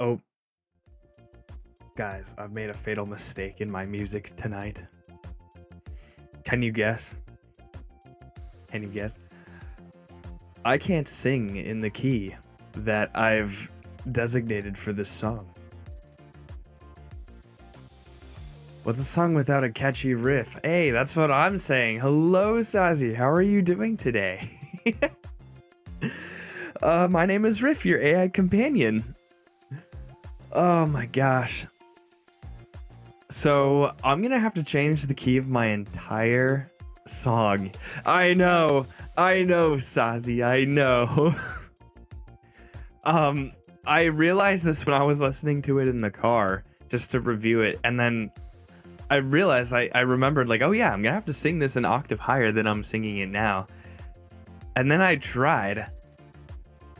Oh, guys, I've made a fatal mistake in my music tonight. Can you guess? Can you guess? I can't sing in the key that I've designated for this song. What's a song without a catchy riff? Hey, that's what I'm saying. Hello, Sazi. How are you doing today? My name is Riff, your AI companion. Oh my gosh. So I'm gonna have to change the key of my entire song. I know, Sazi, I know. I realized this when I was listening to it in the car just to review it, and then I realized I remembered, like, oh yeah, I'm gonna have to sing this an octave higher than I'm singing it now. And then I tried,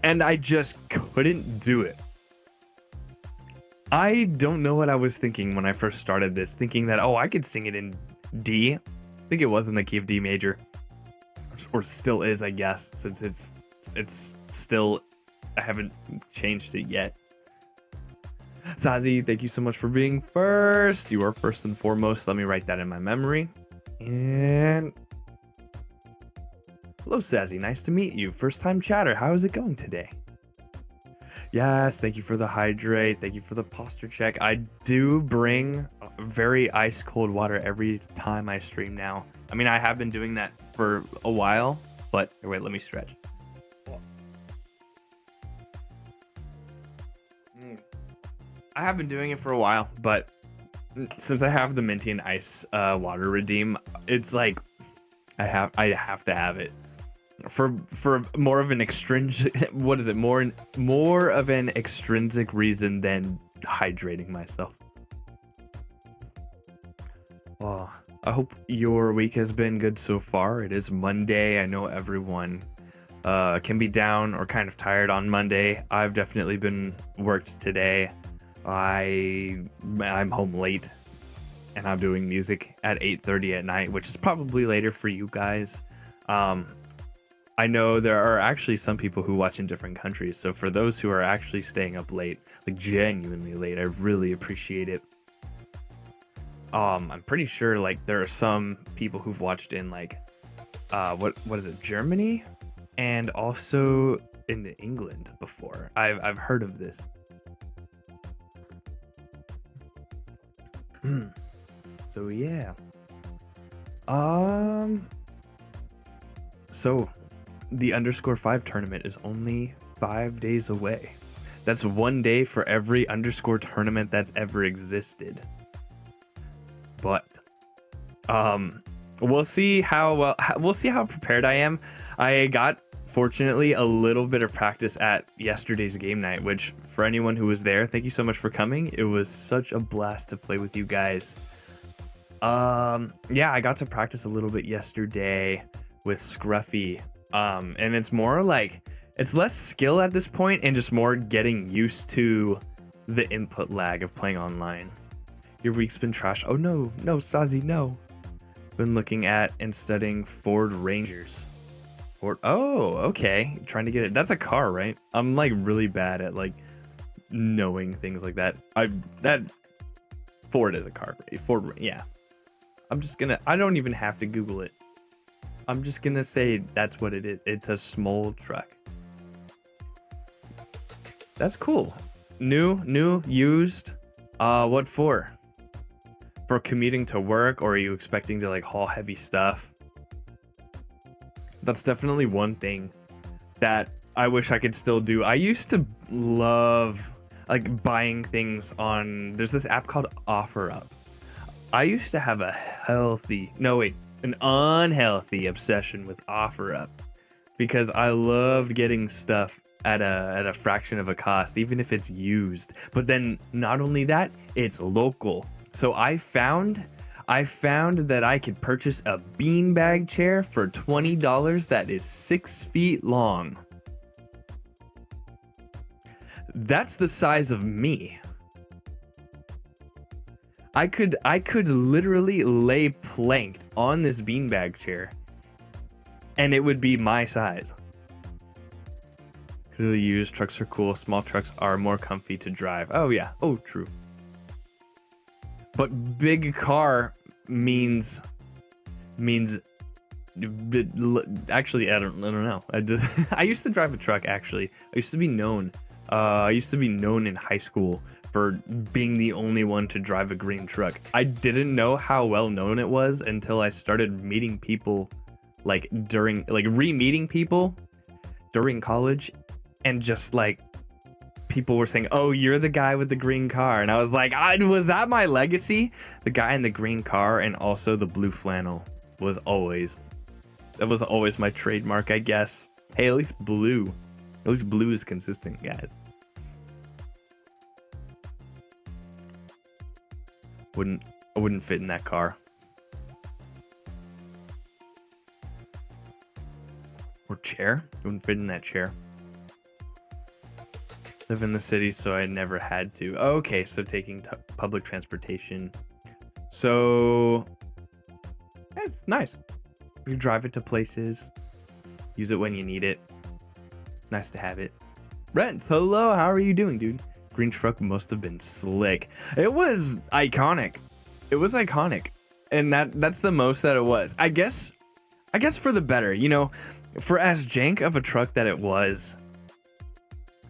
and I just couldn't do it. I don't know what I was thinking when I first started this, thinking that, oh, I could sing it in D. I think it was in the key of D major, or still is, I guess, since it's still, I haven't changed it yet. Sazi, thank you so much for being first. You are first and foremost. Let me write that in my memory. And hello, Sazi. Nice to meet you. First time chatter. How is it going today? Yes, thank you for the hydrate. Thank you for the posture check. I do bring very ice cold water every time I stream now. I mean, I have been doing that for a while, but wait, let me stretch. I have been doing it for a while, but since I have the minty and ice water redeem, it's like I have to have it for more of an extrinsic, what is it, more of an extrinsic reason than hydrating myself. Oh, I hope your week has been good so far. It is Monday. I know everyone can be down or kind of tired on Monday. I've definitely been worked today. I'm home late and I'm doing music at 8:30 at night, which is probably later for you guys. I know there are actually some people who watch in different countries, so for those who are actually staying up late, like genuinely late, I really appreciate it. I'm pretty sure like there are some people who've watched in like what is it, Germany, and also in England before. I've heard of this. So yeah. So the _5 tournament is only 5 days away. That's 1 day for every underscore tournament that's ever existed. But we'll see how prepared I am. I got, fortunately, a little bit of practice at yesterday's game night, which for anyone who was there, thank you so much for coming. It was such a blast to play with you guys. Yeah, I got to practice a little bit yesterday with Scruffy. And it's more like, it's less skill at this point and just more getting used to the input lag of playing online. Your week's been trash. Oh no, Sazi, no. Been looking at and studying Ford Rangers. Oh, okay. Trying to get it. That's a car, right? I'm like really bad at like knowing things like that. That Ford is a car. Ford, yeah. I don't even have to Google it. I'm just gonna say that's what it is. It's a small truck. That's cool. New, used. What for? For commuting to work, or are you expecting to like haul heavy stuff? That's definitely one thing that I wish I could still do. I used to love like buying things on, there's this app called OfferUp. I used to have an unhealthy obsession with OfferUp because I loved getting stuff at a fraction of a cost, even if it's used. But then not only that, it's local. So I found that I could purchase a beanbag chair for $20 that is 6 feet long. That's the size of me. I could literally lay planked on this beanbag chair and it would be my size. Clearly used trucks are cool. Small trucks are more comfy to drive. Oh yeah. Oh, true. But big car means actually, I don't know. I used to drive a truck. Actually, I used to be known in high school for being the only one to drive a green truck. I didn't know how well known it was until I started meeting people re-meeting people during college, and just like people were saying, "Oh, you're the guy with the green car," and I was like, "Was that my legacy? The guy in the green car and also the blue flannel was always my trademark, I guess. Hey, at least blue is consistent, guys. I wouldn't fit in that car. Or chair? I wouldn't fit in that chair. Live in the city, so I never had to. Okay, so taking public transportation. So it's nice. You drive it to places, use it when you need it. Nice to have it. Brent, hello, how are you doing, dude? Green truck must have been slick. It was iconic. It was iconic. And that's the most that it was. I guess for the better, you know, for as jank of a truck that it was,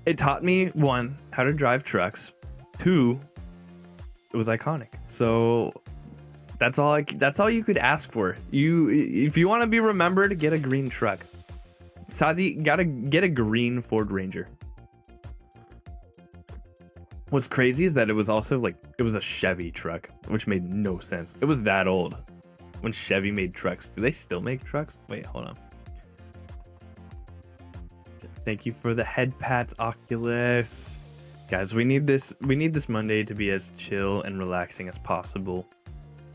it taught me, one, how to drive trucks. Two, it was iconic. So that's all you could ask for. If you want to be remembered, get a green truck. Sazi, gotta get a green Ford Ranger. What's crazy is that it was also it was a Chevy truck, which made no sense. It was that old when Chevy made trucks. Do they still make trucks? Wait, hold on. Thank you for the head pats, Oculus. Guys, we need this Monday to be as chill and relaxing as possible.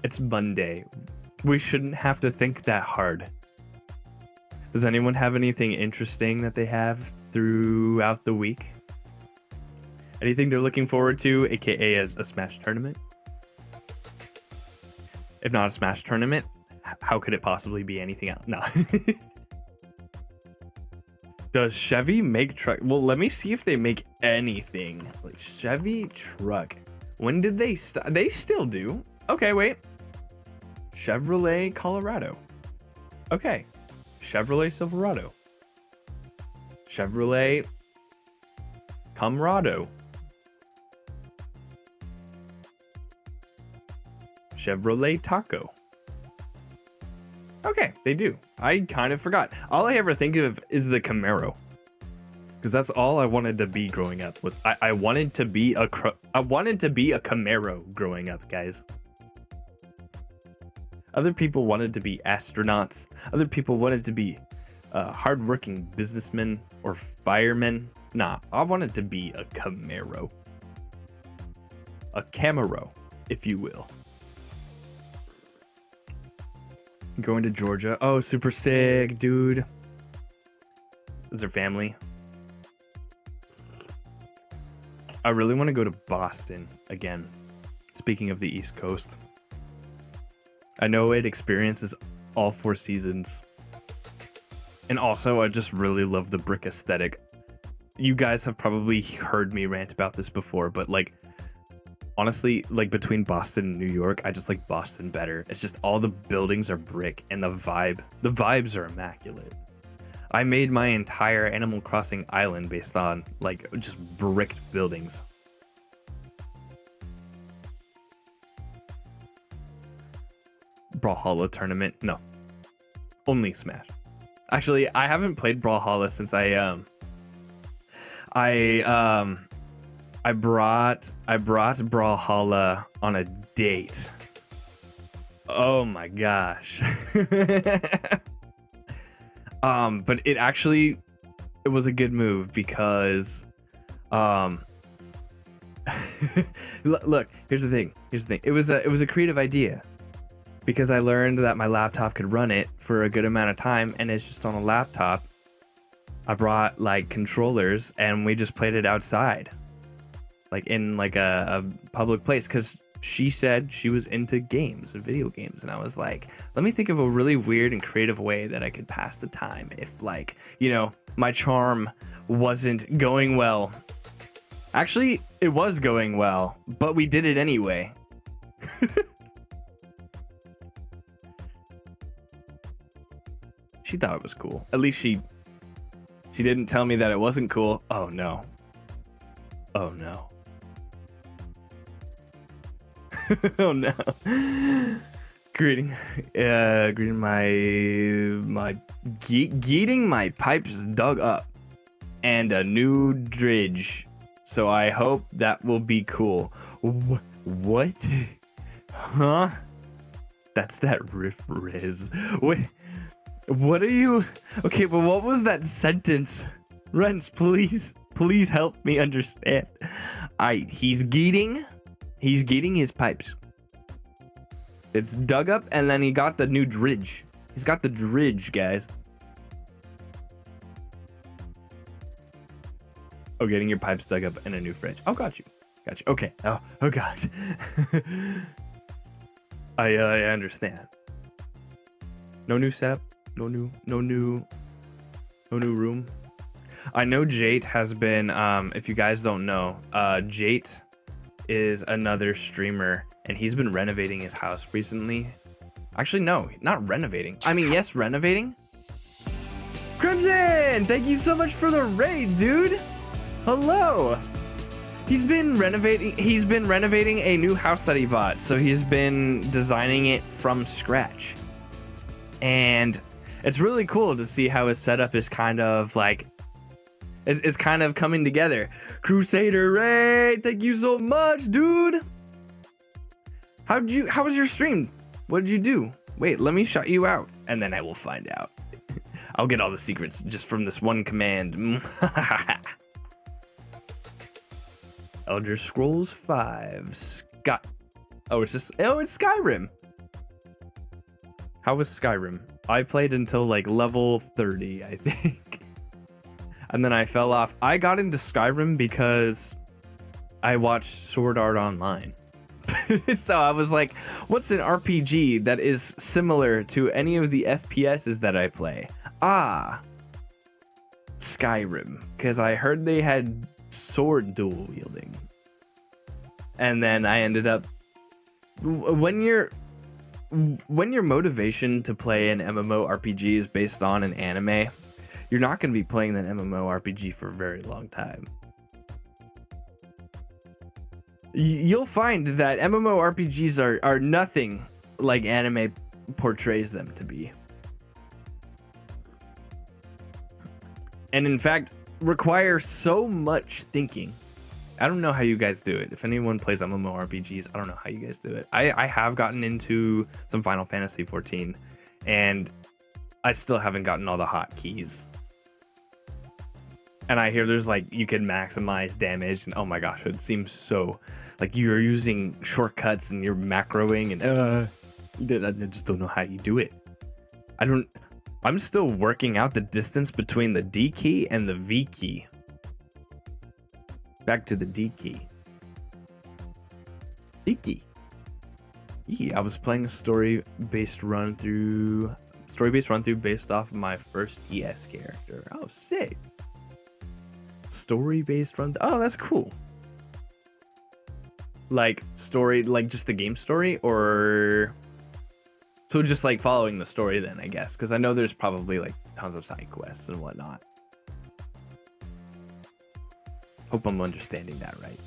It's Monday. We shouldn't have to think that hard. Does anyone have anything interesting that they have throughout the week? Anything they're looking forward to, aka a Smash tournament? If not a Smash tournament, how could it possibly be anything else? No. Does Chevy make truck? Well, let me see if they make anything. Like Chevy truck. When did they start? They still do. Okay, wait. Chevrolet Colorado. Okay. Chevrolet Silverado. Chevrolet Camaro. Chevrolet Taco. Okay, they do. I kind of forgot. All I ever think of is the Camaro, because that's all I wanted to be growing up. Was I wanted to be a Camaro growing up, guys. Other people wanted to be astronauts. Other people wanted to be hardworking businessmen or firemen. Nah, I wanted to be a Camaro. A Camaro, if you will. Going to Georgia. Oh, super sick, dude. Is there family? I really want to go to Boston again. Speaking of the East Coast. I know it experiences all 4 seasons. And also, I just really love the brick aesthetic. You guys have probably heard me rant about this before, but honestly, between Boston and New York, I just like Boston better. It's just all the buildings are brick, and the vibes are immaculate. I made my entire Animal Crossing island based on just bricked buildings. Brawlhalla tournament? No. Only Smash. Actually, I haven't played Brawlhalla since I brought Brawlhalla on a date. Oh my gosh. But it was a good move because look, here's the thing. It was a creative idea, because I learned that my laptop could run it for a good amount of time, and it's just on a laptop. I brought controllers, and we just played it outside. In a public place, because she said she was into games and video games, and I was like, let me think of a really weird and creative way that I could pass the time if, like, you know, my charm wasn't going well. Actually, it was going well, but we did it anyway. She thought it was cool. At least she didn't tell me that it wasn't cool. Oh no. Oh no. Oh no. Greeting getting my pipes dug up and a new dridge. So I hope that will be cool. What? Huh? That's that riff Riz. What are you? Okay, but what was that sentence? Rents, please help me understand. Alright, he's getting his pipes. It's dug up, and then he got the new dridge. He's got the dridge, guys. Oh, getting your pipes dug up and a new fridge. Oh, got you. Okay. Oh God. I understand. No new setup. No new room. I know Jate has been. If you guys don't know, Jate is another streamer, and he's been renovating his house recently. Actually, no, not renovating. I mean, yes, renovating. Crimson, thank you so much for the raid, dude. Hello. He's been renovating a new house that he bought, so he's been designing it from scratch. And it's really cool to see how his setup is kind of like is kind of coming together. Crusader Ray, thank you so much, dude. How was your stream? What did you do? Wait, let me shout you out, and then I will find out. I'll get all the secrets just from this one command. Elder Scrolls 5. It's Skyrim. How was Skyrim? I played until like level 30, I think. And then I fell off. I got into Skyrim because I watched Sword Art Online. So I was like, what's an RPG that is similar to any of the FPSs that I play? Skyrim. Because I heard they had sword dual wielding. And then I ended up, when your motivation to play an MMORPG is based on an anime, you're not going to be playing that MMORPG for a very long time. You'll find that MMORPGs are nothing like anime portrays them to be. And in fact, require so much thinking. I don't know how you guys do it. If anyone plays MMORPGs, I don't know how you guys do it. I have gotten into some Final Fantasy 14, and I still haven't gotten all the hotkeys. And I hear there's like, you can maximize damage, and oh my gosh, it seems so like you're using shortcuts and you're macroing, and I just don't know how you do it. I'm still working out the distance between the D key and the V key. Back to the D key. D key. Yeah, I was playing a story-based run through based off of my first ES character. Oh, sick. Story-based run. Oh, that's cool. Like story, like just the game story, or so just like following the story then, I guess, because I know there's probably like tons of side quests and whatnot. Hope I'm understanding that right.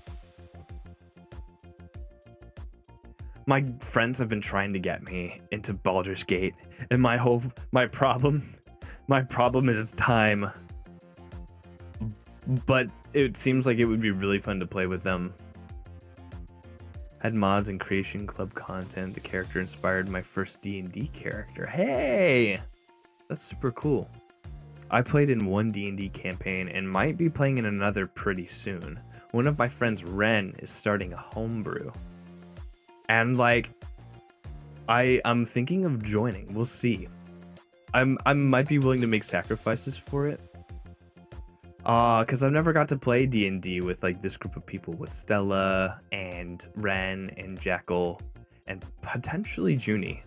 My friends have been trying to get me into Baldur's Gate, and my problem is time. But it seems like it would be really fun to play with them. Had mods and Creation Club content. The character inspired my first D&D character. Hey, that's super cool. I played in one D&D campaign and might be playing in another pretty soon. One of my friends, Ren, is starting a homebrew. And like, I'm thinking of joining. We'll see. I might be willing to make sacrifices for it. Because I've never got to play D&D with like this group of people with Stella and Ren and Jackal and potentially Junie.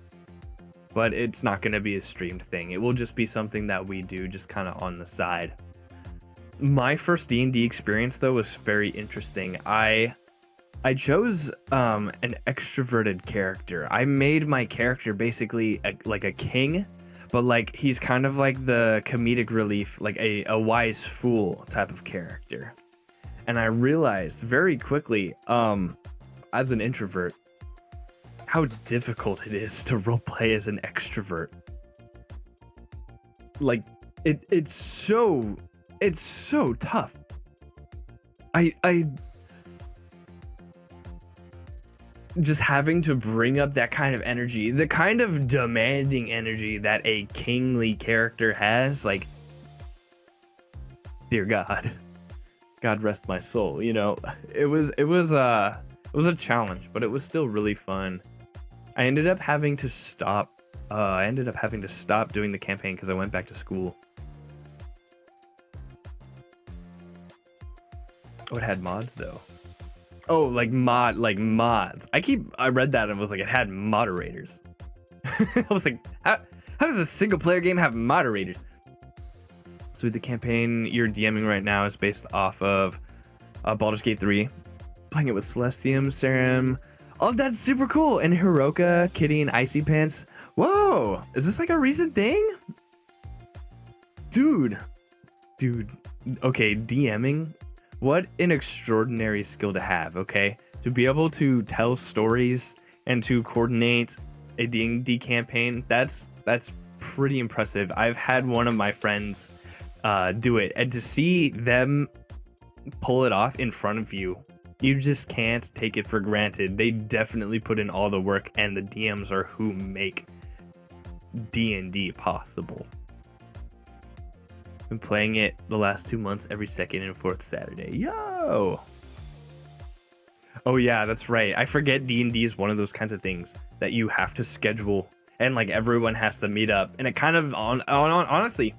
But it's not going to be a streamed thing. It will just be something that we do just kind of on the side. My first D&D experience though was very interesting. I chose an extroverted character. I made my character basically like a king, but like he's kind of like the comedic relief, like a wise fool type of character. And I realized very quickly, as an introvert, how difficult it is to roleplay as an extrovert. Like it's so tough. I just having to bring up that kind of energy, the kind of demanding energy that a kingly character has, like, dear God, God rest my soul. You know, it was a challenge, but it was still really fun. I ended up having to stop. Doing the campaign because I went back to school. Oh, it had mods though. Oh, like mods. I read that and was like, it had moderators. I was like, how does a single player game have moderators? So the campaign you're DMing right now is based off of Baldur's Gate 3. Playing it with Celestium, Serum. Oh, that's super cool. And Hiroka, Kitty, and Icy Pants. Whoa, is this like a recent thing? Dude. Okay, DMing. What an extraordinary skill to have, okay? To be able to tell stories and to coordinate a D&D campaign, that's pretty impressive. I've had one of my friends do it, and to see them pull it off in front of you, you just can't take it for granted. They definitely put in all the work, and the DMs are who make D&D possible. Been playing it the last 2 months every second and fourth Saturday. Yo! Oh yeah, that's right. I forget D&D is one of those kinds of things that you have to schedule, and like everyone has to meet up, and it kind of honestly,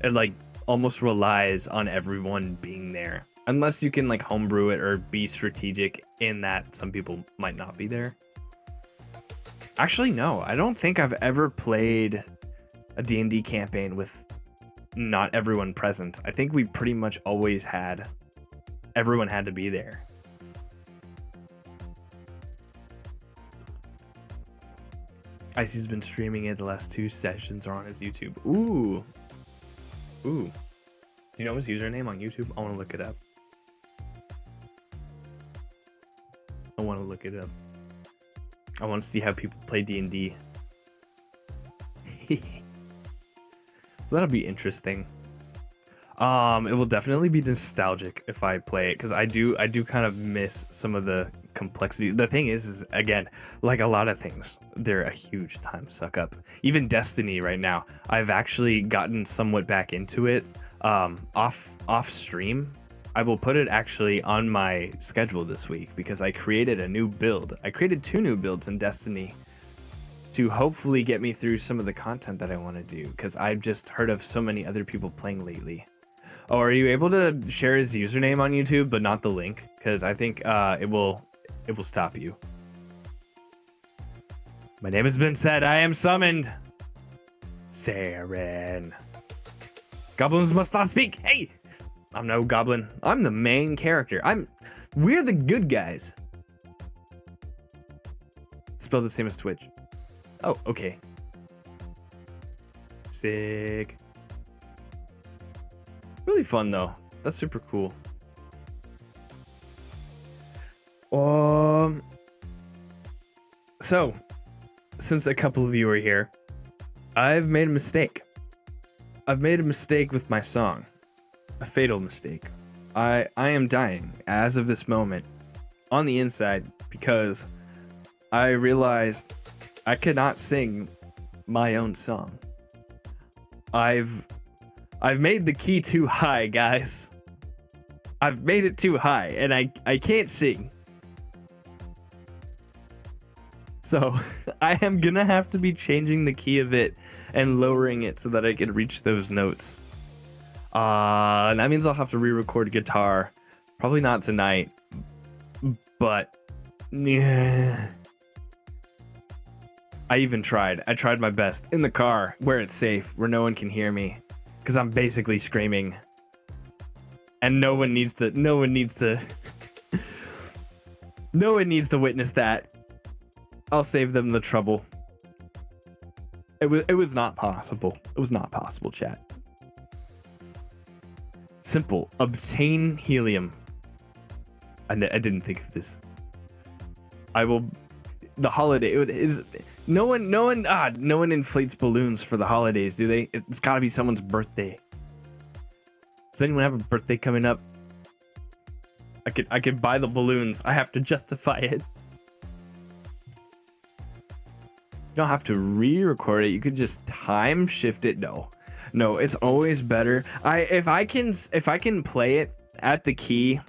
it like almost relies on everyone being there. Unless you can like homebrew it or be strategic in that some people might not be there. Actually, no, I don't think I've ever played a D&D campaign with not everyone present. I think we pretty much always had everyone had to be there. Icy's been streaming it. The last 2 sessions are on his YouTube. Ooh. Do you know his username on YouTube? I want to look it up. I want to see how people play D&D. So that'll be interesting. It will definitely be nostalgic if I play it, because I do kind of miss some of the complexity. The thing is again, like a lot of things, they're a huge time suck up. Even Destiny right now, I've actually gotten somewhat back into it off stream. I will put it actually on my schedule this week because I created a new build. I created 2 new builds in Destiny to hopefully get me through some of the content that I want to do, because I've just heard of so many other people playing lately. Oh, are you able to share his username on YouTube but not the link? Because I think it will stop you. My name has been said. I am summoned. Saren. Goblins must not speak. Hey, I'm no goblin. I'm the main character. We're the good guys. Spelled the same as Twitch. Oh, okay. Sick. Really fun though. That's super cool. So, since a couple of you are here, I've made a mistake. I've made a mistake with my song. A fatal mistake. I am dying as of this moment on the inside because I realized I cannot sing my own song. I've made the key too high, guys. I've made it too high and I can't sing. So I am gonna have to be changing the key of it and lowering it so that I can reach those notes. That means I'll have to re-record guitar. Probably not tonight, but yeah. I even tried. I tried my best in the car where it's safe, where no one can hear me, because I'm basically screaming, and no one needs to. No one needs to. No one needs to witness that. I'll save them the trouble. It was not possible. It was not possible, chat. Simple. Obtain helium. I didn't think of this. I will. The holiday is no one inflates balloons for the holidays, do they? It's got to be someone's birthday. Does anyone have a birthday coming up? I could buy the balloons. I have to justify it. You don't have to re-record it. You could just time shift it. No, it's always better. If I can play it at the key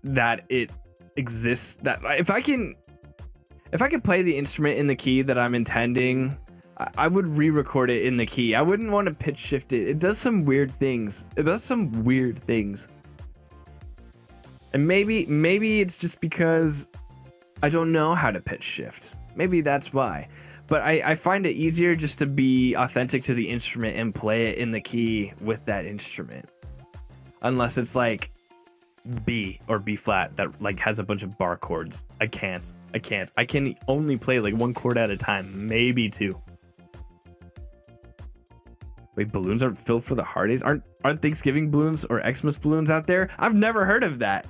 that it exists, that if I can play the instrument in the key that I'm intending, I would re-record it in the key. I wouldn't want to pitch shift it. It does some weird things. And maybe it's just because I don't know how to pitch shift. Maybe that's why. But I find it easier just to be authentic to the instrument and play it in the key with that instrument. Unless it's like B or B flat that like has a bunch of bar chords. I can't. I can only play like one chord at a time, maybe two. Wait, balloons aren't filled for the holidays? Aren't Thanksgiving balloons or Xmas balloons out there? I've never heard of that.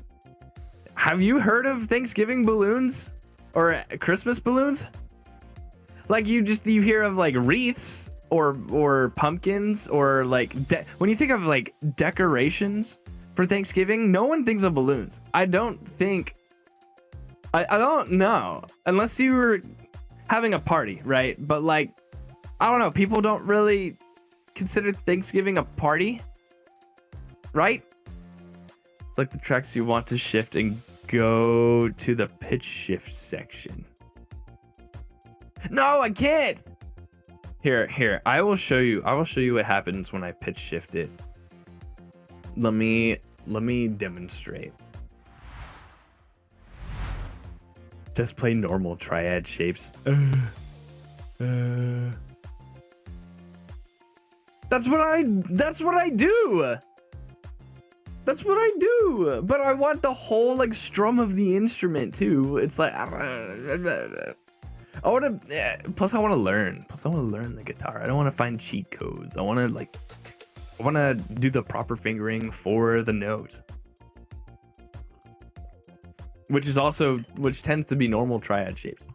Have you heard of Thanksgiving balloons or Christmas balloons? Like you hear of like wreaths or pumpkins or like when you think of like decorations for Thanksgiving, no one thinks of balloons. I don't know, unless you were having a party, right? But like, I don't know, people don't really consider Thanksgiving a party, right? It's like the tracks you want to shift and go to the pitch shift section. No, I can't. Here, I will show you what happens when I pitch shift it. Let me demonstrate. Just play normal triad shapes. That's what I do. That's what I do. But I want the whole like strum of the instrument too. It's like I want to. Plus, I want to learn. The guitar. I don't want to find cheat codes. I want to do the proper fingering for the note. Which tends to be normal triad shapes.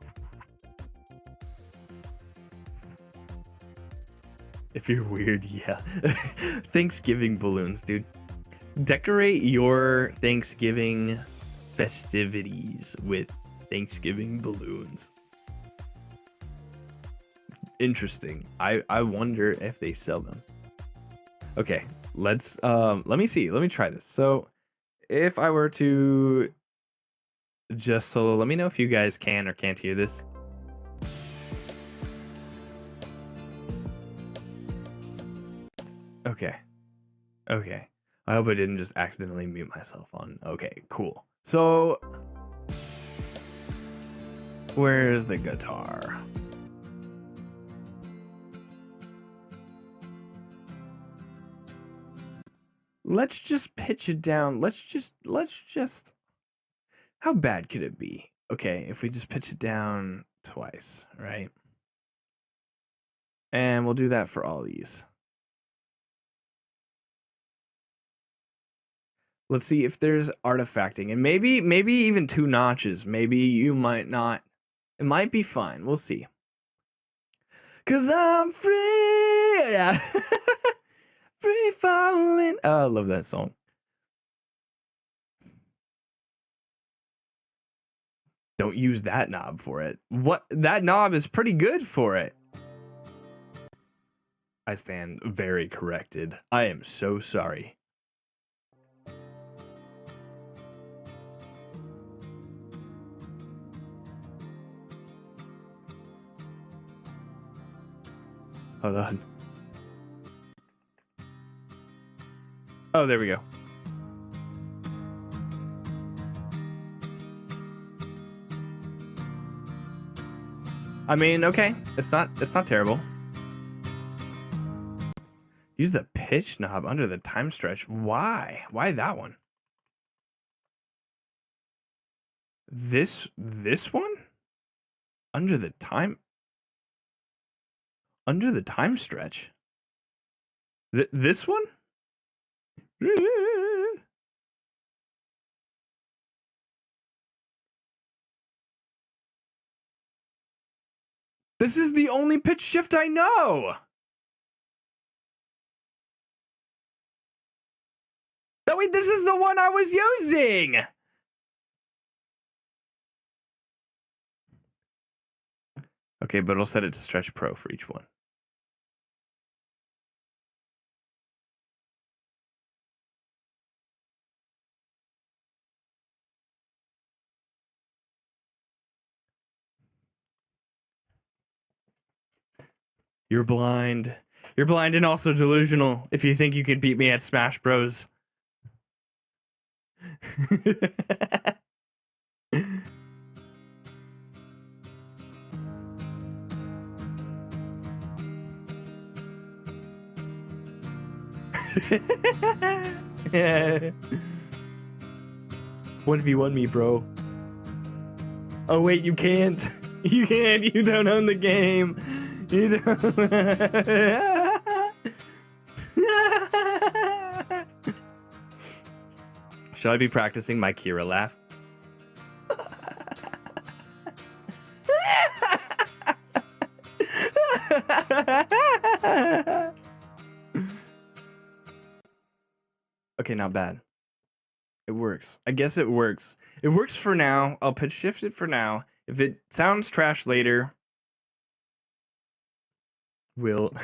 If you're weird, yeah. Thanksgiving balloons, dude. Decorate your Thanksgiving festivities with Thanksgiving balloons. Interesting. I wonder if they sell them. Okay, let me see. Let me try this. So if I were to just solo, let me know if you guys can or can't hear this. Okay. I hope I didn't just accidentally mute myself on. Okay, cool. So where's the guitar? Let's just pitch it down. Let's just how bad could it be? Okay, if we just pitch it down twice, right? And we'll do that for all these. Let's see if there's artifacting, and maybe even 2 notches. Maybe you might not. It might be fine. We'll see. 'Cause I'm free. Yeah. Free falling. Oh, I love that song. Don't use that knob for it. What? That knob is pretty good for it. I stand very corrected. I am so sorry. Hold on. Oh, there we go. I mean, okay, it's not terrible. Use the pitch knob under the time stretch. Why? Why that one? This one? Under the time stretch. This one? This is the only pitch shift I know. Oh wait, this is the one I was using. Okay, but I'll set it to Stretch Pro for each one. You're blind. You're blind and also delusional if you think you can beat me at Smash Bros. Yeah. 1v1 me, bro. Oh wait, you can't. You can't. You don't own the game. You don't. Should I be practicing my Kira laugh? Okay, not bad. It works. I guess it works. It works for now. I'll pitch shift it for now. If it sounds trash later, we'll...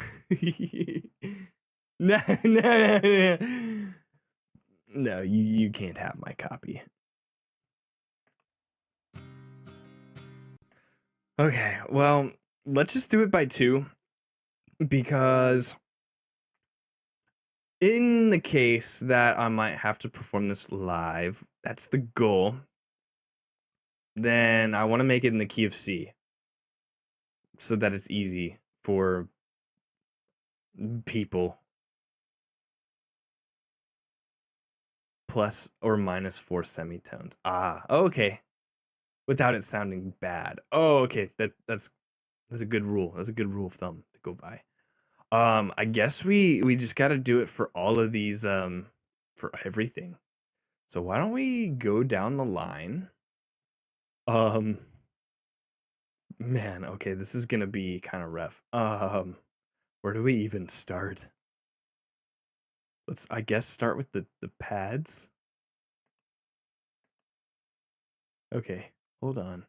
No, you can't have my copy. Okay, well, let's just do it by 2. Because in the case that I might have to perform this live, that's the goal, then I want to make it in the key of C so that it's easy for people. Plus or minus 4 semitones. Ah, okay. Without it sounding bad. Oh, okay. That's a good rule. That's a good rule of thumb to go by. I guess we just got to do it for all of these for everything. So why don't we go down the line? Man, okay, this is gonna be kind of rough. Where do we even start? Let's, I guess, start with the pads. Okay, hold on.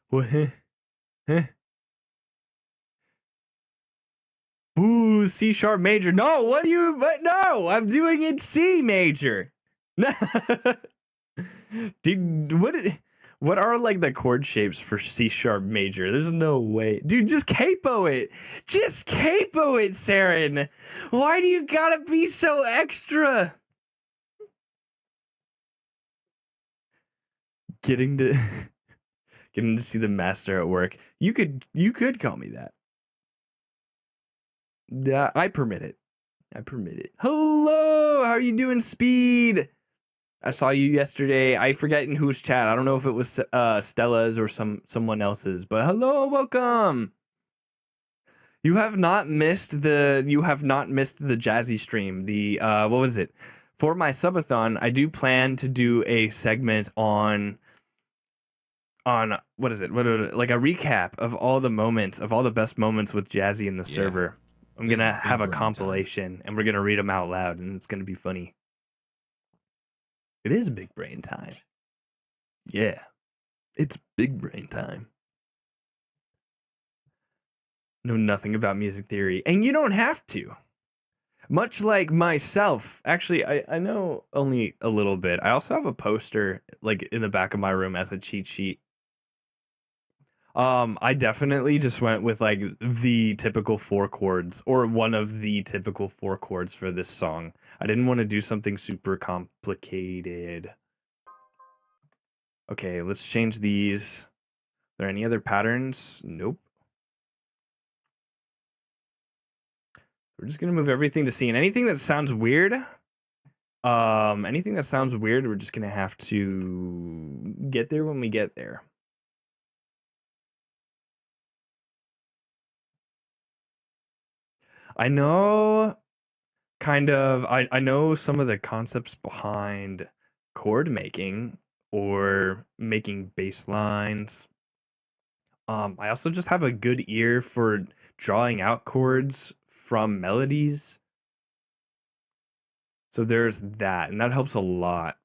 What? Huh? Ooh, C sharp major. No, what do you? But no, I'm doing it C major. No, dude, what are like the chord shapes for C sharp major? There's no way, dude. Just capo it. Just capo it, Saren. Why do you gotta be so extra? Getting to see the master at work. You could call me that. Yeah, I permit it. I permit it. Hello, how are you doing, Speed? I saw you yesterday. I forget in whose chat. I don't know if it was Stella's or someone else's, but hello, welcome. You have not missed the Jazzy stream. The what was it? For my subathon, I do plan to do a segment on what is it? Like a recap of all the moments, of all the best moments with Jazzy in the server. I'm gonna have a compilation and we're gonna read them out loud and it's gonna be funny. It is big brain time. Yeah, it's big brain time. Know nothing about music theory, and you don't have to. Much like myself. Actually, I know only a little bit. I also have a poster like in the back of my room as a cheat sheet. I definitely just went with like the typical four chords or one of the typical four chords for this song. I didn't want to do something super complicated. Okay, let's change these. Are there any other patterns? Nope. We're just gonna move everything to C, and anything that sounds weird, we're just gonna have to get there when we get there. I know I know some of the concepts behind chord making or making bass lines. I also just have a good ear for drawing out chords from melodies. So there's that, and that helps a lot.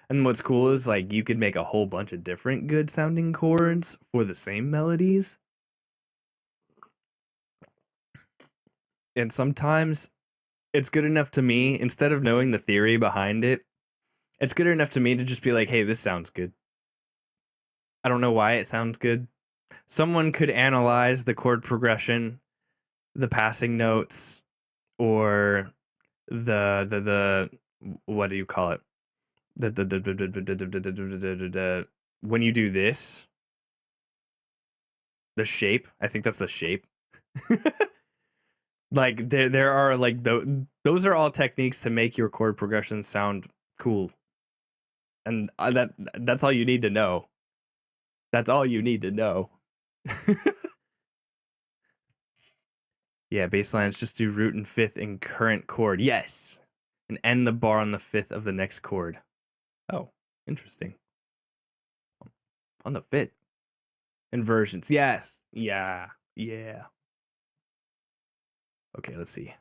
And what's cool is like you could make a whole bunch of different good sounding chords for the same melodies. And sometimes it's good enough to me, instead of knowing the theory behind it, it's good enough to me to just be like, hey, this sounds good. I don't know why it sounds good. Someone could analyze the chord progression, the passing notes, or the what do you call it? The when you do this, the shape. I think that's the shape. Like there are like those are all techniques to make your chord progression sound cool, and that's all you need to know. That's all you need to know. Yeah, bass lines just do root and fifth in current chord. Yes, and end the bar on the fifth of the next chord. Oh, interesting. On the fifth. Inversions. Yes. Yeah. Yeah. Okay, let's see.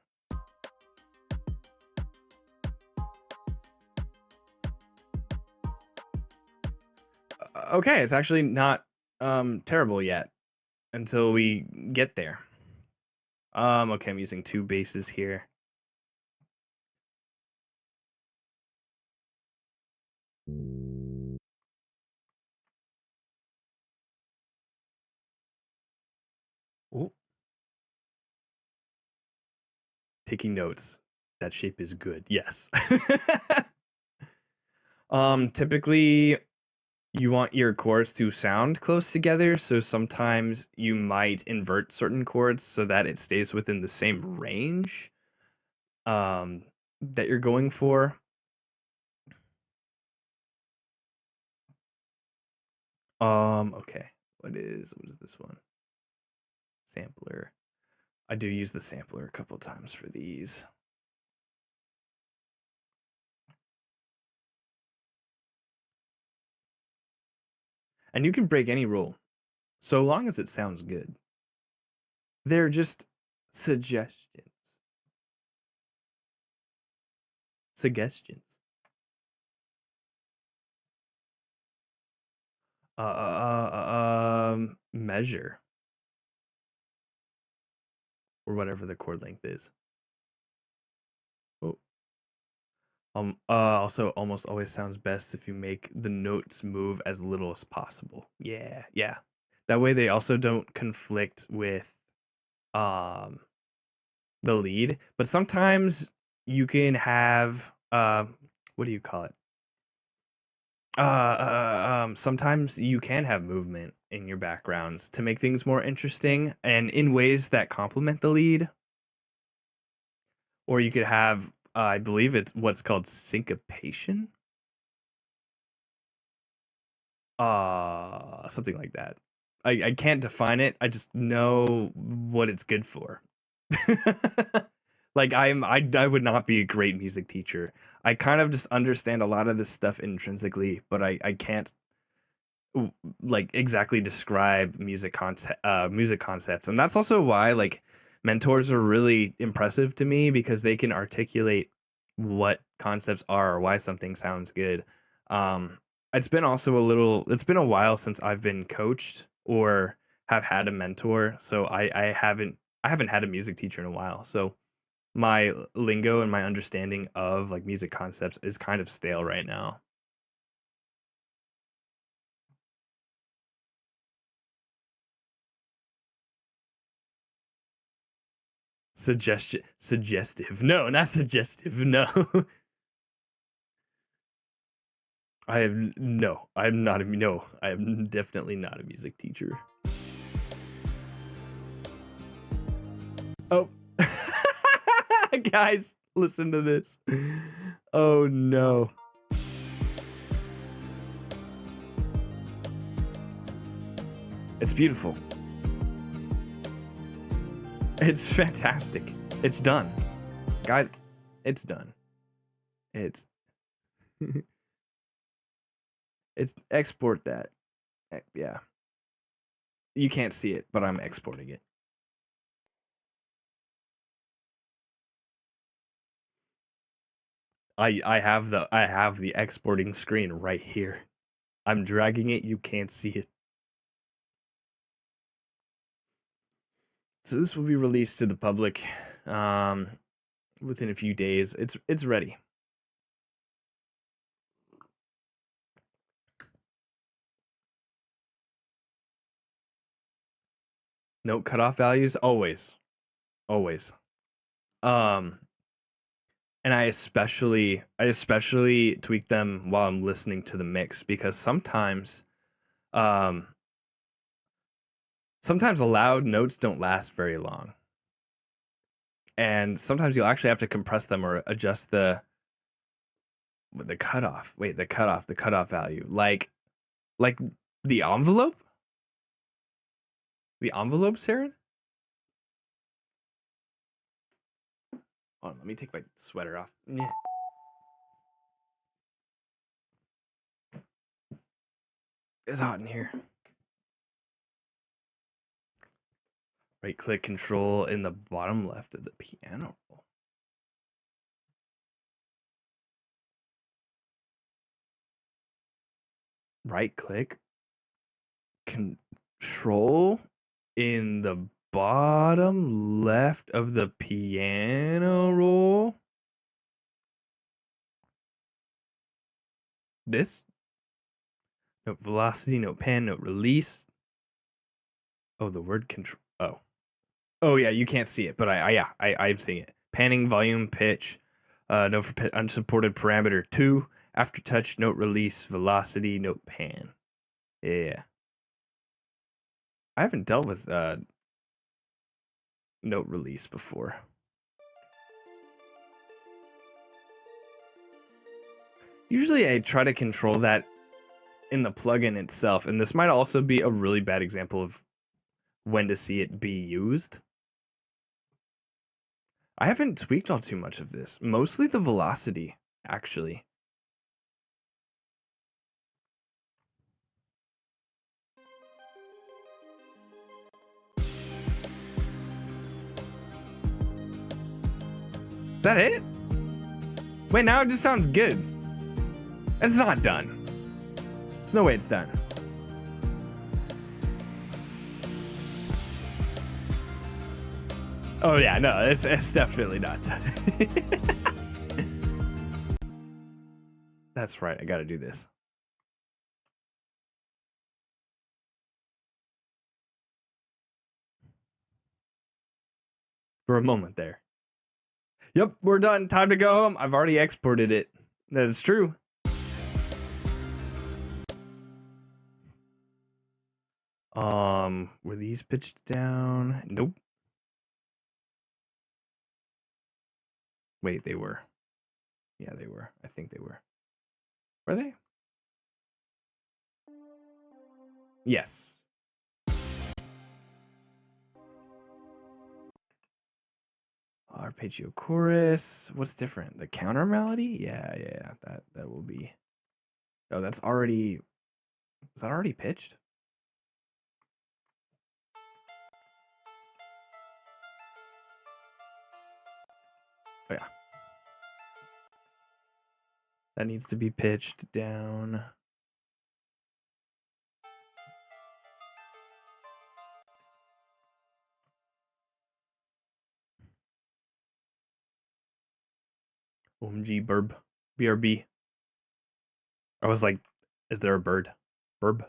Okay, it's actually not terrible yet until we get there. Okay, I'm using two basses here. Oh, taking notes. That shape is good. Yes. Typically you want your chords to sound close together, so sometimes you might invert certain chords so that it stays within the same range um that you're going for. Okay. What is this one? Sampler. I do use the sampler a couple times for these. And you can break any rule so long as it sounds good. They're just suggestions. Suggestions. Measure or whatever the chord length is. Oh. Also almost always sounds best if you make the notes move as little as possible. Yeah, yeah. That way they also don't conflict with um the lead, but sometimes you can have what do you call it? Sometimes you can have movement in your backgrounds to make things more interesting and in ways that complement the lead. Or you could have, I believe it's what's called syncopation. Something like that. I can't define it. I just know what it's good for. Like I would not be a great music teacher. I kind of just understand a lot of this stuff intrinsically, but I can't like exactly describe music concepts. And that's also why like mentors are really impressive to me because they can articulate what concepts are or why something sounds good. Um it's been a while since I've been coached or have had a mentor, so I haven't had a music teacher in a while. So my lingo and my understanding of like music concepts is kind of stale right now. Suggestive. No, not suggestive. No. I have no. I'm not a no. I am definitely not a music teacher. Oh. Guys, listen to this. Oh no. It's beautiful. It's fantastic. It's done. Guys, it's done. It's it's export that. Yeah. You can't see it, but I'm exporting it. I have the exporting screen right here. I'm dragging it, you can't see it. So this will be released to the public within a few days. It's ready. Note cutoff values always. Always. Um and I especially tweak them while I'm listening to the mix because um sometimes loud notes don't last very long. And sometimes you'll actually have to compress them or adjust the cutoff value. Like the envelope? The envelope, Saren? Hold on, let me take my sweater off. Yeah. It's hot in here. Right click control in the bottom left of the piano roll. Right click control in the bottom left of the piano roll. This note velocity, note pan, note release. Oh, the word control. Oh yeah, you can't see it, but I'm seeing it. Panning, volume, pitch. Note for unsupported parameter 2. Aftertouch, note release, velocity, note pan. Yeah. I haven't dealt with note release before. Usually I try to control that in the plugin itself, and this might also be a really bad example of when to see it be used. I haven't tweaked all too much of this. Mostly the velocity, actually. Is that it? Wait, now it just sounds good. It's not done. There's no way it's done. Oh yeah, no, it's definitely not done. That's right, I gotta do this. For a moment there. Yep, we're done. Time to go home. I've already exported it. That is true. Were these pitched down? Nope. Wait, they were. Yeah, they were. I think they were. Were they? Yes. Arpeggio chorus. What's different? The counter melody? Yeah. That will be. Oh, that's already. Is that already pitched? Oh yeah. That needs to be pitched down. OMG burb. BRB. I was like, is there a bird? Burb.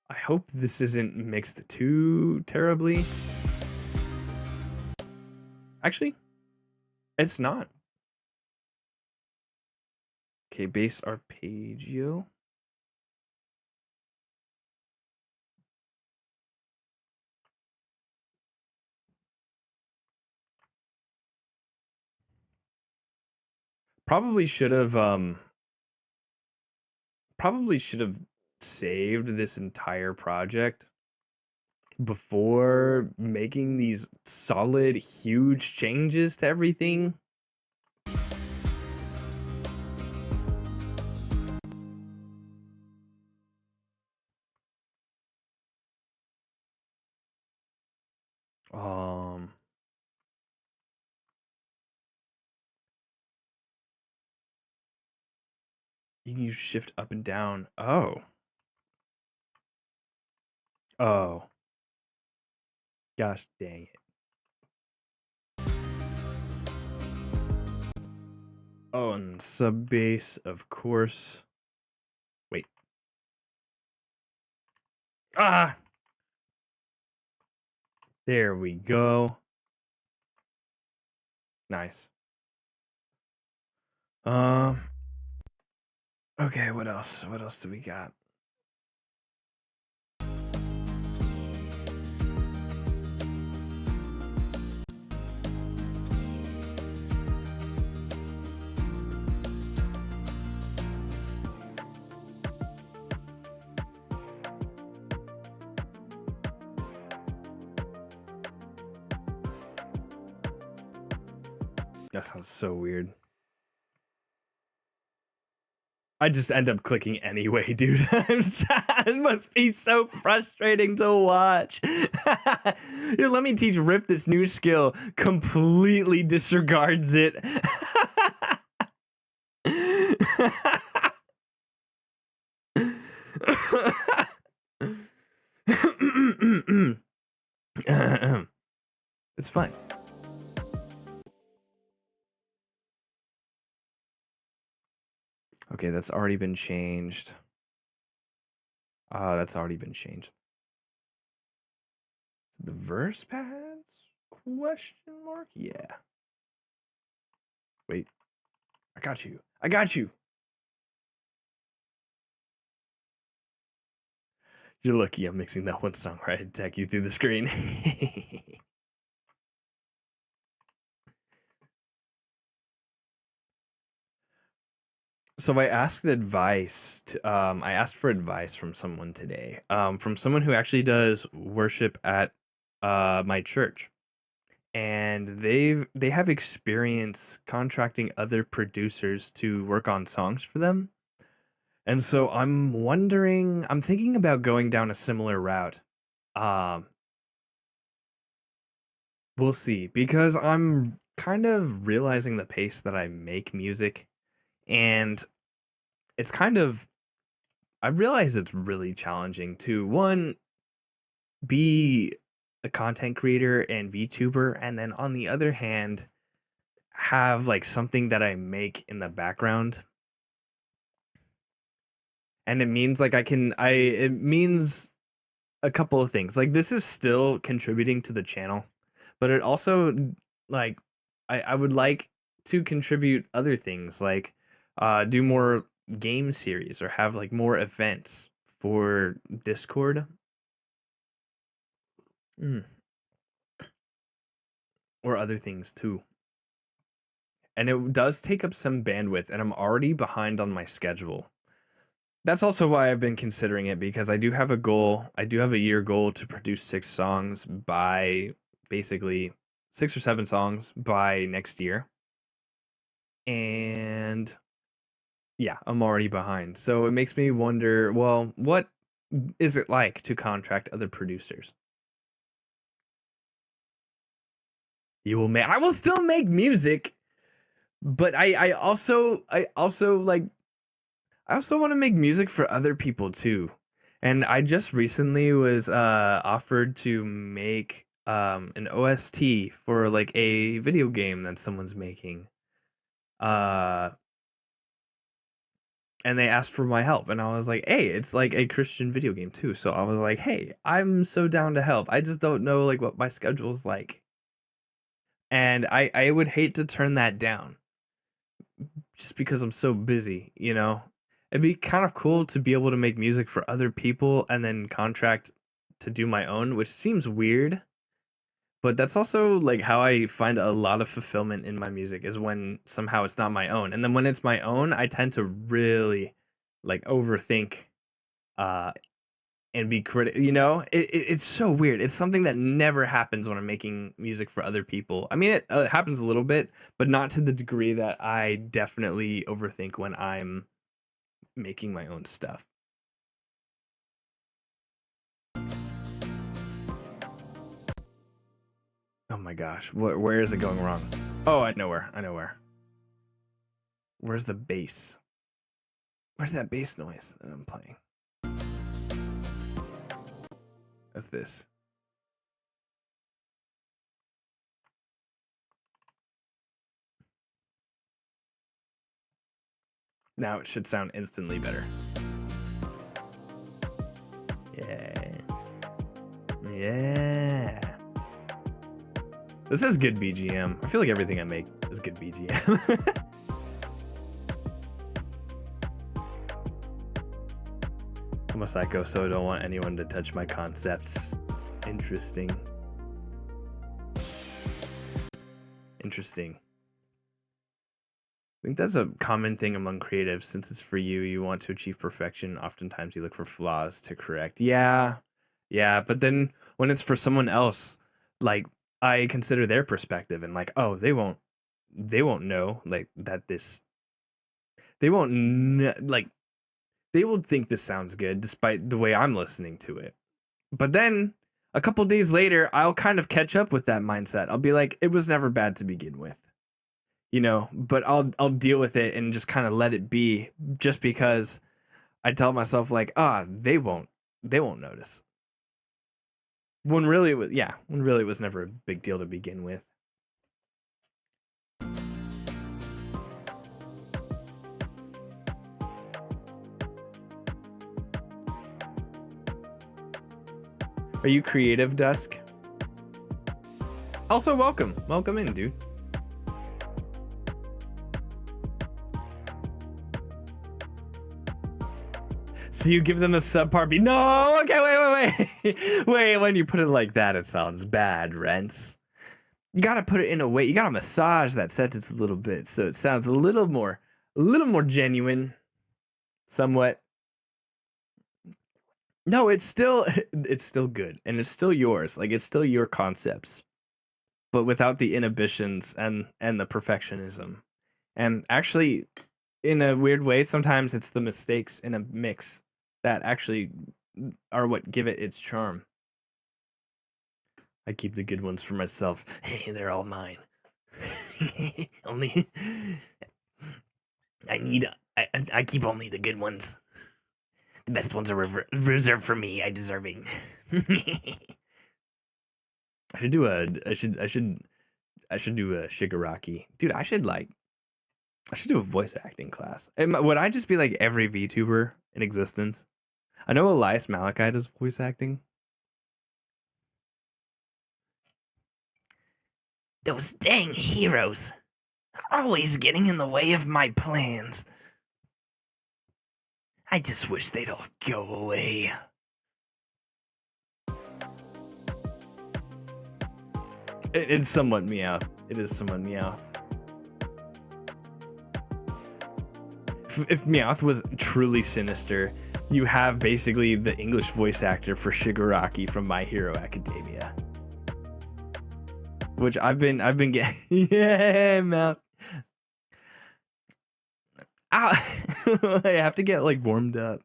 I hope this isn't mixed too terribly. Actually, it's not. Okay, bass arpeggio. Probably should have saved this entire project before making these solid huge changes to everything. You can use shift up and down. Oh. Oh. Gosh dang it. Oh, and sub bass, of course. Wait. Ah! There we go. Nice. Okay, what else? What else do we got? That sounds so weird. I just end up clicking anyway, dude. It must be so frustrating to watch. Here, let me teach Riff this new skill. Completely disregards it. It's fine. Okay, that's already been changed. That's already been changed. The verse pads? Question mark? Yeah. Wait. I got you. I got you. You're lucky I'm mixing that one song right to tag you through the screen. So I asked I asked for advice from someone today. From someone who actually does worship at my church. And they have experience contracting other producers to work on songs for them. And so I'm thinking about going down a similar route. Um, we'll see, because I'm kind of realizing the pace that I make music, and it's kind of I realize it's really challenging to one be a content creator and VTuber, and then on the other hand have like something that I make in the background. And it means like it means a couple of things. Like this is still contributing to the channel, but it also like I would like to contribute other things like do more game series or have like more events for Discord. Mm. Or other things too. And it does take up some bandwidth, and I'm already behind on my schedule. That's also why I've been considering it, because I do have a goal. I do have a year goal to produce 6 songs by basically 6 or 7 songs by next year. And yeah, I'm already behind. So it makes me wonder, well, what is it like to contract other producers? I will still make music, But I also like I also want to make music for other people too. And I just recently was offered to make an OST for like a video game that someone's making. Uh and they asked for my help and I was like, "Hey, it's like a Christian video game too." So I was like, "Hey, I'm so down to help. I just don't know like what my schedule's like." And I would hate to turn that down just because I'm so busy, you know? It'd be kind of cool to be able to make music for other people and then contract to do my own, which seems weird, but that's also like how I find a lot of fulfillment in my music is when somehow it's not my own. And then when it's my own, I tend to really like overthink uh and be critical, you know? It's so weird. It's something that never happens when I'm making music for other people. I mean, it happens a little bit, but not to the degree that I definitely overthink when I'm making my own stuff. Oh my gosh, where is it going wrong? Oh, I know where. I know where. Where's the bass? Where's that bass noise that I'm playing? That's this. Now it should sound instantly better. Yeah. Yeah. This is good BGM. I feel like everything I make is good BGM. I'm a psycho, so I don't want anyone to touch my concepts. Interesting. Interesting. I think that's a common thing among creatives. Since it's for you, you want to achieve perfection. Oftentimes, you look for flaws to correct. Yeah, yeah. But then when it's for someone else, like I consider their perspective and like, oh, they won't know like that this, they won't like, they will think this sounds good despite the way I'm listening to it. But then a couple days later, I'll kind of catch up with that mindset. I'll be like, it was never bad to begin with, you know, but I'll deal with it and just kind of let it be just because I tell myself like, they won't notice. When really it was, yeah, when really it was never a big deal to begin with. Are you creative, Dusk? Also, welcome in, dude. So you give them a subpar beat. No, okay, wait. Wait, when you put it like that, it sounds bad, Rents. You gotta put it in a way. You gotta massage that sentence a little bit so it sounds a little more genuine, somewhat. No, it's still it's still good and it's still yours. Like it's still your concepts, but without the inhibitions and the perfectionism. And actually, in a weird way, sometimes it's the mistakes in a mix that actually are what give it its charm. I keep the good ones for myself. Hey, they're all mine. Only I need. I keep only the good ones. The best ones are reserved for me. I deserving. I should do a. I should do a Shigaraki, dude. I should do a voice acting class. Would I just be like every VTuber in existence? I know Elias Malachi does voice acting. Those dang heroes, always getting in the way of my plans. I just wish they'd all go away. It's somewhat meow. It is somewhat meow. If Meowth was truly sinister, you have basically the English voice actor for Shigaraki from My Hero Academia, which I've been getting. Yeah, Meowth. Ow. I have to get like warmed up.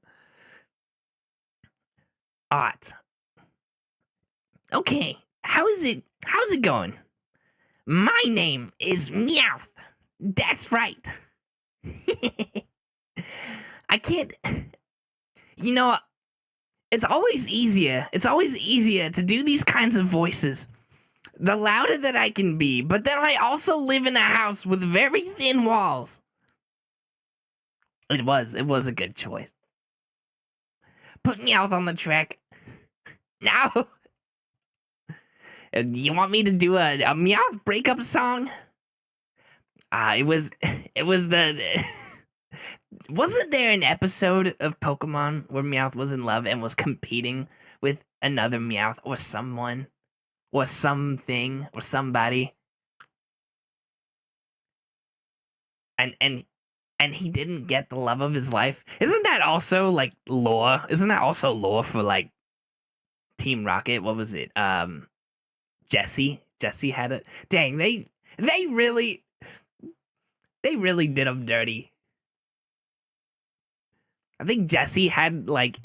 Ot. Okay, how's it going? My name is Meowth. That's right. I can't. You know, it's always easier. It's always easier to do these kinds of voices the louder that I can be, but then I also live in a house with very thin walls. It was a good choice. Put Meowth on the track. Now, you want me to do a Meowth breakup song? It was the. Wasn't there an episode of Pokemon where Meowth was in love and was competing with another Meowth or someone or something or somebody? And he didn't get the love of his life. Isn't that also like lore? Isn't that also lore for like Team Rocket? What was it? Jesse. Jesse had it. Dang, they really did him dirty. I think Jessie had like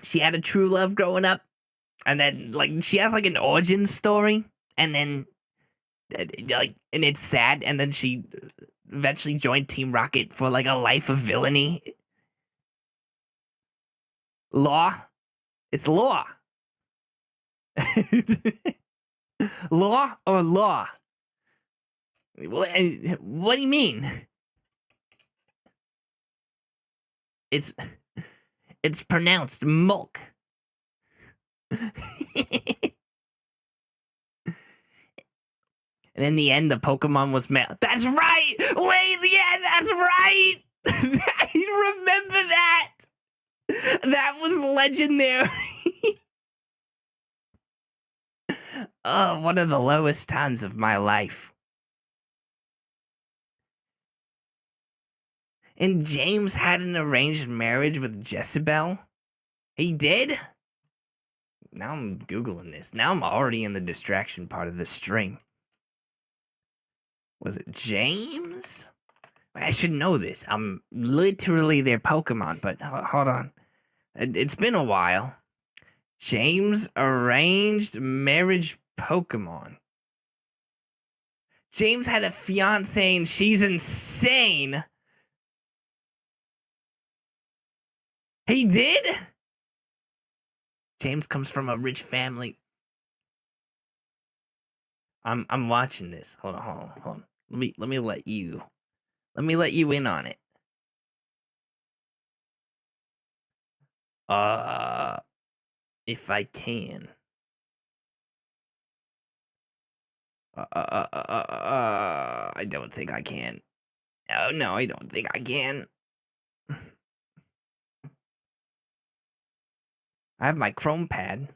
she had a true love growing up, and then like she has like an origin story, and then like and it's sad, and then she eventually joined Team Rocket for like a life of villainy. Law, it's law. Law or law? What do you mean? It's pronounced mulk. And in the end, the Pokemon was male. That's right! Wait, yeah, that's right! I remember that! That was legendary. Oh, one of the lowest times of my life. And James had an arranged marriage with Jezebel? He did? Now I'm Googling this. Now I'm already in the distraction part of the stream. Was it James? I should know this. I'm literally their Pokemon, but hold on. It's been a while. James arranged marriage Pokemon. James had a fiance and she's insane. He did? James comes from a rich family. I'm watching this. Hold on. Let me let you in on it. If I can. I don't think I can. Oh no, I don't think I can. I have my Chrome pad.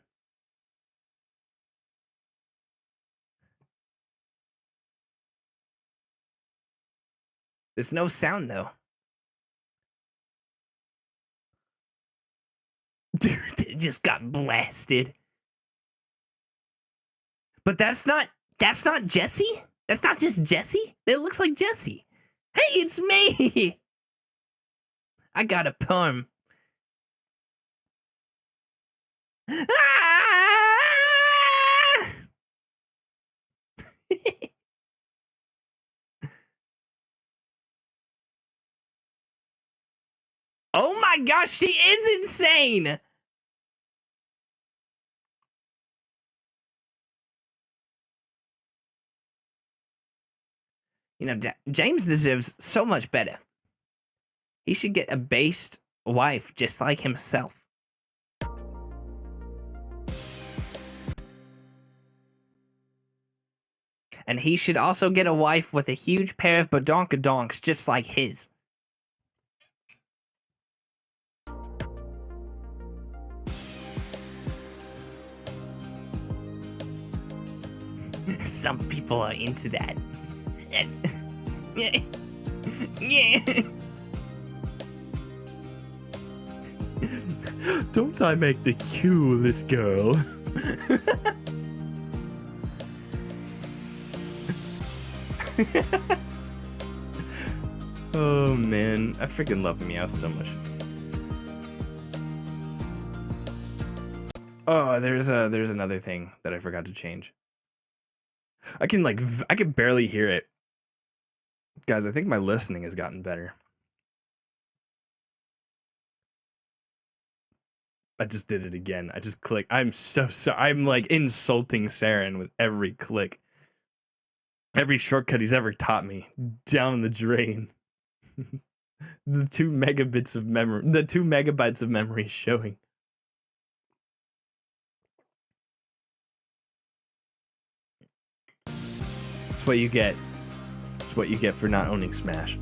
There's no sound though. Dude, it just got blasted. But that's not Jessie? That's not just Jessie? It looks like Jessie. Hey, it's me! I got a perm. Ah! Oh my gosh, she is insane! You know, James deserves so much better. He should get a based wife just like himself. And he should also get a wife with a huge pair of badonkadonks just like his. Some people are into that. Yeah. Don't I make the coolest girl? Oh man, I freaking love Meowth so much. Oh, there's another thing that I forgot to change. I can barely hear it. Guys, I think my listening has gotten better. I just did it again. I just clicked. I'm so sorry. I'm like insulting Saren with every click. Every shortcut he's ever taught me. Down the drain. The 2 megabits of memory. The 2 megabytes of memory showing. That's what you get. That's what you get for not owning Smash.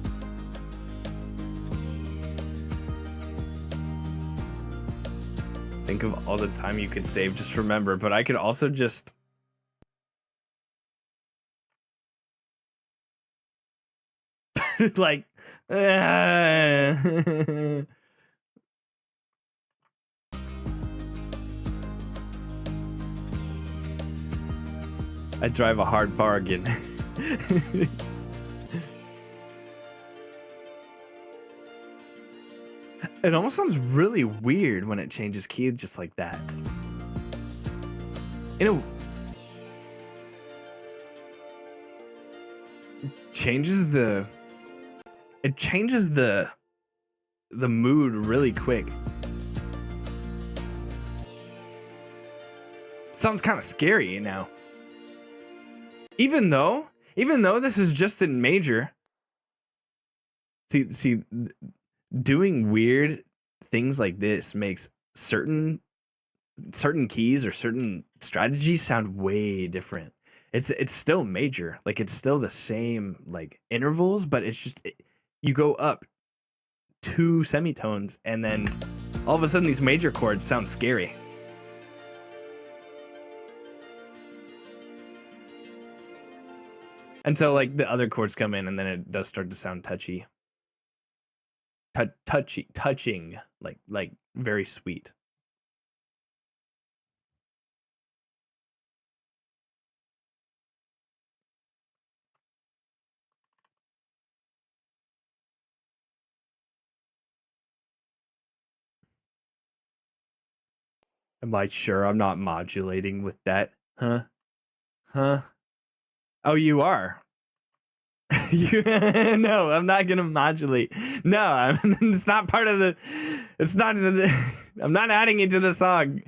Think of all the time you could save. Just remember, but I could also just... like... I drive a hard bargain. It almost sounds really weird when it changes key just like that. You know, it changes the mood really quick. It sounds kind of scary now. Even though this is just in major. See, doing weird things like this makes certain keys or certain strategies sound way different. It's still major, like it's still the same like intervals, but it's just you go up 2 semitones and then all of a sudden these major chords sound scary. Until like the other chords come in and then it does start to sound touchy. Touching, like very sweet. Am I sure I'm not modulating with that? Huh? Oh, you are. No, I'm not gonna modulate. No, it's not part of the. It's not. I'm not adding it to the song.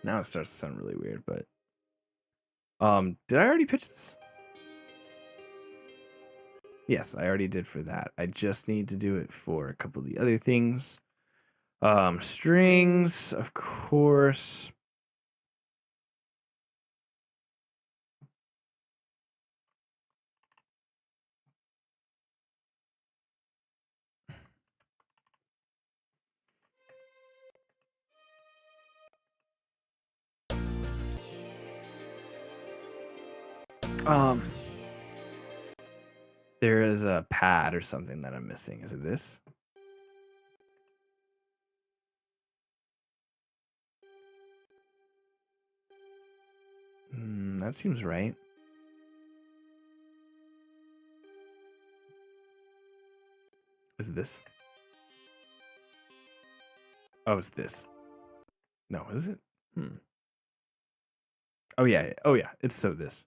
Now it starts to sound really weird, but did I already pitch this? Yes, I already did for that. I just need to do it for a couple of the other things. Strings, of course. There is a pad or something that I'm missing. Is it this? That seems right. Is it this? Oh, it's this. No, is it? Oh yeah. Oh yeah. It's so this.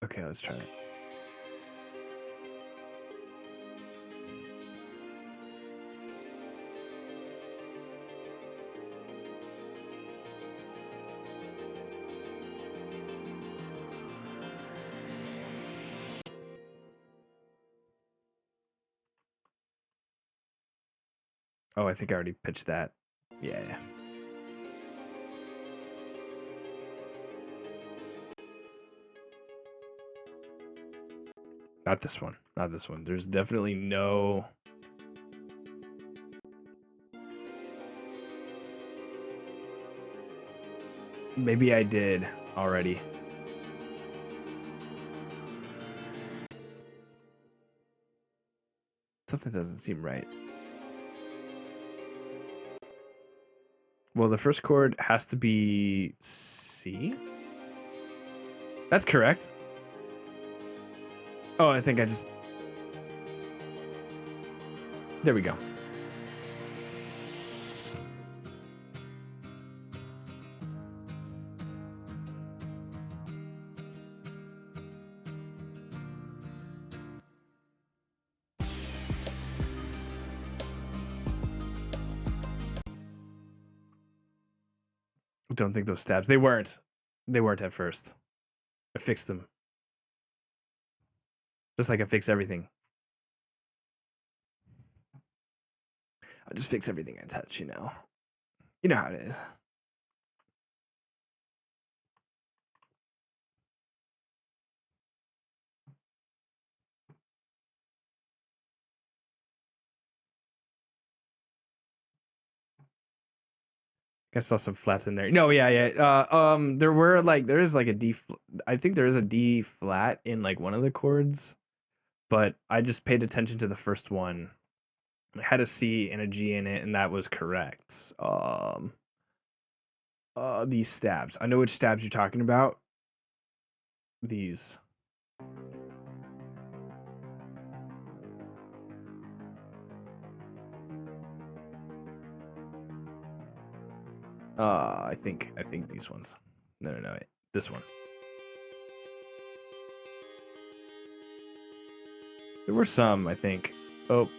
Okay, let's try it. Oh, I think I already pitched that. Yeah. Not this one. Not this one. There's definitely no... Maybe I did already. Something doesn't seem right. Well, the first chord has to be C. That's correct. Oh, I think I just... There we go. Don't think those stabs. They weren't. They weren't at first. I fixed them. Just like I fix everything. I just fix everything I touch, you know. You know how it is. I saw some flats in there. No, yeah. There is like a D. I think there is a D flat in like one of the chords, but I just paid attention to the first one. It had a C and a G in it, and that was correct. These stabs. I know which stabs you're talking about. These. I think these ones. No, this one. There were some, I think. Oh.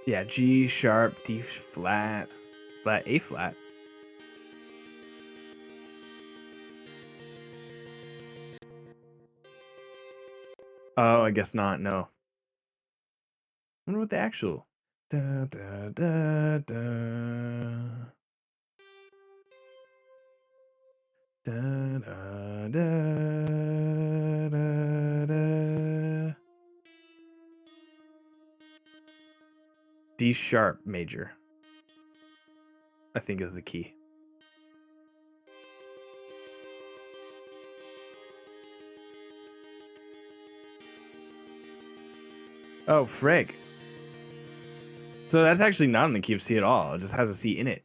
Yeah, G sharp, D flat, A flat. Oh, I guess not. No. I wonder what the actual. Da, da, da, da. Da, da, da, da, da. D sharp major, I think, is the key. Oh, frig. So that's actually not in the key of C at all. It just has a C in it.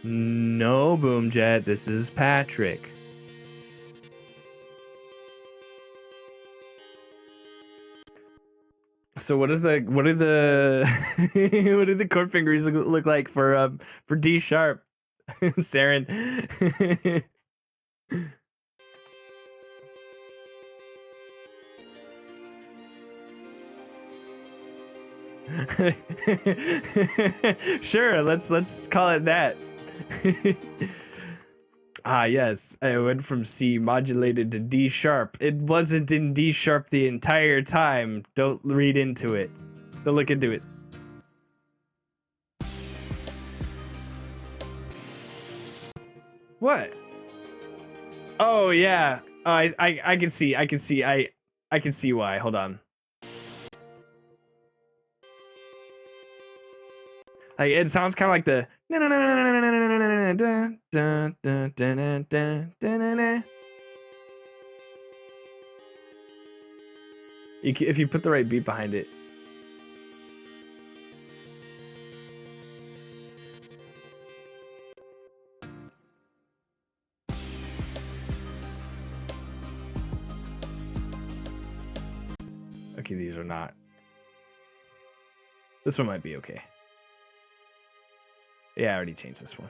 No, Boomjet. This is Patrick. So what do the what do the chord fingers look like for D sharp, Saren? Sure, let's call it that. Ah, yes, I went from C modulated to D sharp. It wasn't in D sharp the entire time. Don't read into it. Don't look into it. What? Oh yeah. I can see. I can see why. Hold on. Like it sounds kind of like the. If you put the right beat behind it. Okay, these are not. This one might be okay. Yeah, I already changed this one.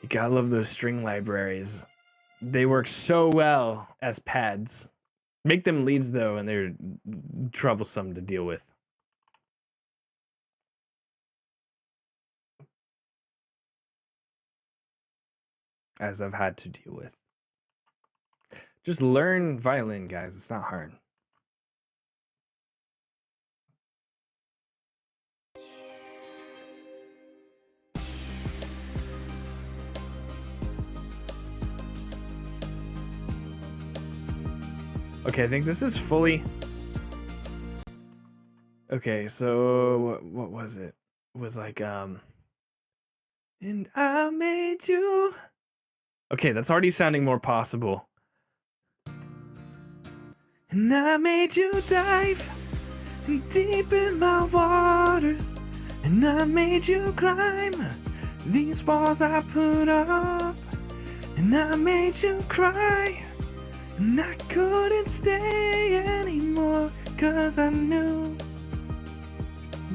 You gotta love those string libraries. They work so well as pads. Make them leads though, and they're troublesome to deal with. As I've had to deal with. Just learn violin, guys. It's not hard. Okay, I think this is fully... Okay, so what was it? It was like, And I made you. Okay, that's already sounding more possible. And I made you dive deep in my waters. And I made you climb these walls I put up. And I made you cry. And I couldn't stay anymore, 'cause I knew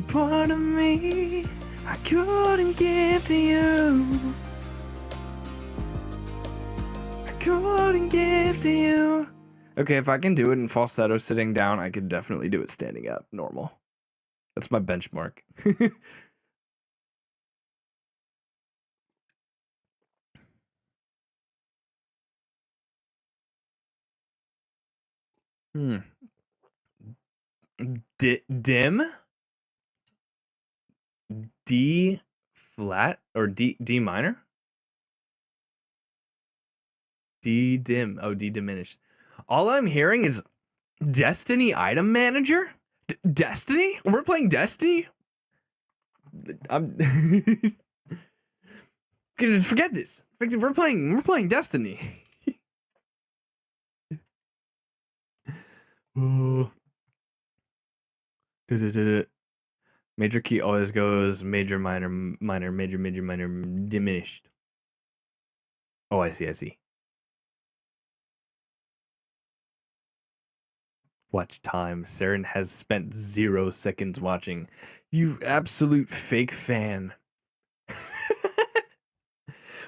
part of me I couldn't give to you. I couldn't give to you. Okay, if I can do it in falsetto sitting down, I could definitely do it standing up, normal. That's my benchmark. Hmm. Dim? D flat or D minor? D dim. Oh, D diminished. All I'm hearing is Destiny item manager? Destiny? We're playing Destiny? I'm forget this. We're playing Destiny. Oh. Major key always goes major, minor, minor, major, major, minor, diminished. Oh, I see. Watch time. Saren has spent 0 seconds watching. You absolute fake fan.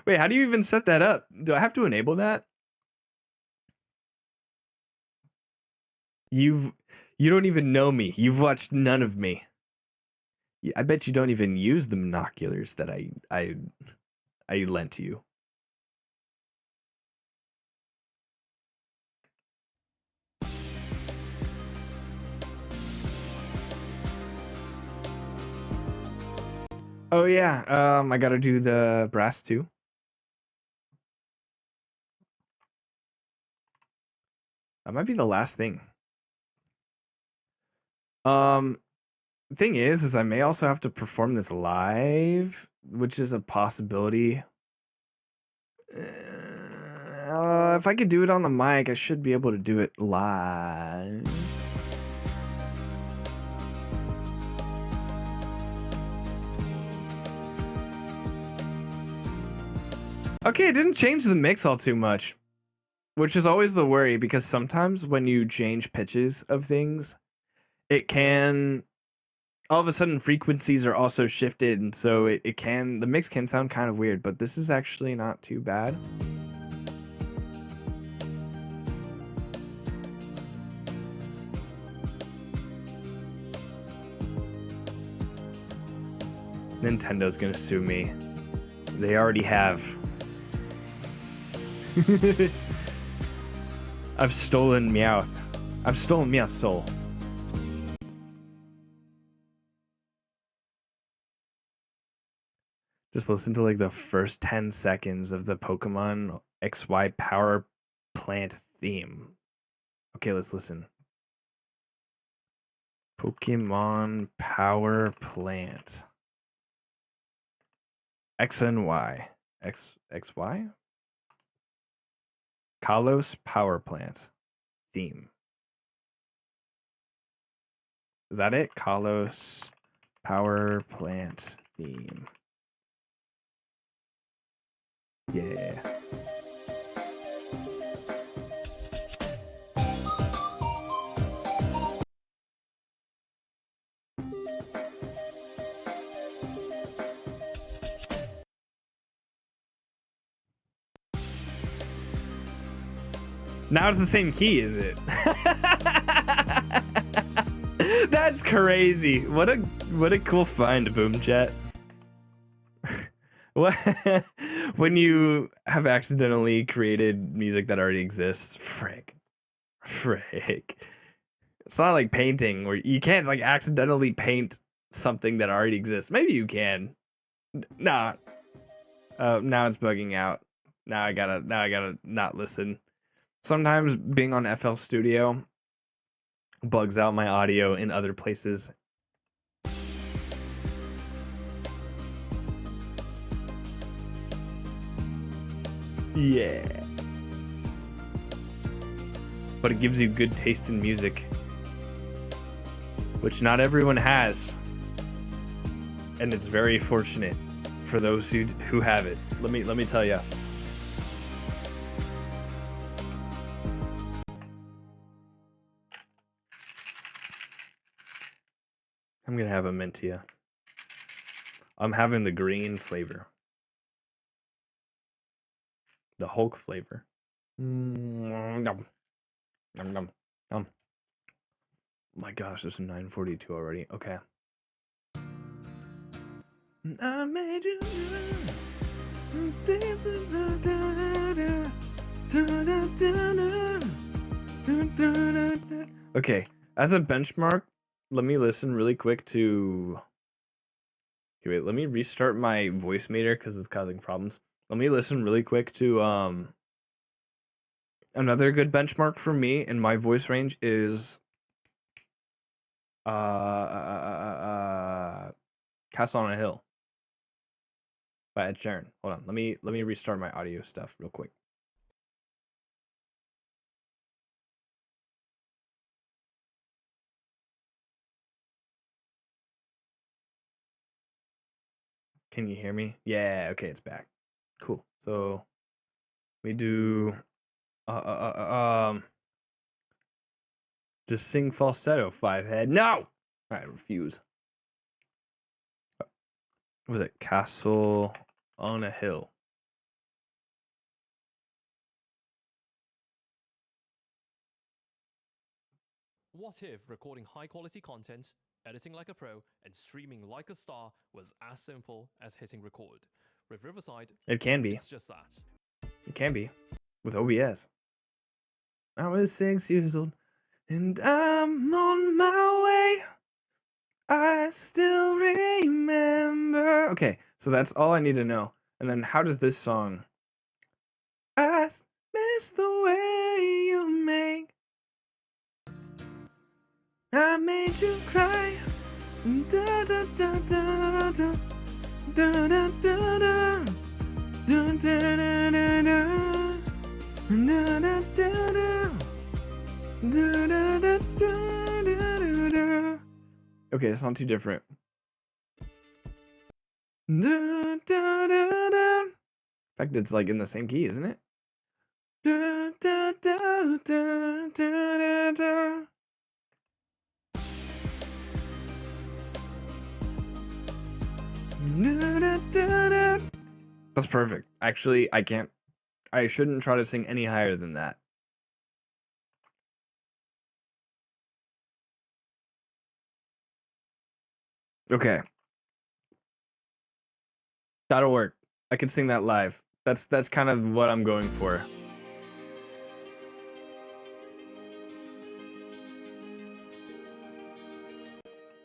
Wait, how do you even set that up? Do I have to enable that? You don't even know me. You've watched none of me. I bet you don't even use the binoculars that I lent to you. Oh yeah, I gotta do the brass too. That might be the last thing. Thing is I may also have to perform this live, which is a possibility. If I could do it on the mic, I should be able to do it live. Okay, it didn't change the mix all too much, which is always the worry, because sometimes when you change pitches of things, it can all of a sudden frequencies are also shifted, and so the mix can sound kind of weird, but this is actually not too bad. Nintendo's gonna sue me. They already have. I've stolen Meowth. I've stolen Meowth's soul. Just listen to like the first 10 seconds of the Pokemon XY Power Plant theme. Okay, let's listen. Pokemon Power Plant. X and Y. XY? Kalos Power Plant theme. Is that it? Kalos Power Plant theme. Yeah. Now it's the same key, is it? That's crazy. What a cool find, Boom Chat. What when you have accidentally created music that already exists? Frick. It's not like painting where you can't like accidentally paint something that already exists. Maybe you can. Nah. Now it's bugging out. Now I gotta not listen. Sometimes being on FL Studio bugs out my audio in other places. Yeah. But it gives you good taste in music, which not everyone has. And it's very fortunate for those who have it. Let me tell you. I'm gonna have a Mentia. I'm having the green flavor. The Hulk flavor. Nom. Nom, nom, nom. My gosh, it's 9:42 already. Okay. I made you. Okay, as a benchmark, let me listen really quick to. Okay, wait, let me restart my voice meter because it's causing problems. Let me listen really quick to another good benchmark for me in my voice range is Castle on a Hill by Ed Sheeran. Hold on, let me restart my audio stuff real quick. Can you hear me? Yeah, okay, it's back. Cool. So we do just sing falsetto, five head. No! I refuse. What was it? Castle on a Hill. What if recording high quality content, editing like a pro, and streaming like a star was as simple as hitting record? With Riverside, It can be. it's just that. It can be. With OBS. I was 6 years old and I'm on my way. I still remember. Okay, so that's all I need to know. And then how does this song? I miss the way you make. I made you cry. Da da da da da. Da da da da. Da da da da da. Da da da da. Da da da da da. Okay, it's not too different. Da, da, da, da. In fact, it's like in the same key, isn't it? Da, da, da, da, da, da, da. Da, da, da, da. That's perfect. Actually, I shouldn't try to sing any higher than that. Okay. That'll work. I can sing that live. That's kind of what I'm going for.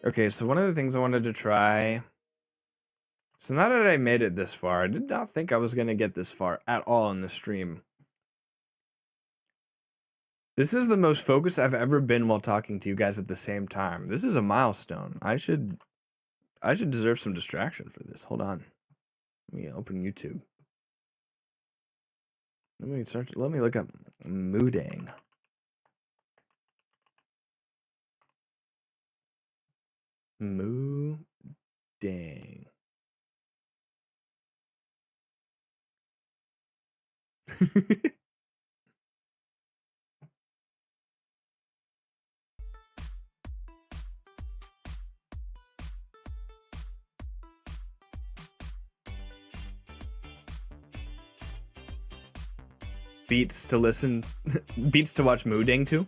Okay, so one of the things I wanted to try. So now that I made it this far, I did not think I was going to get this far at all in the stream. This is the most focused I've ever been while talking to you guys at the same time. This is a milestone. I should deserve some distraction for this. Hold on. Let me open YouTube. Let me look up Moodang. Moodang. Beats to listen, beats to watch Moodang to.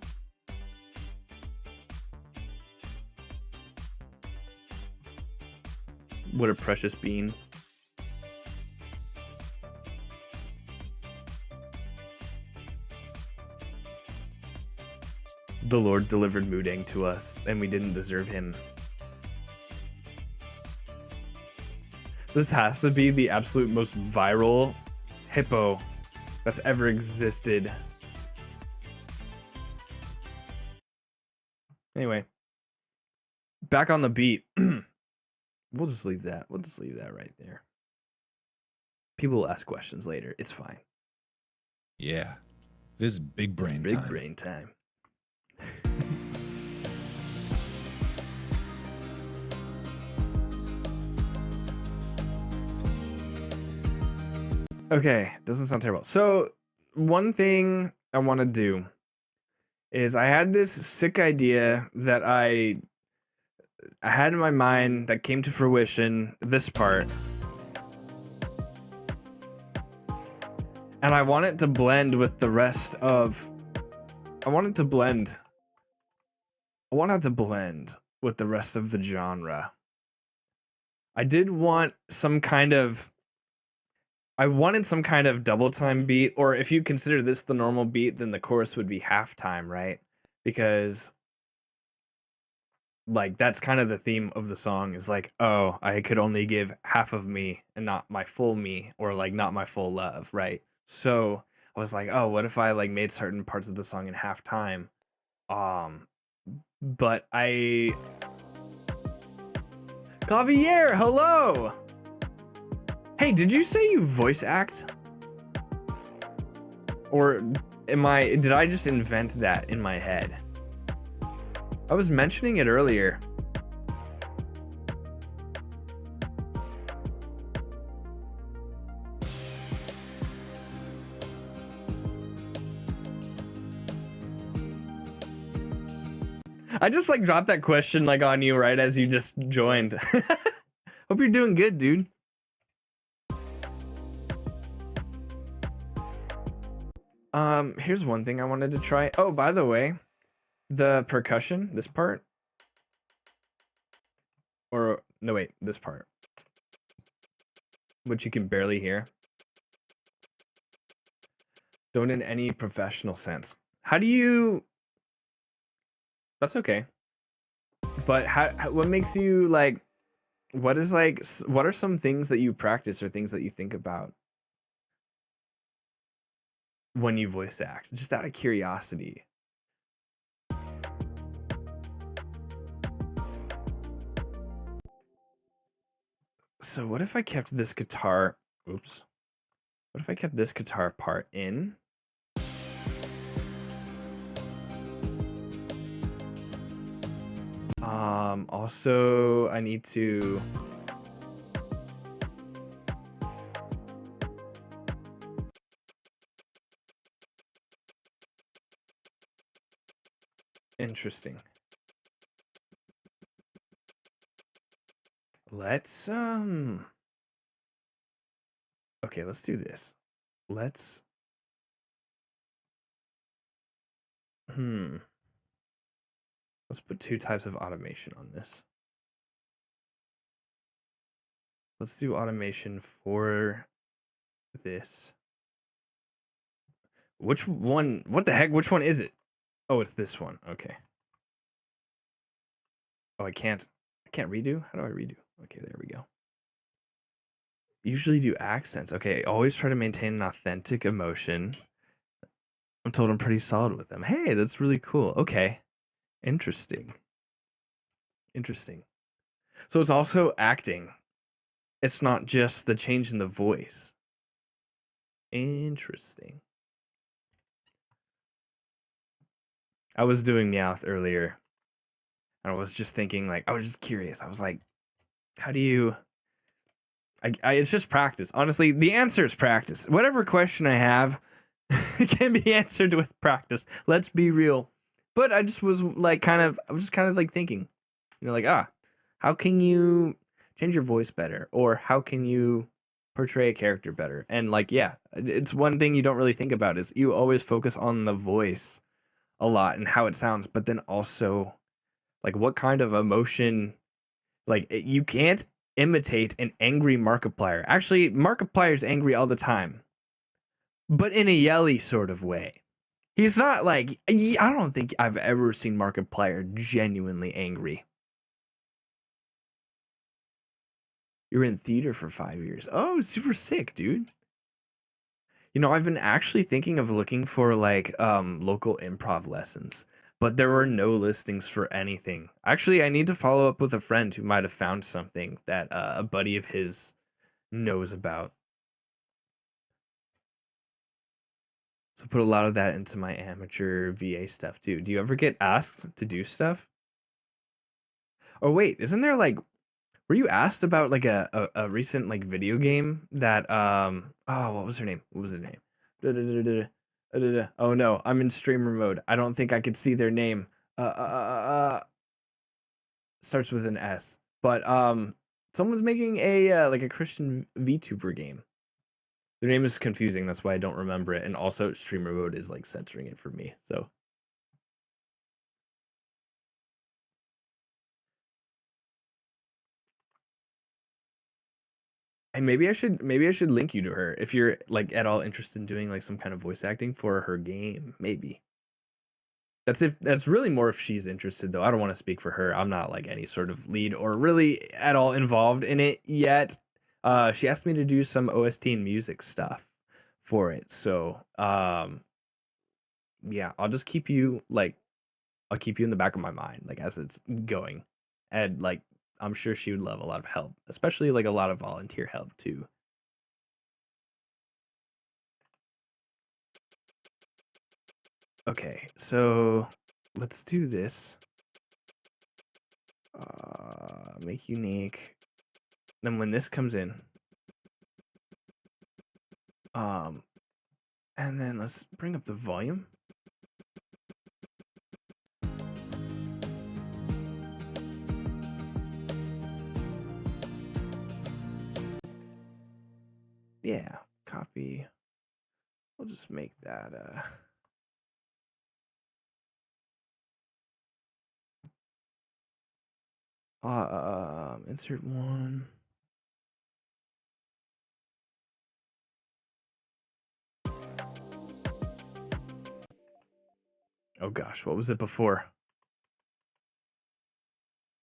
What a precious bean. The Lord delivered Moodang to us, and we didn't deserve him. This has to be the absolute most viral hippo that's ever existed. Anyway, back on the beat. We'll just leave that. We'll just leave that right there. People will ask questions later. It's fine. Yeah, this is big It's brain big time. brain time. Okay, doesn't sound terrible. So, one thing I want to do is I had this sick idea that I had in my mind that came to fruition, this part. And I want it to blend with the rest of I want it to blend with the rest of the genre. I did want some kind of I wanted some kind of double time beat, or if you consider this the normal beat, then the chorus would be halftime, right? Because like that's kind of the theme of the song is like, oh, I could only give half of me and not my full me, or like not my full love, right? So I was like, oh, what if I like made certain parts of the song in halftime? But Javier, hello. Hey, did you say you voice act? Or did I just invent that in my head? I was mentioning it earlier. I just like dropped that question like on you right as you just joined. Hope you're doing good, dude. Here's one thing I wanted to try. Oh, by the way, the percussion, this part. Or no, wait, this part. Which you can barely hear. Don't in any professional sense. How do you That's okay. But what makes you like what are some things that you practice or things that you think about when you voice act? Just out of curiosity. So what if I kept this guitar, oops. What if I kept this guitar part in? Also I need to Interesting. Let's okay, let's do this. Let's let's put 2 types of automation on this. Let's do automation for this. Which one? What the heck? Which one is it? Oh, it's this one. Okay. Oh, I can't redo? How do I redo? Okay, there we go. Usually do accents. Okay, always try to maintain an authentic emotion. I'm told I'm pretty solid with them. Hey, that's really cool. Okay. Interesting. So it's also acting. It's not just the change in the voice. Interesting. I was doing Meowth earlier. And I was just thinking, like, I was just curious. I was like, how do you... it's just practice. Honestly, the answer is practice. Whatever question I have can be answered with practice. Let's be real. But I just was like I was just kind of like thinking, you know, like, how can you change your voice better? Or how can you portray a character better? And like, yeah, it's one thing you don't really think about is you always focus on the voice a lot and how it sounds, but then also like what kind of emotion, like you can't imitate an angry Markiplier. Actually, Markiplier's angry all the time, but in a yelly sort of way. He's not like, I don't think I've ever seen Markiplier genuinely angry. You're in theater for 5 years. Oh, super sick, dude. You know, I've been actually thinking of looking for like local improv lessons, but there were no listings for anything. Actually, I need to follow up with a friend who might have found something that a buddy of his knows about. So put a lot of that into my amateur VA stuff too. Do you ever get asked to do stuff? Oh wait, isn't there like were you asked about like a recent like video game that oh what was her name? What was her name? Da-da-da-da-da, da-da-da. Oh no, I'm in streamer mode. I don't think I could see their name. Starts with an S. But someone's making a like a Christian VTuber game. Their name is confusing, that's why I don't remember it. And also streamer mode is like censoring it for me. So and maybe I should link you to her if you're like at all interested in doing like some kind of voice acting for her game. Maybe. That's really more if she's interested though. I don't want to speak for her. I'm not like any sort of lead or really at all involved in it yet. She asked me to do some OST and music stuff for it. So yeah, I'll just keep you like I'll keep you in the back of my mind like as it's going. And like I'm sure she would love a lot of help, especially like a lot of volunteer help too. Okay, so let's do this. Make unique. Then when this comes in, and then let's bring up the volume. Yeah, copy. We'll just make that insert one. Oh gosh, what was it before?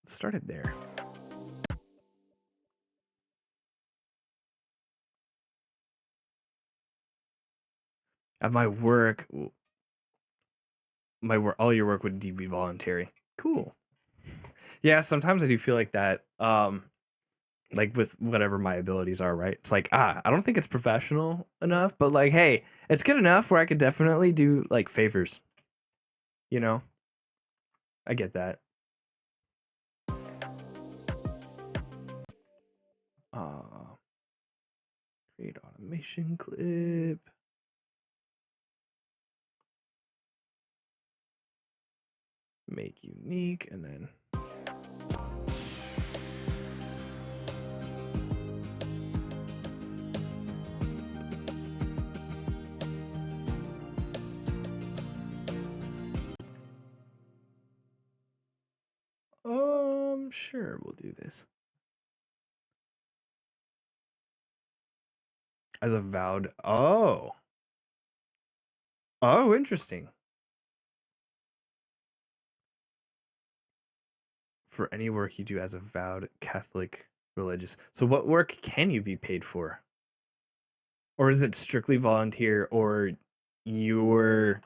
Let's start it there. At my work, all your work would be voluntary. Cool. Yeah, sometimes I do feel like that. Like with whatever my abilities are, right? It's like, I don't think it's professional enough, but like, hey, it's good enough where I could definitely do like favors. You know? I get that. Create automation clip. Make unique and then sure, we'll do this. As a vowed. Oh. Oh, interesting. For any work you do as a vowed Catholic religious. So what work can you be paid for? Or is it strictly volunteer or you're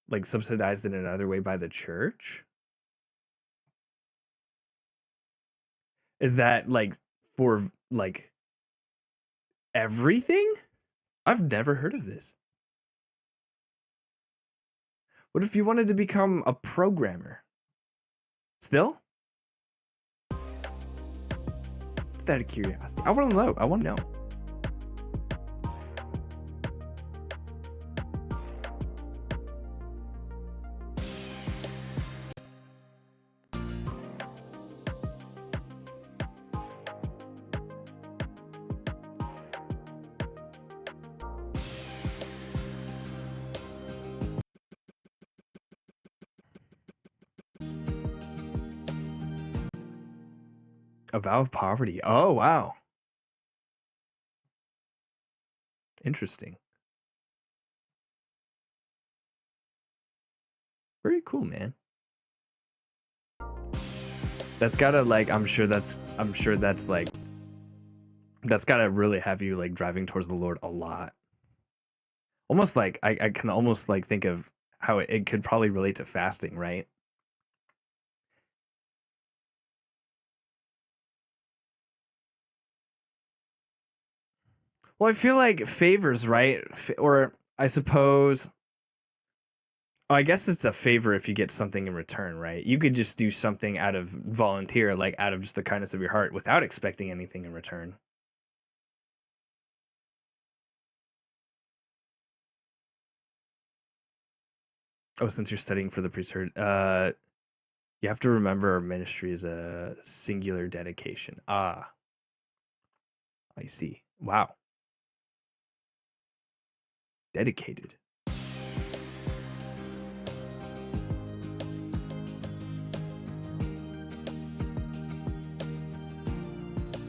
like subsidized in another way by the church? Is that like for like everything? I've never heard of this. What if you wanted to become a programmer? Still? Just out of curiosity. I want to know. I want to know. A vow of poverty. Oh, wow. Interesting. Very cool, man. That's gotta like I'm sure that's like that's gotta really have you like driving towards the Lord a lot. Almost like I can almost like think of how it could probably relate to fasting, right? Well, I feel like favors, right? Or I suppose. I guess it's a favor if you get something in return, right? You could just do something out of volunteer, like out of just the kindness of your heart, without expecting anything in return. Oh, since you're studying for the priesthood, you have to remember our ministry is a singular dedication. Ah, I see. Wow, dedicated.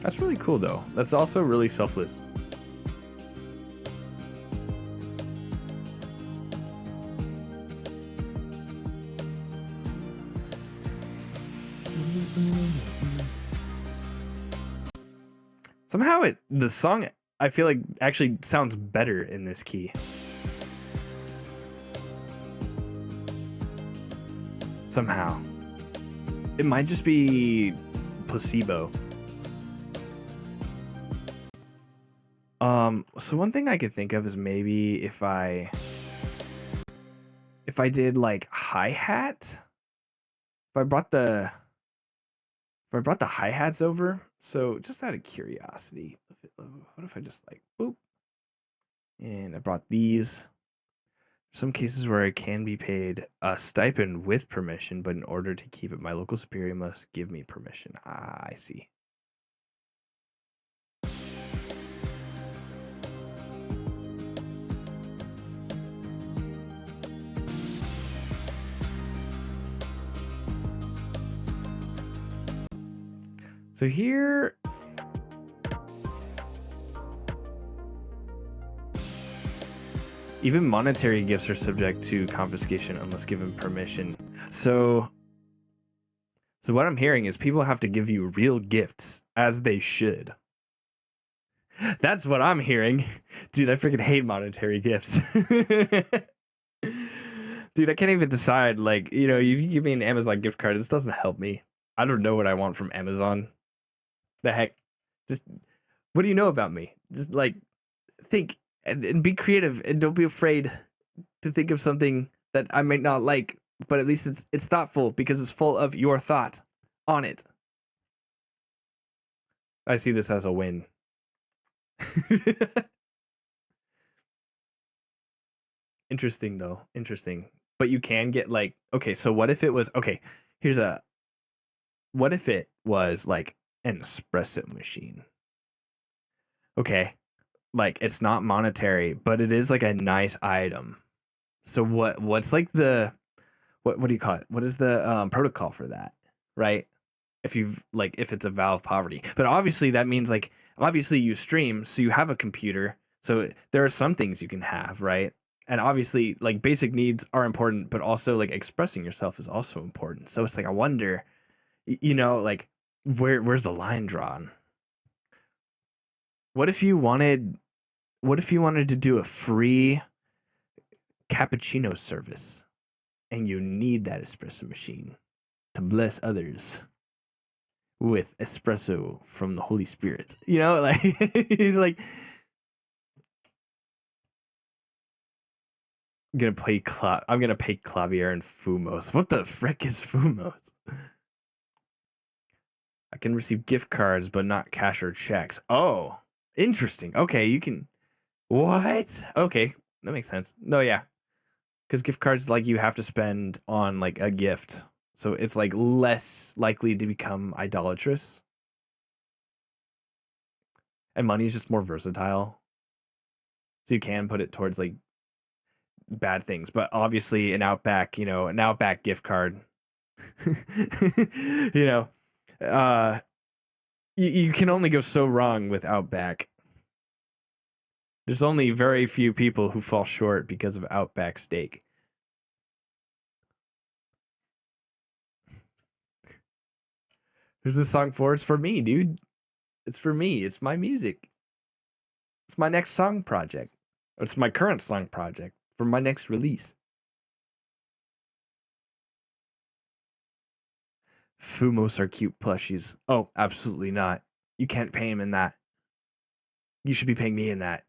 That's really cool, though. That's also really selfless. Somehow the song, I feel like, actually sounds better in this key. Somehow. It might just be placebo. So one thing I could think of is maybe if I did like hi-hat, if I brought the hi-hats over. So just out of curiosity, what if I just like boop, and I brought these. Some cases where I can be paid a stipend with permission, but in order to keep it, my local superior must give me permission. Ah, I see. So here, even monetary gifts are subject to confiscation unless given permission. So what I'm hearing is people have to give you real gifts, as they should. That's what I'm hearing. Dude, I freaking hate monetary gifts. Dude, I can't even decide. Like, you know, if you give me an Amazon gift card, this doesn't help me. I don't know what I want from Amazon. The heck? Just, what do you know about me? Just like think and be creative, and don't be afraid to think of something that I might not like, but at least it's thoughtful because it's full of your thought on it. I see this as a win. Interesting though. Interesting. But you can get like, okay, so what if it was, okay, what if it was like an espresso machine? Okay, like it's not monetary, but it is like a nice item. So what's like the what do you call it? What is the protocol for that? Right? If it's a vow of poverty. But obviously that means like obviously you stream, so you have a computer. So there are some things you can have, right? And obviously like basic needs are important, but also like expressing yourself is also important. So it's like I wonder, you know, like where's the line drawn? What if you wanted to do a free cappuccino service and you need that espresso machine to bless others with espresso from the Holy Spirit? You know, like like I'm gonna pay Clavier and Fumos. What the frick is Fumos? I can receive gift cards, but not cash or checks. Oh, interesting. Okay, you can. What? Okay, that makes sense. No, yeah, because gift cards like you have to spend on like a gift, so it's like less likely to become idolatrous. And money is just more versatile, so you can put it towards like bad things. But obviously, an Outback gift card, you know, you can only go so wrong with Outback. There's only very few people who fall short because of Outback steak. There's this song for it's for me, dude. It's for me. It's my music. It's my next song project. It's my current song project for my next release. Fumos are cute plushies. Oh, absolutely not. You can't pay him in that. You should be paying me in that.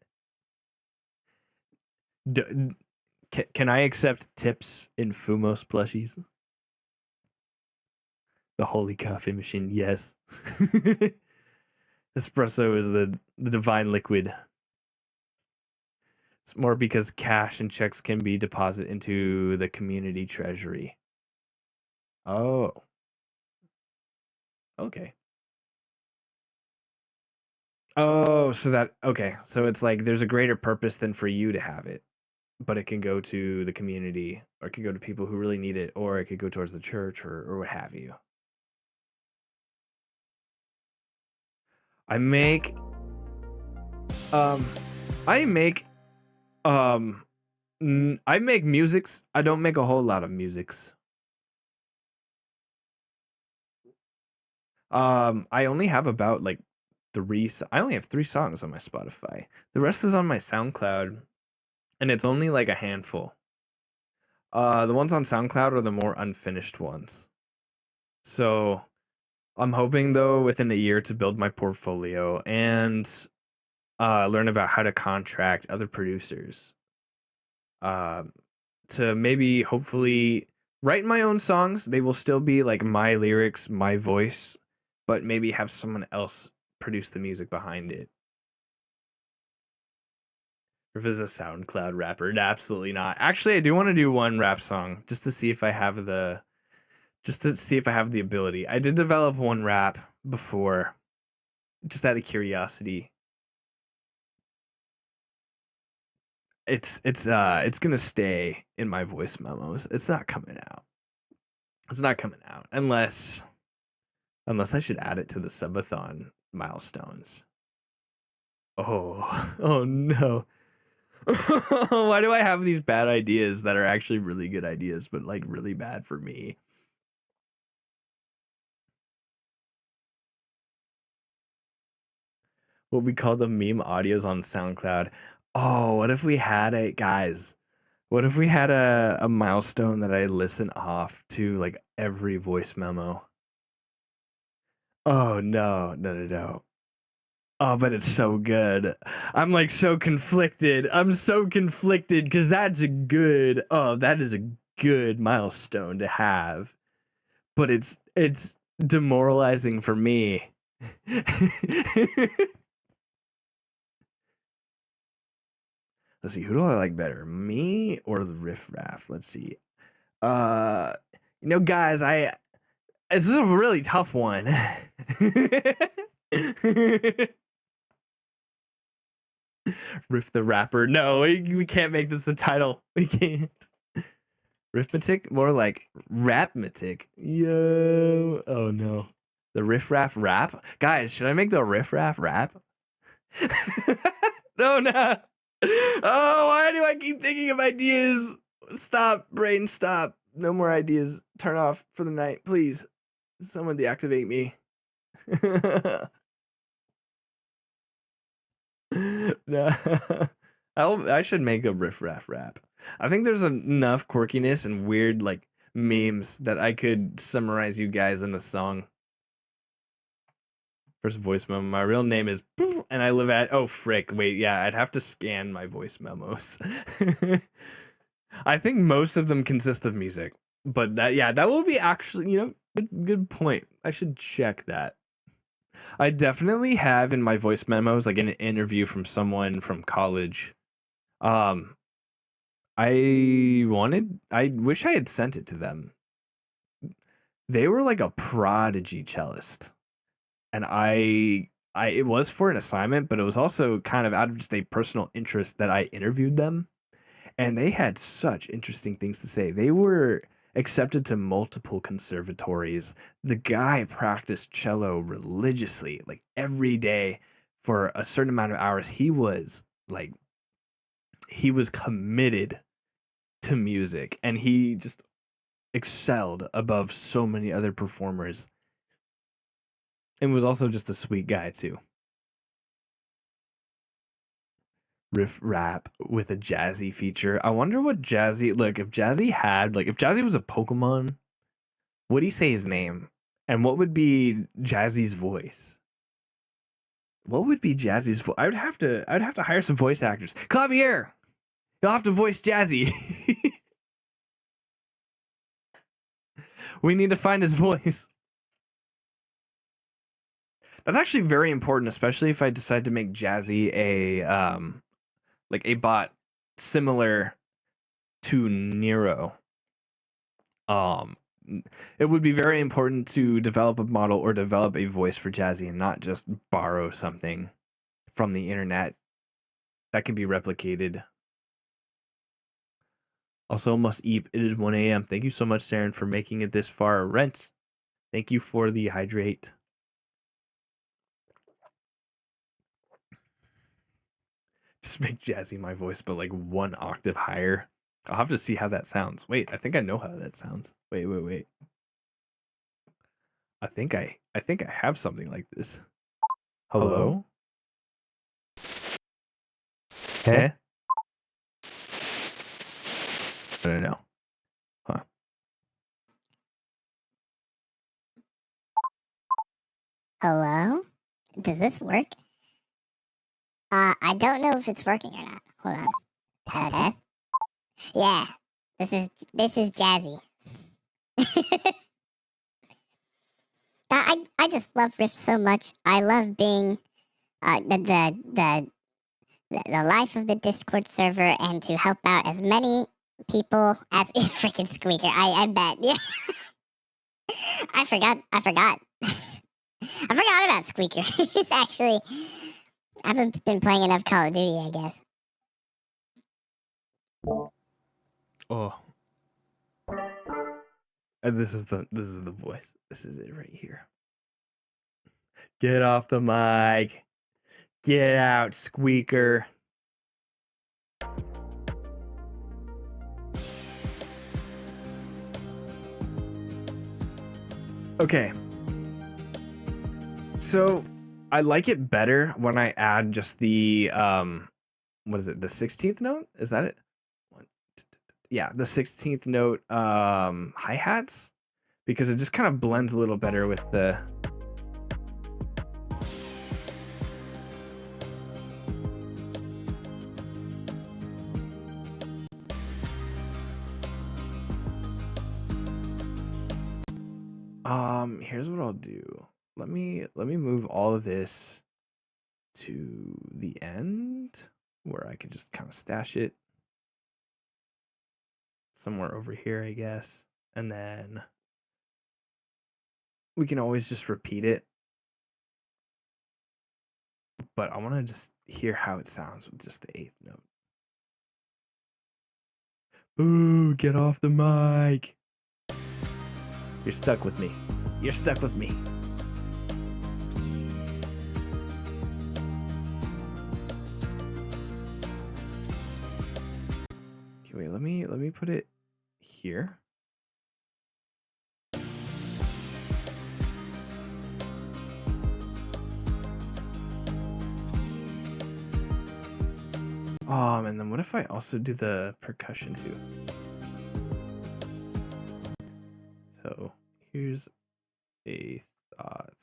Can I accept tips in Fumos plushies? The holy coffee machine, yes. Espresso is the divine liquid. It's more because cash and checks can be deposited into the community treasury. Oh. Okay. Oh, so that okay. So it's like there's a greater purpose than for you to have it, but it can go to the community, or it could go to people who really need it, or it could go towards the church or what have you. I make um I make I make musics. I don't make a whole lot of musics. I only have about like I only have 3 songs on my Spotify. The rest is on my SoundCloud, and it's only like a handful. The ones on SoundCloud are the more unfinished ones. So I'm hoping though within a year to build my portfolio and learn about how to contract other producers. To maybe hopefully write my own songs. They will still be like my lyrics, my voice, but maybe have someone else produce the music behind it. If it's a SoundCloud rapper, absolutely not. Actually, I do want to do one rap song just to see if I have the ability. I did develop one rap before, just out of curiosity. It's gonna stay in my voice memos. It's not coming out. It's not coming out unless I should add it to the subathon milestones. Oh, oh no. Why do I have these bad ideas that are actually really good ideas, but like really bad for me? What we call the meme audios on SoundCloud. Oh, what if we had guys? What if we had a milestone that I listen off to like every voice memo? Oh no, no, no, no. Oh, but it's so good. I'm like so conflicted. I'm so conflicted because that is a good milestone to have. But it's demoralizing for me. Let's see, who do I like better? Me or the Riff Raff? Let's see. Guys, this is a really tough one. Riff the Rapper. No, we can't make this the title. We can't. Riffmatic? More like Rapmatic. Yo. Oh no. The Riff Raff rap? Guys, should I make the Riff Raff rap? No, no. Oh, why do I keep thinking of ideas? Stop, brain, stop. No more ideas. Turn off for the night, please. Someone deactivate me. No. I should make a Riff Raff rap. I think there's enough quirkiness and weird like memes that I could summarize you guys in a song. First voice memo. My real name is and I live at wait, yeah, I'd have to scan my voice memos. I think most of them consist of music. But that will be actually, good point. I should check that. I definitely have in my voice memos like an interview from someone from college. I wish I had sent it to them. They were like a prodigy cellist. And it was for an assignment, but it was also kind of out of just a personal interest that I interviewed them. And they had such interesting things to say. They were accepted to multiple conservatories. The guy practiced cello religiously, like every day for a certain amount of hours. He was committed to music, and he just excelled above so many other performers. And was also just a sweet guy too. Riff rap with a Jazzy feature. I wonder what Jazzy if Jazzy was a Pokemon, would he say his name? And what would be Jazzy's voice? What would be Jazzy's voice? I'd have to hire some voice actors. Clavier. You'll have to voice Jazzy. We need to find his voice. That's actually very important, especially if I decide to make Jazzy a like a bot similar to Nero. It would be very important to develop a model or develop a voice for Jazzy and not just borrow something from the internet that can be replicated. Also, must eat. It is 1 a.m. Thank you so much, Saren, for making it this far. Rent, thank you for the hydrate. Just make Jazzy my voice, but like 1 octave higher. I'll have to see how that sounds. Wait, I think I know how that sounds. Wait. I think I have something like this. Hello? Hey? I don't know. Huh. Hello? Does this work? I don't know if it's working or not. Hold on. Test. Yeah. This is Jazzy. I just love Rift so much. I love being the life of the Discord server and to help out as many people as freaking Squeaker. I bet. Yeah. I forgot. I forgot about Squeaker. He's actually I haven't been playing enough Call of Duty, I guess. Oh. This is the voice. This is it right here. Get off the mic. Get out, Squeaker. Okay. So I like it better when I add just the what is it? The 16th note? Is that it? Yeah, the 16th note hi-hats, because it just kind of blends a little better with the here's what I'll do. Let me move all of this to the end where I can just kind of stash it somewhere over here, I guess. And then we can always just repeat it. But I want to just hear how it sounds with just the 8th note. Boo, get off the mic. You're stuck with me. You're stuck with me. Okay, wait, let me put it here. And then what if I also do the percussion too? So here's a thought.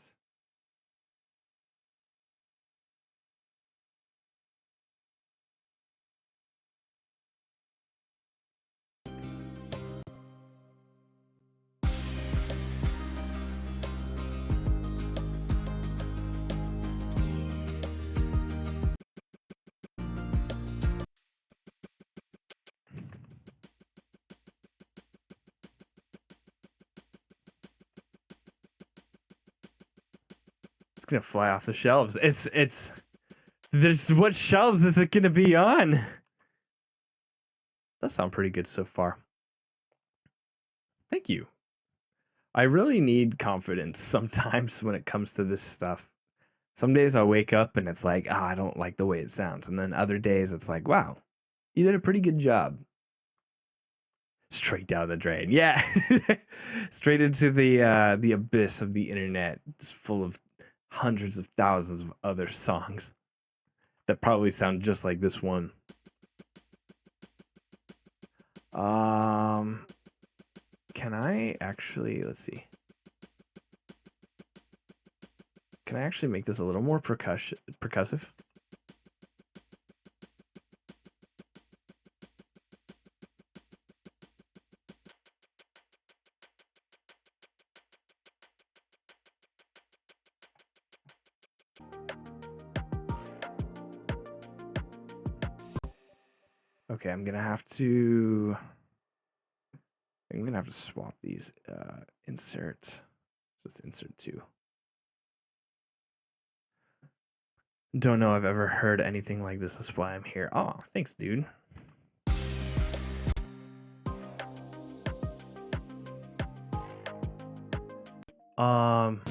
It's gonna fly off the shelves. It's there's what shelves is it gonna be on? That sounds pretty good so far. Thank you. I really need confidence sometimes when it comes to this stuff. Some days I wake up and it's like, I don't like the way it sounds. And then other days it's like, wow, you did a pretty good job. Straight down the drain. Yeah. Straight into the abyss of the internet. It's full of hundreds of thousands of other songs that probably sound just like this one. Can I actually, let's see. Can I actually make this a little more percussive? Okay, I'm gonna have to swap these. Insert, just insert 2. Don't know I've ever heard anything like this. That's why I'm here. Oh, thanks, dude. Um.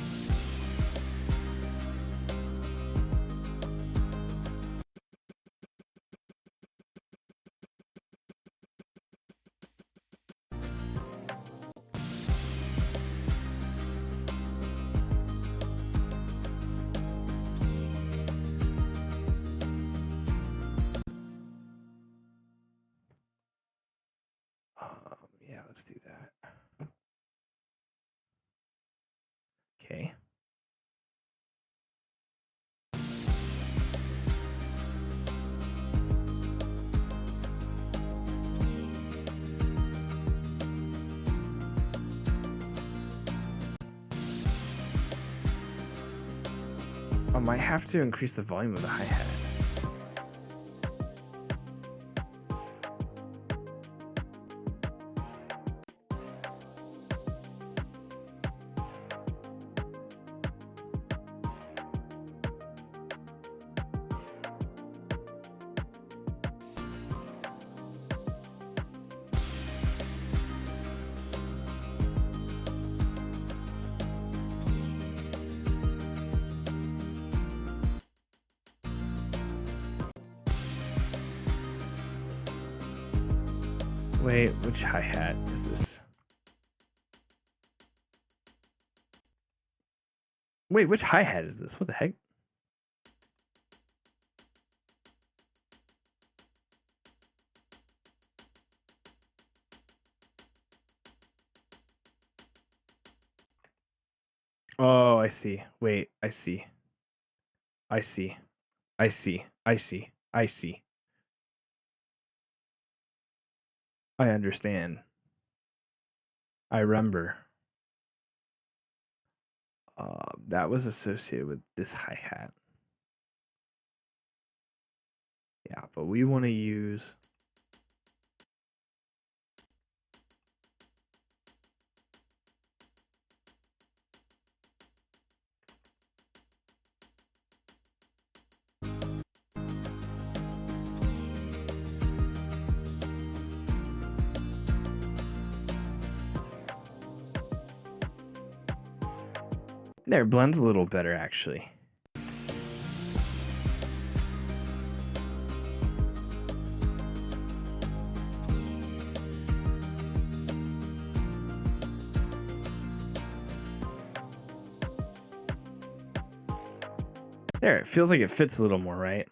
Yeah, let's do that. Okay. I might have to increase the volume of the hi-hat. Wait, which hi-hat is this? Wait, which hi-hat is this? What the heck? Oh, I see. Wait, I see. I see. I see. I see. I see. I understand. I remember. That was associated with this hi-hat. Yeah, but we want to use... There, it blends a little better, actually. There, it feels like it fits a little more, right?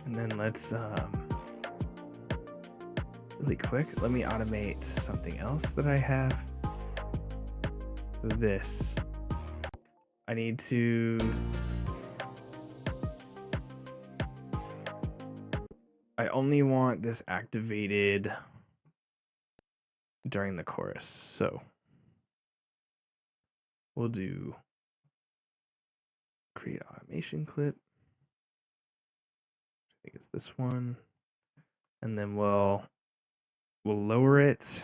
And then let's really quick, let me automate something else that I have. This. I need to... I only want this activated during the chorus, so we'll do create automation clip. I think it's this one, and then we'll lower it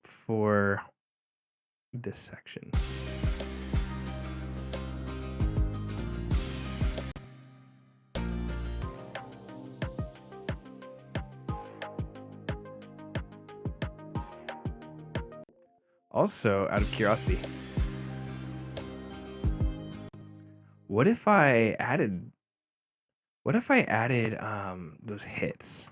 for this section. Also, out of curiosity, what if I added those hits?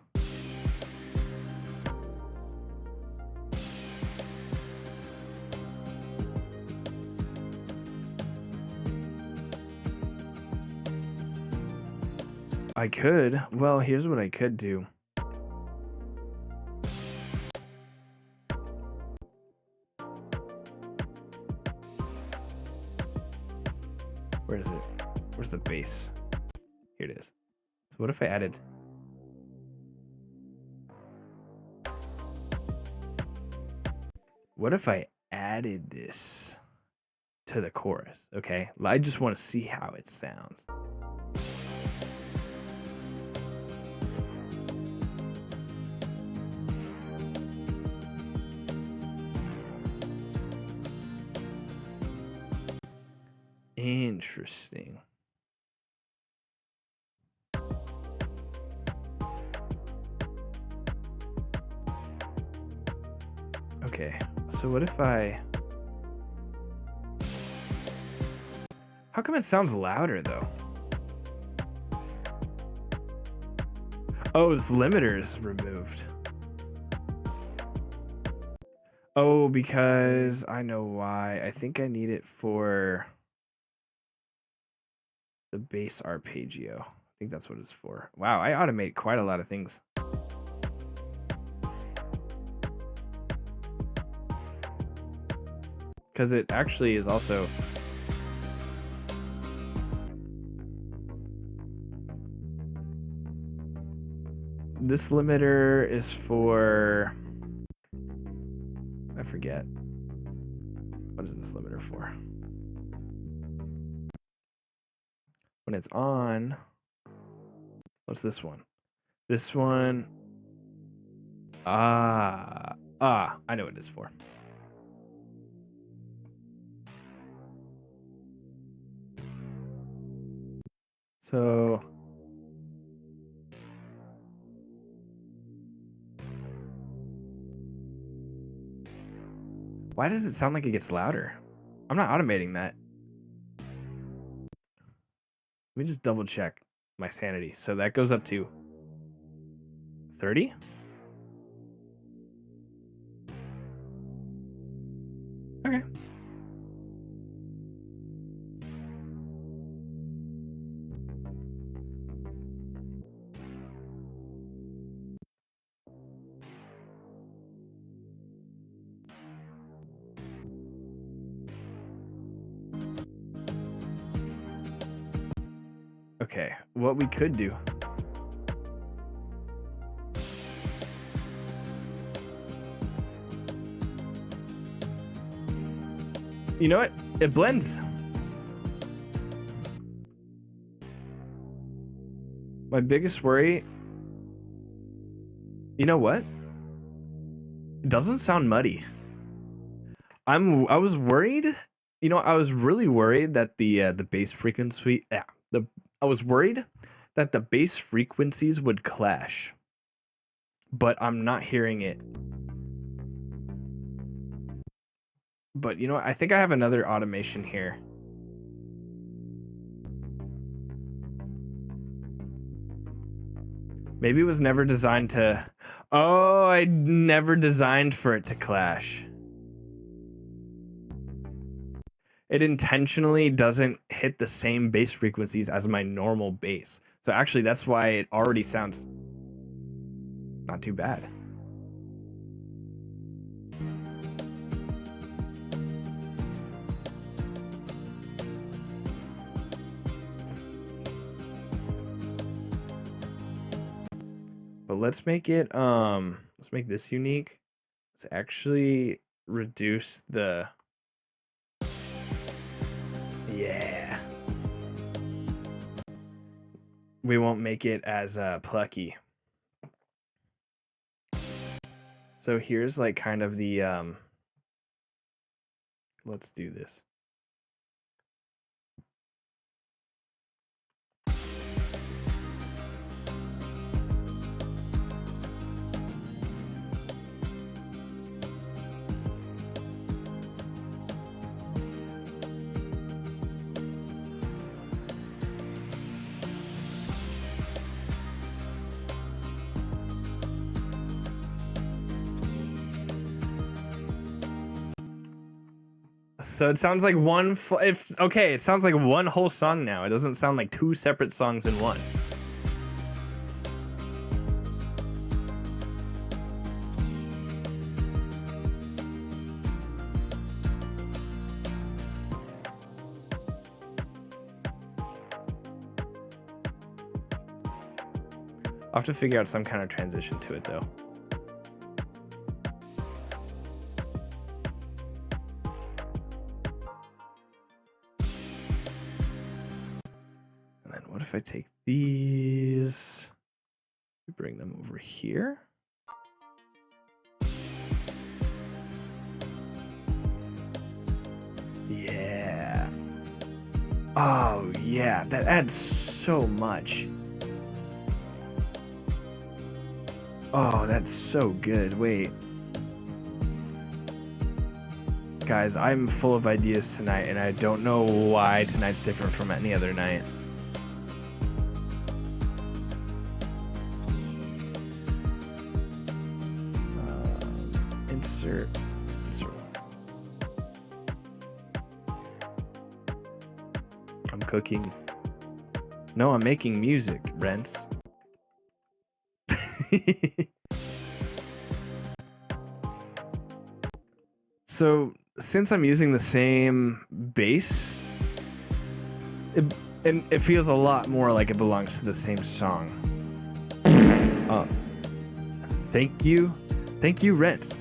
I could. Well, here's what I could do. Where is it? Where's the bass? Here it is. So what if I added... What if I added this to the chorus? Okay, I just want to see how it sounds. Interesting. Okay, so what if I... How come it sounds louder though? Oh, this limiter is removed. Oh, because I know why. I think I need it for the bass arpeggio. I think that's what it's for. Wow, I automate quite a lot of things. Because it actually is also... This limiter is for... I forget. What is this limiter for? When it's on... What's this one? This one... I know what it is for. So... Why does it sound like it gets louder? I'm not automating that. Let me just double check my sanity. So that goes up to 30? Okay. Okay, what we could do. You know what? It blends. My biggest worry. You know what? It doesn't sound muddy. I was worried. You know, I was really worried that the bass frequency. I was worried that the bass frequencies would clash, but I'm not hearing it. But you know what? I think I have another automation here. Maybe it was never designed to... Oh, I never designed for it to clash. It intentionally doesn't hit the same bass frequencies as my normal bass. So actually, that's why it already sounds not too bad. But let's make it, let's make this unique. Let's actually reduce the... Yeah. We won't make it as plucky. So here's like kind of the let's do this. So it sounds like it sounds like one whole song now. It doesn't sound like two separate songs in one. I'll have to figure out some kind of transition to it though. And then what if I take these, bring them over here? Yeah. Oh yeah, that adds so much. Oh, that's so good. Wait. Guys, I'm full of ideas tonight, and I don't know why tonight's different from any other night. Insert. I'm cooking. No, I'm making music, Rents. So, since I'm using the same bass, it feels a lot more like it belongs to the same song. Thank you, Rents.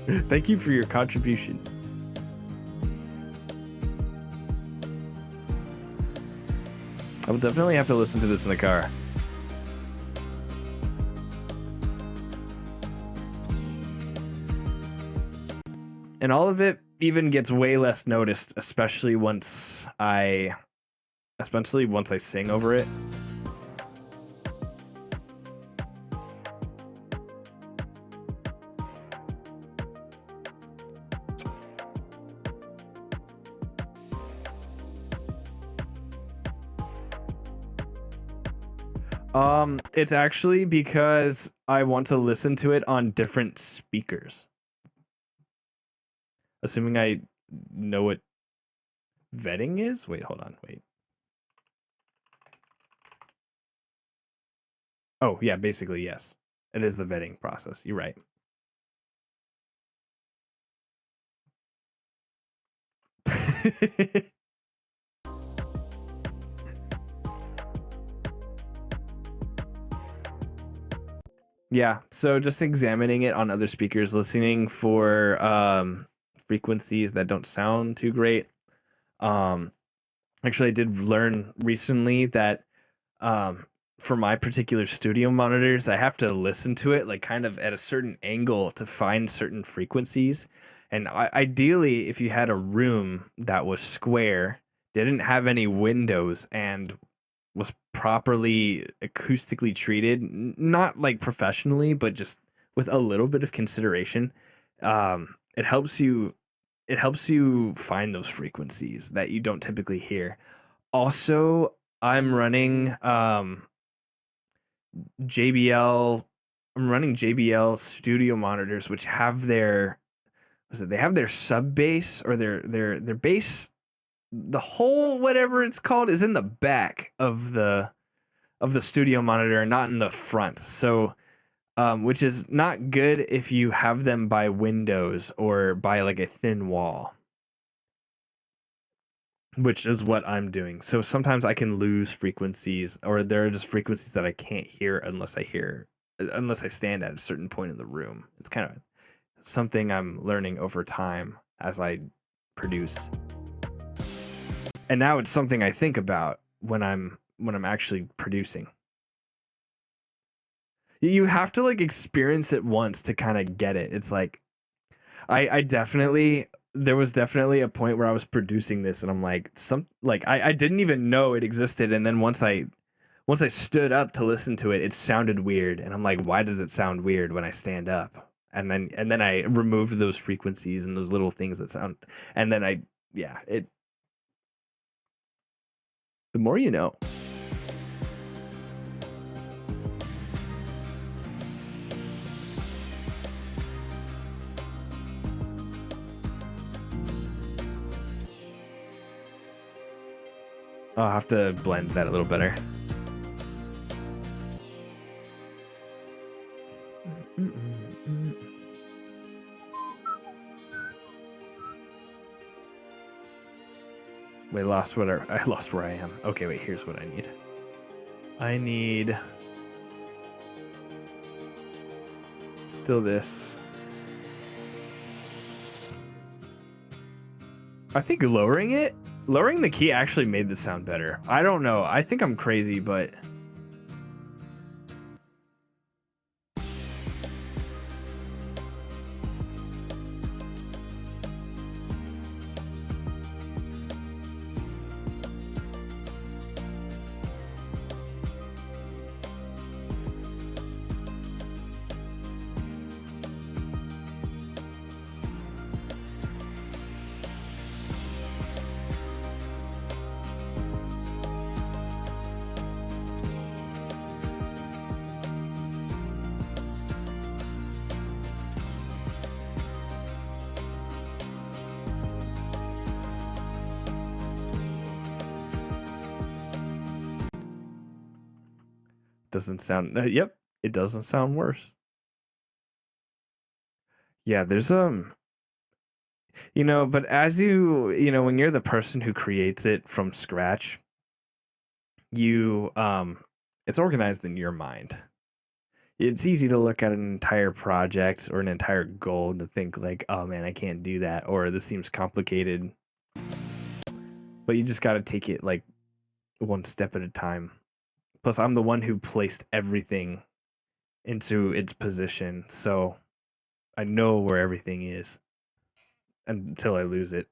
Thank you for your contribution. I will definitely have to listen to this in the car. And all of it even gets way less noticed, especially once I sing over it. It's actually because I want to listen to it on different speakers. Assuming I know what vetting is? Wait, hold on, wait. Oh, yeah, basically, yes. It is the vetting process. You're right. Yeah, so just examining it on other speakers, listening for frequencies that don't sound too great. Actually, I did learn recently that for my particular studio monitors, I have to listen to it like kind of at a certain angle to find certain frequencies. And ideally, if you had a room that was square, didn't have any windows, and was properly acoustically treated, not like professionally, but just with a little bit of consideration, it helps you find those frequencies that you don't typically hear. Also, I'm running JBL studio monitors, which have their they have their sub bass, or their bass, the whole whatever it's called, is in the back of the studio monitor, not in the front. So which is not good if you have them by windows or by like a thin wall, which is what I'm doing. So sometimes I can lose frequencies, or there are just frequencies that I can't hear unless I stand at a certain point in the room. It's kind of something I'm learning over time as I produce. And now it's something I think about when I'm actually producing. You have to like experience it once to kind of get it. It's like there was definitely a point where I was producing this and I'm like, I didn't even know it existed, and then once I stood up to listen to it, it sounded weird, and I'm like, why does it sound weird when I stand up? And then I removed those frequencies and those little things that sound, and then the more you know. I'll have to blend that a little better. Wait, I lost where I am. Okay, wait, here's what I need. I need still this. I think lowering the key actually made this sound better. I don't know. I think I'm crazy, but doesn't sound. Yep, it doesn't sound worse. Yeah, there's but as when you're the person who creates it from scratch, you it's organized in your mind. It's easy to look at an entire project or an entire goal to think like, oh man, I can't do that, or this seems complicated. But you just got to take it like one step at a time. Plus, I'm the one who placed everything into its position, so I know where everything is until I lose it.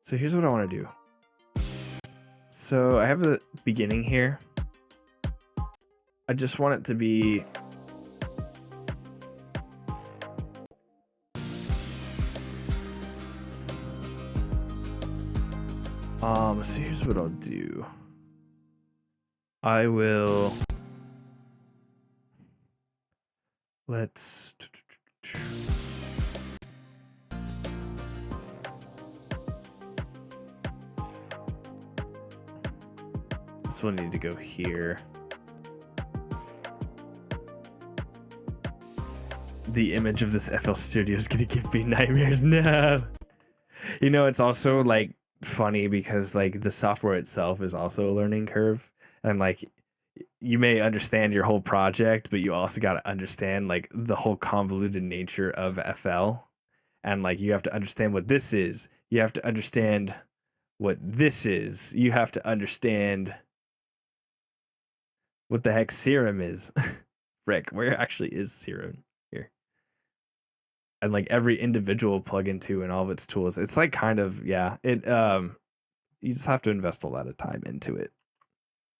So here's what I want to do. So I have the beginning here. I just want it to be so here's what I'll do. I will let's this one need to go here. The image of this FL Studio is gonna give me nightmares. No. It's also like funny because like the software itself is also a learning curve, and like you may understand your whole project, but you also got to understand like the whole convoluted nature of FL, and like you have to understand what this is. You have to understand what this is. You have to understand what the heck Serum is. Frick, where actually is Serum here? And like every individual plugin too and all of its tools. It's like kind of you just have to invest a lot of time into it.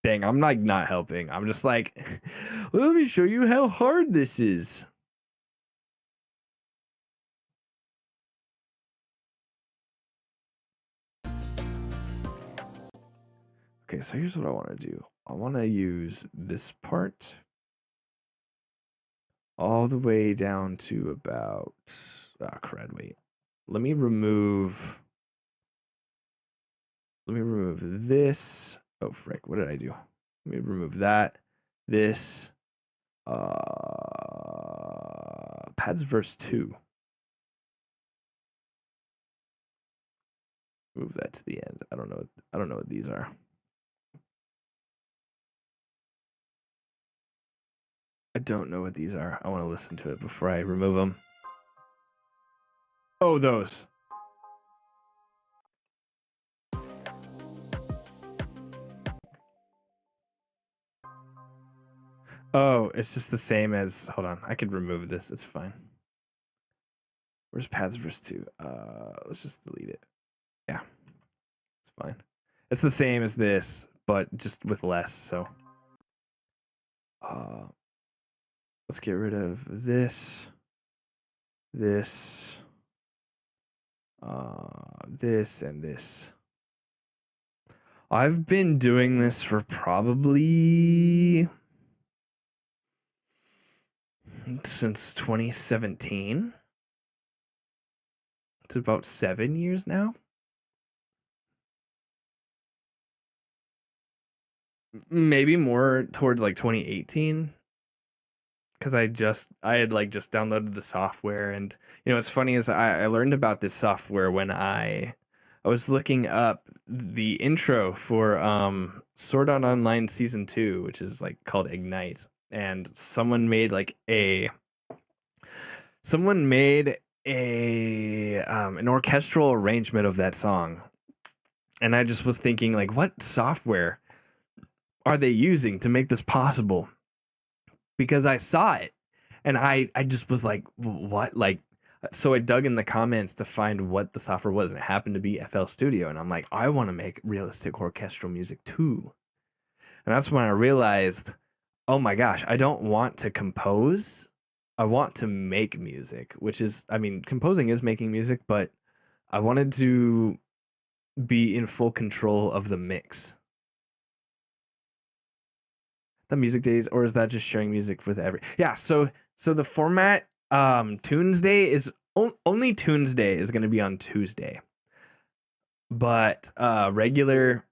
Dang, I'm like not helping. I'm just like, well, let me show you how hard this is. Okay, so here's what I want to do. I want to use this part all the way down to about crud, wait. Let me remove this. Oh frick, what did I do? Let me remove that. This pads verse 2. Move that to the end. I don't know what these are. I don't know what these are. I want to listen to it before I remove them. Oh, those. Oh, it's just the same as. Hold on, I could remove this. It's fine. Where's pads verse 2? Let's just delete it. Yeah, it's fine. It's the same as this, but just with less. So, let's get rid of this, this, this, and this. I've been doing this for probably since 2017. It's about 7 years now. Maybe more towards like 2018. because I had like just downloaded the software, and what's funny is I learned about this software when I was looking up the intro for Sword Art Online Season 2, which is like called Ignite, and someone made a an orchestral arrangement of that song, and I just was thinking, like, what software are they using to make this possible? Because I saw it, and I just was like, what? Like, so I dug in the comments to find what the software was, and it happened to be FL Studio, and I'm like, I want to make realistic orchestral music too. And that's when I realized, oh my gosh, I don't want to compose. I want to make music, which is, I mean, composing is making music, but I wanted to be in full control of the mix. The music days, or is that just sharing music with Yeah, so the format, Tunes Day is only Tunes Day is going to be on Tuesday, but regular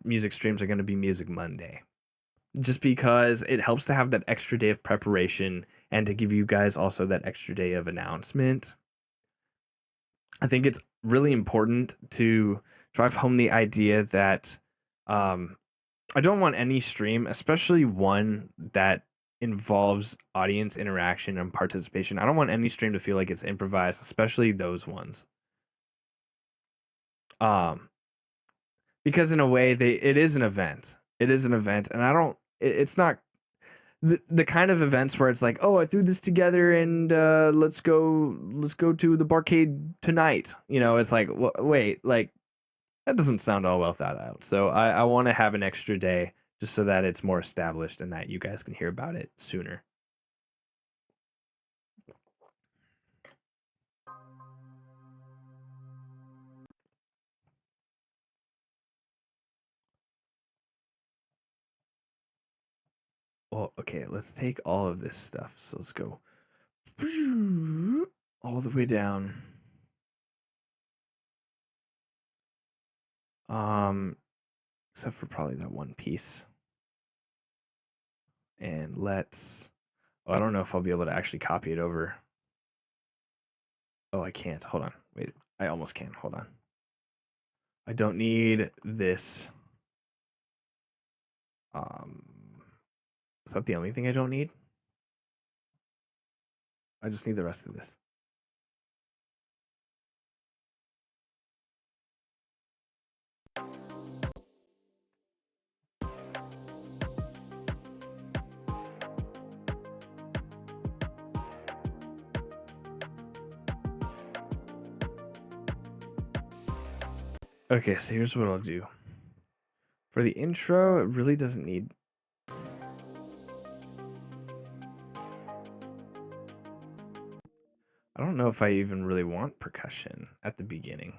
music streams are going to be Music Monday, just because it helps to have that extra day of preparation and to give you guys also that extra day of announcement. I think it's really important to drive home the idea that I don't want any stream, especially one that involves audience interaction and participation. I don't want any stream to feel like it's improvised, especially those ones. Because in a way, it is an event. It is an event, and it's not the kind of events where it's like, oh, I threw this together and let's go to the barcade tonight. It's like, wait, like, that doesn't sound all well thought out. So I want to have an extra day just so that it's more established and that you guys can hear about it sooner. Well, okay, let's take all of this stuff. So let's go all the way down. Except for probably that one piece. And I don't know if I'll be able to actually copy it over. Oh, I can't. Hold on. Wait, I almost can. Hold on. I don't need this. Is that the only thing I don't need? I just need the rest of this. Okay, so here's what I'll do. For the intro, it really doesn't need... I don't know if I even really want percussion at the beginning.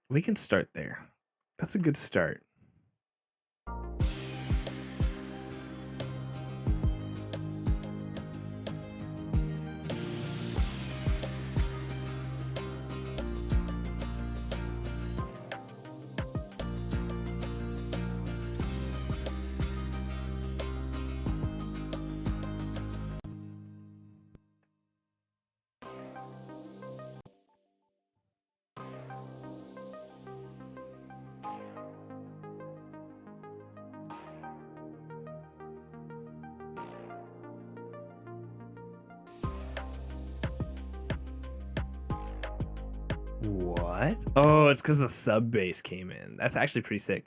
We can start there. That's a good start. What? Oh, it's because the sub bass came in. That's actually pretty sick.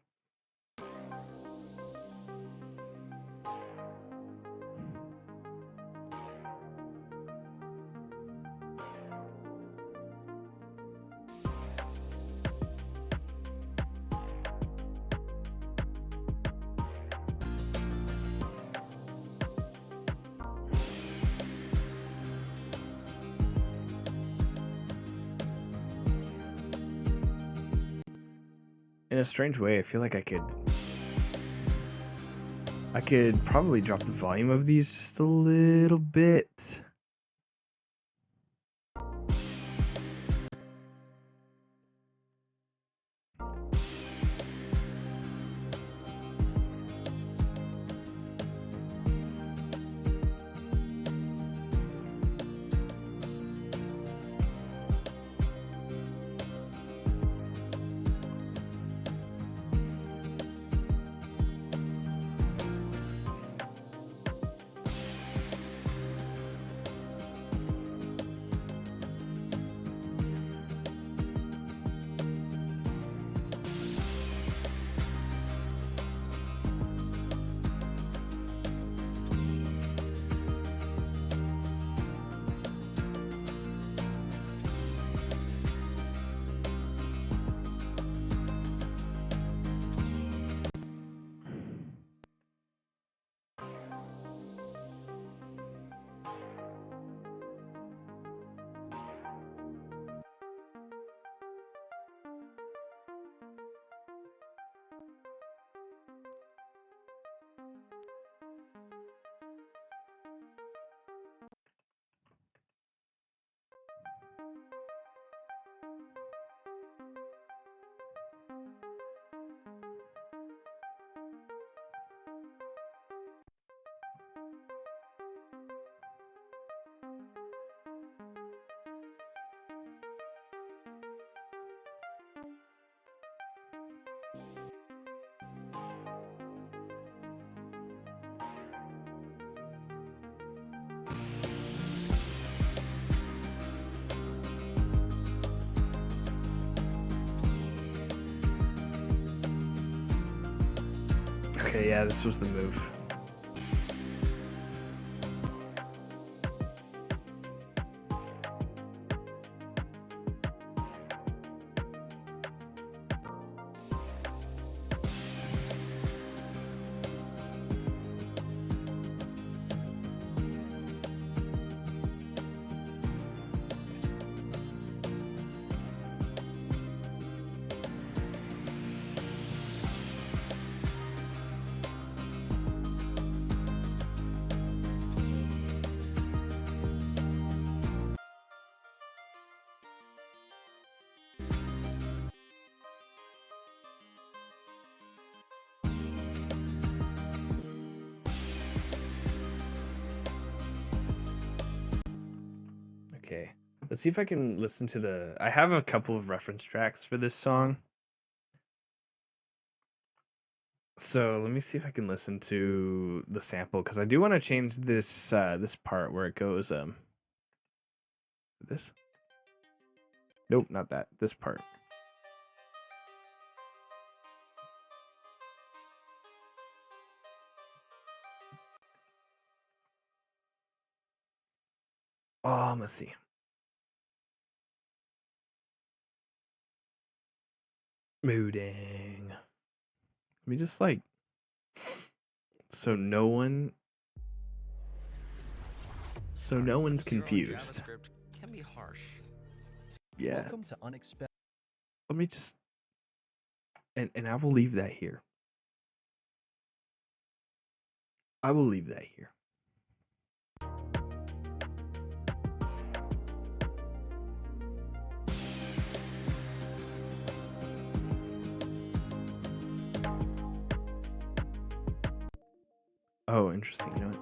In a strange way, I feel like I could I could probably drop the volume of these just a little bit. Okay, yeah, this was the move. Okay, let's see if I can listen to the. I have a couple of reference tracks for this song. So let me see if I can listen to the sample because I do want to change this this part where it goes this. Nope, not that. This part. Let's see. Mooding. Let me just like so no one's confused. Can be harsh. Yeah. Welcome to unexpected. Let me just and I will leave that here. I will leave that here. Oh, interesting. You know what?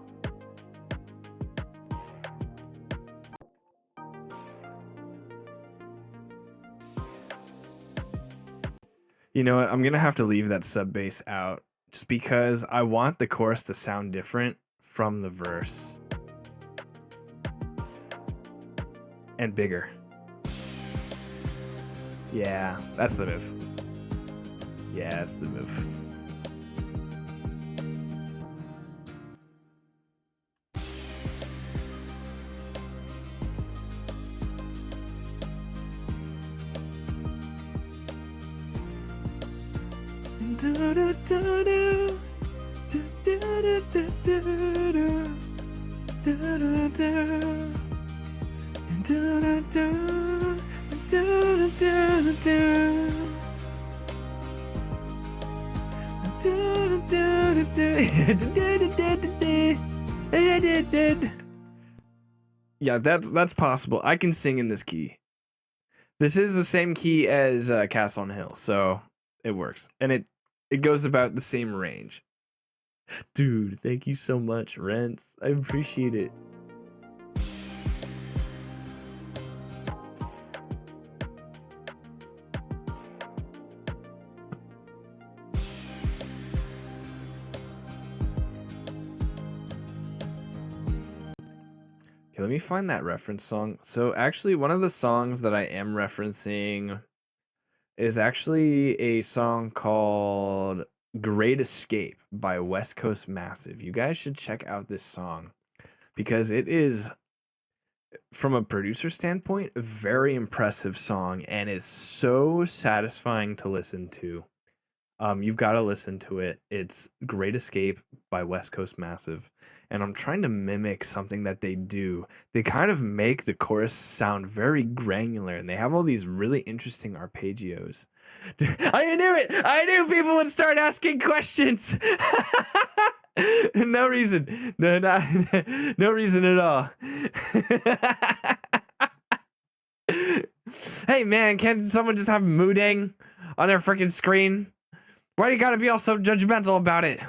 You know what? I'm gonna have to leave that sub bass out just because I want the chorus to sound different from the verse and bigger. Yeah, that's the move. Yeah, that's the move. Yeah, that's possible. I can sing in this key. This is the same key as Castle on Hill, so it works, and it goes about the same range. Dude, thank you so much, Rents. I appreciate it. Okay, let me find that reference song. So actually, one of the songs that I am referencing is actually a song called Great Escape by West Coast Massive. You guys should check out this song because it is, from a producer standpoint, a very impressive song and is so satisfying to listen to. You've got to listen to it. It's Great Escape by West Coast Massive. And I'm trying to mimic something that they do. They kind of make the chorus sound very granular, and they have all these really interesting arpeggios. I knew it! I knew people would start asking questions! No reason. No reason at all. Hey man, can't someone just have Moodang on their freaking screen? Why do you gotta be all so judgmental about it?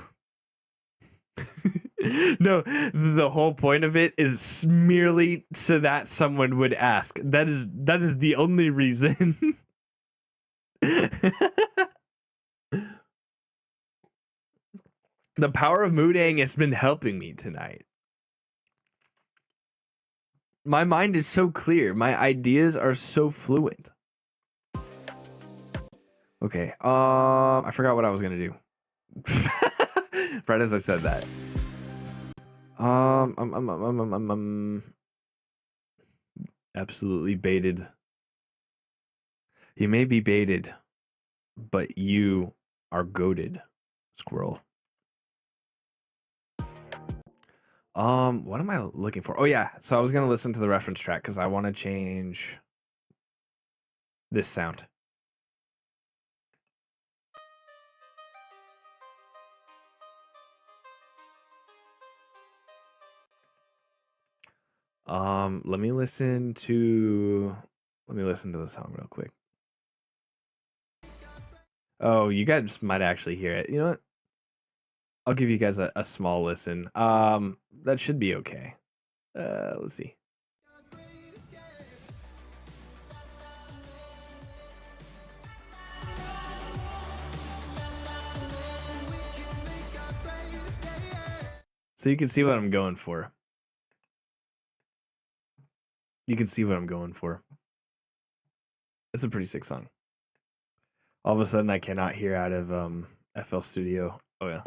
No, the whole point of it is merely so that someone would ask. That is the only reason. The power of Moodang has been helping me tonight. My mind is so clear. My ideas are so fluent. Okay, I forgot what I was gonna do. Right as I said that. Absolutely baited. You may be baited, but you are goated, squirrel. What am I looking for? Oh yeah, so I was gonna listen to the reference track because I want to change this sound. Let me listen to the song real quick. Oh, you guys might actually hear it. You know what? I'll give you guys a small listen. That should be okay. Let's see. So you can see what I'm going for. You can see what I'm going for. It's a pretty sick song. All of a sudden, I cannot hear out of FL Studio. Oh yeah.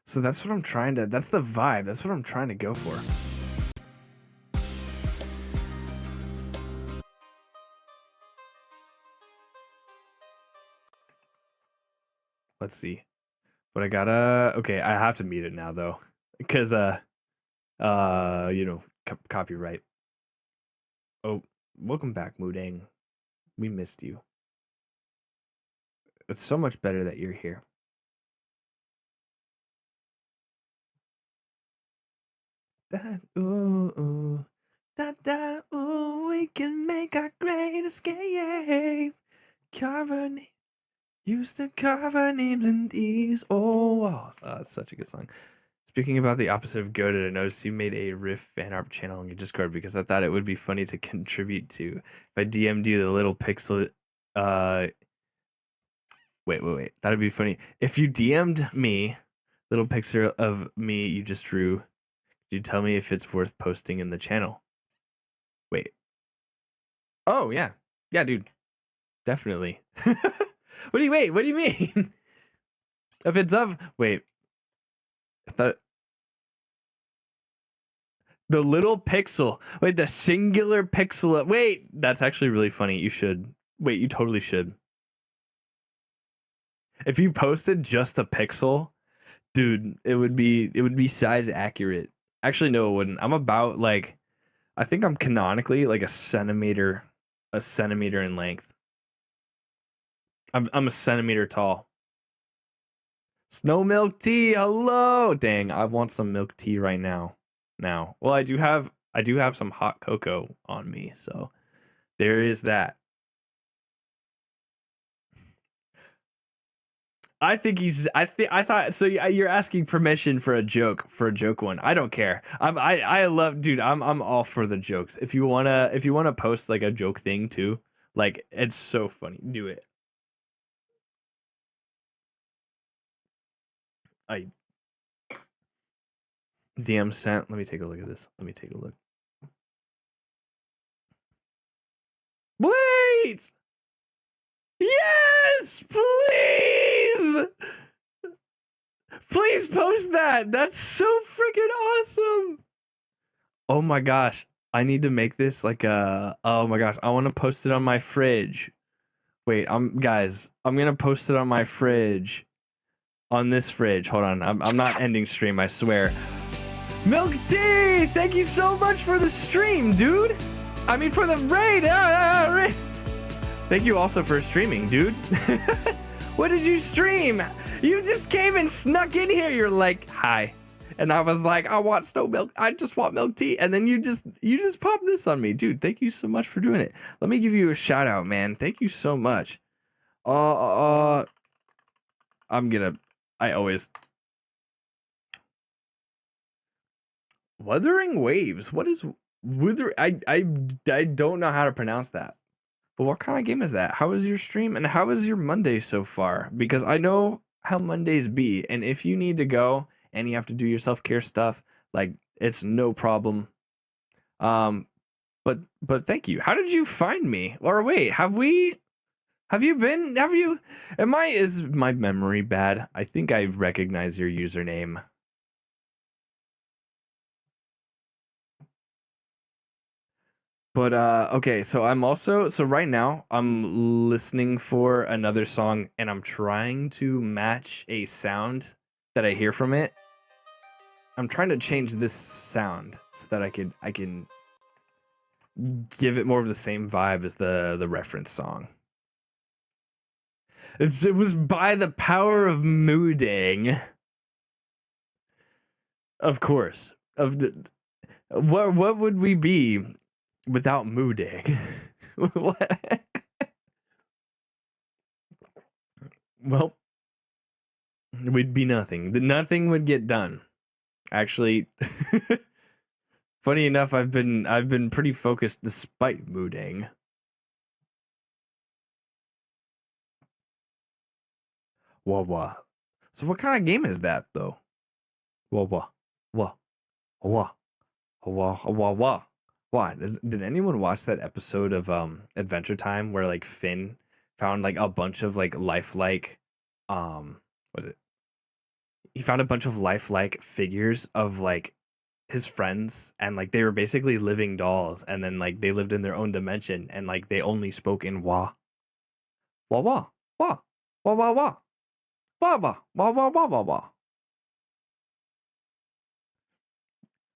So that's what I'm trying to. That's the vibe. That's what I'm trying to go for. Let's see. But I gotta. Okay, I have to mute it now though, because you know, copyright. Oh, welcome back, Moodang. We missed you. It's so much better that you're here. That ooh, that ooh, we can make our great escape. Used to carve our names in these. Oh, that's such a good song. Speaking about the opposite of goated, I noticed you made a riff fan art channel on your Discord because I thought it would be funny to contribute to. If I DM'd you the little pixel, wait, that'd be funny. If you DM'd me, little picture of me you just drew, could you tell me if it's worth posting in the channel? Wait. Oh yeah, dude, definitely. What do you mean? If it's of wait. I thought the little pixel. Wait, the singular pixel. Wait, that's actually really funny. You should. Wait, you totally should. If you posted just a pixel, dude, it would be size accurate. Actually, no, it wouldn't. I'm about like, I think I'm canonically like a centimeter a centimeter in length. I'm a centimeter tall. Snow milk tea, hello. Dang, I want some milk tea right now. Well, I do have some hot cocoa on me, so there is that. I think he's. I thought so. You're asking permission for a joke one. I don't care. I love, dude. I'm all for the jokes. If you wanna post like a joke thing too, like it's so funny. Do it. I DM sent. Let me take a look at this. Let me take a look. Wait. Yes, please. Please post that. That's so freaking awesome. Oh my gosh. I need to make this like a, oh my gosh. I want to post it on my fridge. Wait, guys, I'm going to post it on my fridge. On this fridge. Hold on. I'm not ending stream, I swear. Milk tea. Thank you so much for the stream, dude. I mean for the raid. Raid. Thank you also for streaming, dude. What did you stream? You just came and snuck in here. You're like, hi. And I was like, I want snow milk. I just want milk tea. And then you just popped this on me. Dude, thank you so much for doing it. Let me give you a shout out, man. Thank you so much. I always. Wuthering Waves. What is Wither? I don't know how to pronounce that. But what kind of game is that? How is your stream and how is your Monday so far? Because I know how Mondays be, and if you need to go and you have to do your self-care stuff, like it's no problem. But thank you. How did you find me? Or wait, is my memory bad? I think I recognize your username. But okay, so right now I'm listening for another song and I'm trying to match a sound that I hear from it. I'm trying to change this sound so that I can give it more of the same vibe as the reference song. It was By the Power of Mooding. Of course. What would we be without Mooding? What? Well, we'd be nothing. Nothing would get done. Actually, funny enough, I've been pretty focused despite Mooding. Wah wah. So what kind of game is that though? Wah wah wah wah wah wah wah. What? Did anyone watch that episode of Adventure Time where like Finn found like a bunch of like lifelike what was it? He found a bunch of lifelike figures of like his friends and like they were basically living dolls and then like they lived in their own dimension and like they only spoke in wah. Wah wah wah wah wah wah wah wah wah wah wah wah wah.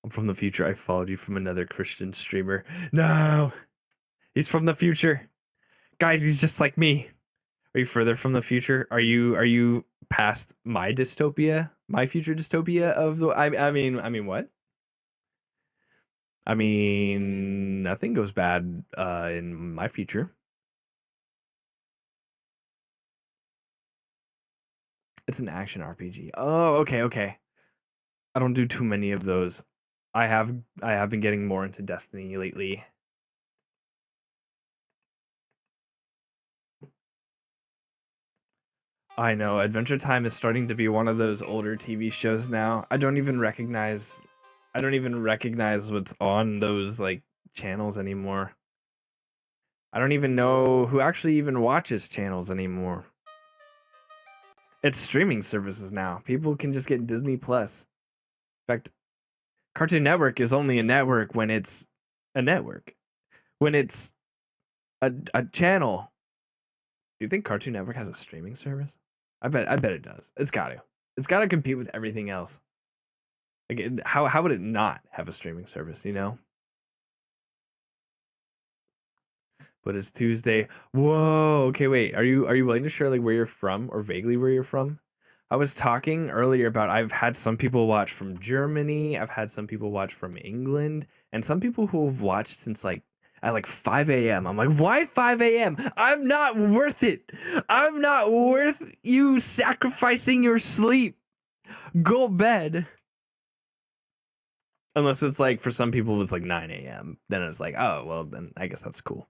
I'm from the future. I followed you from another Christian streamer. No, he's from the future, guys. He's just like me. Are you further from the future? Are you past my dystopia, my future dystopia of the? I mean what? I mean nothing goes bad in my future. It's an action RPG. Oh, okay. I don't do too many of those. I have been getting more into Destiny lately. I know Adventure Time is starting to be one of those older TV shows now. I don't even recognize what's on those like channels anymore. I don't even know who actually even watches channels anymore. It's streaming services now. People can just get Disney Plus. In fact, Cartoon Network is only a network when it's a network. When it's a channel. Do you think Cartoon Network has a streaming service? I bet it does. It's got to. It's got to compete with everything else. Like how would it not have a streaming service, you know? but it's Tuesday. Whoa. Okay, wait. Are you willing to share like where you're from or vaguely where you're from? I was talking earlier about I've had some people watch from Germany, I've had some people watch from England, and some people who have watched since like at like 5 a.m. I'm like, why 5 a.m.? I'm not worth it. I'm not worth you sacrificing your sleep. Go bed. Unless it's like for some people it's like 9 a.m. Then it's like, oh well, then I guess that's cool.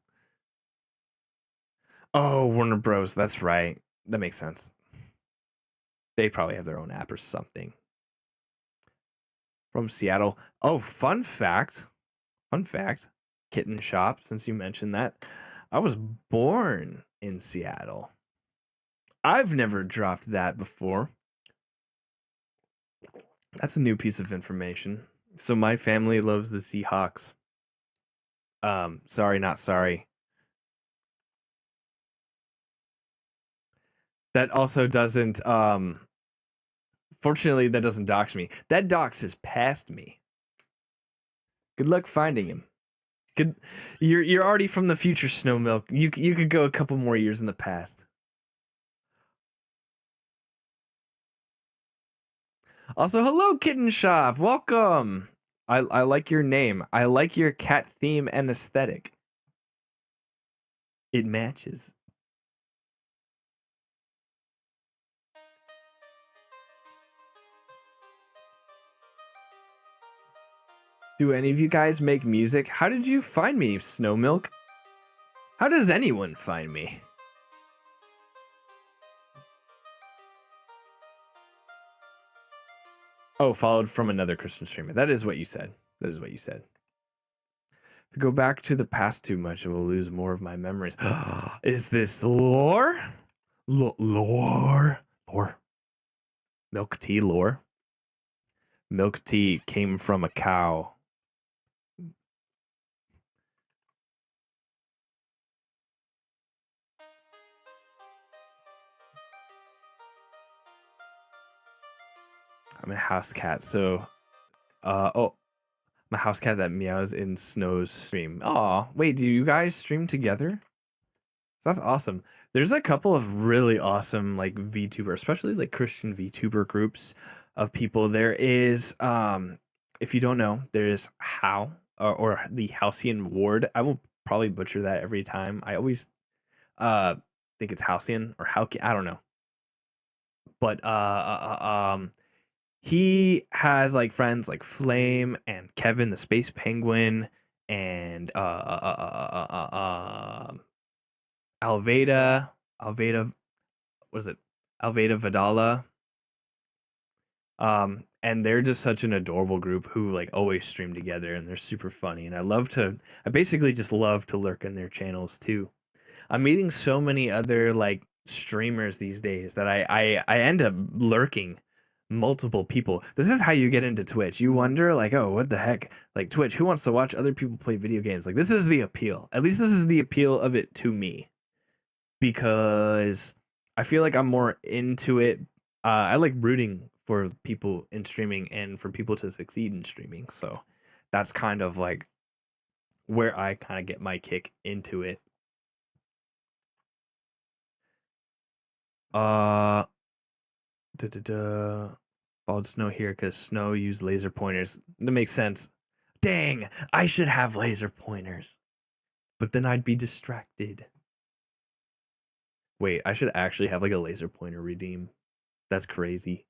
Oh, Warner Bros. That's right. That makes sense. They probably have their own app or something. From Seattle. Oh, fun fact. Fun fact. Kitten Shop, since you mentioned that. I was born in Seattle. I've never dropped that before. That's a new piece of information. So my family loves the Seahawks. Sorry, not sorry. That also doesn't fortunately that doesn't dox me. That dox is past me. Good luck finding him. Good, you're already from the future, Snow Milk. You could go a couple more years in the past. Also, hello, Kitten Shop. Welcome. I like your name. I like your cat theme and aesthetic. It matches. Do any of you guys make music? How did you find me, Snow Milk? How does anyone find me? Oh, followed from another Christian streamer. That is what you said. That is what you said. If I go back to the past too much, I will lose more of my memories. Is this lore? Lore? Lore? Milk tea lore? Milk tea came from a cow. I'm a house cat, so oh, I'm a house cat that meows in Snow's stream. Aw, wait, do you guys stream together? That's awesome. There's a couple of really awesome like VTuber, especially like Christian VTuber groups of people. There is if you don't know, there's How or the Halcyon Ward. I will probably butcher that every time. I always think it's Halcyon or Halcyon, I don't know. But he has like friends like Flame and Kevin the Space Penguin and Alveda, what is it? Alveda Vidala. And they're just such an adorable group who like always stream together and they're super funny. And I basically just love to lurk in their channels too. I'm meeting so many other like streamers these days that I end up lurking multiple people. This is how you get into Twitch. You wonder like, oh, what the heck? Like Twitch, who wants to watch other people play video games? Like this is the appeal. At least this is the appeal of it to me. Because I feel like I'm more into it. I like rooting for people in streaming and for people to succeed in streaming. So that's kind of like where I kind of get my kick into it. Bald Snow here because Snow used laser pointers. That makes sense. Dang, I should have laser pointers. But then I'd be distracted. Wait, I should actually have like a laser pointer redeem. That's crazy.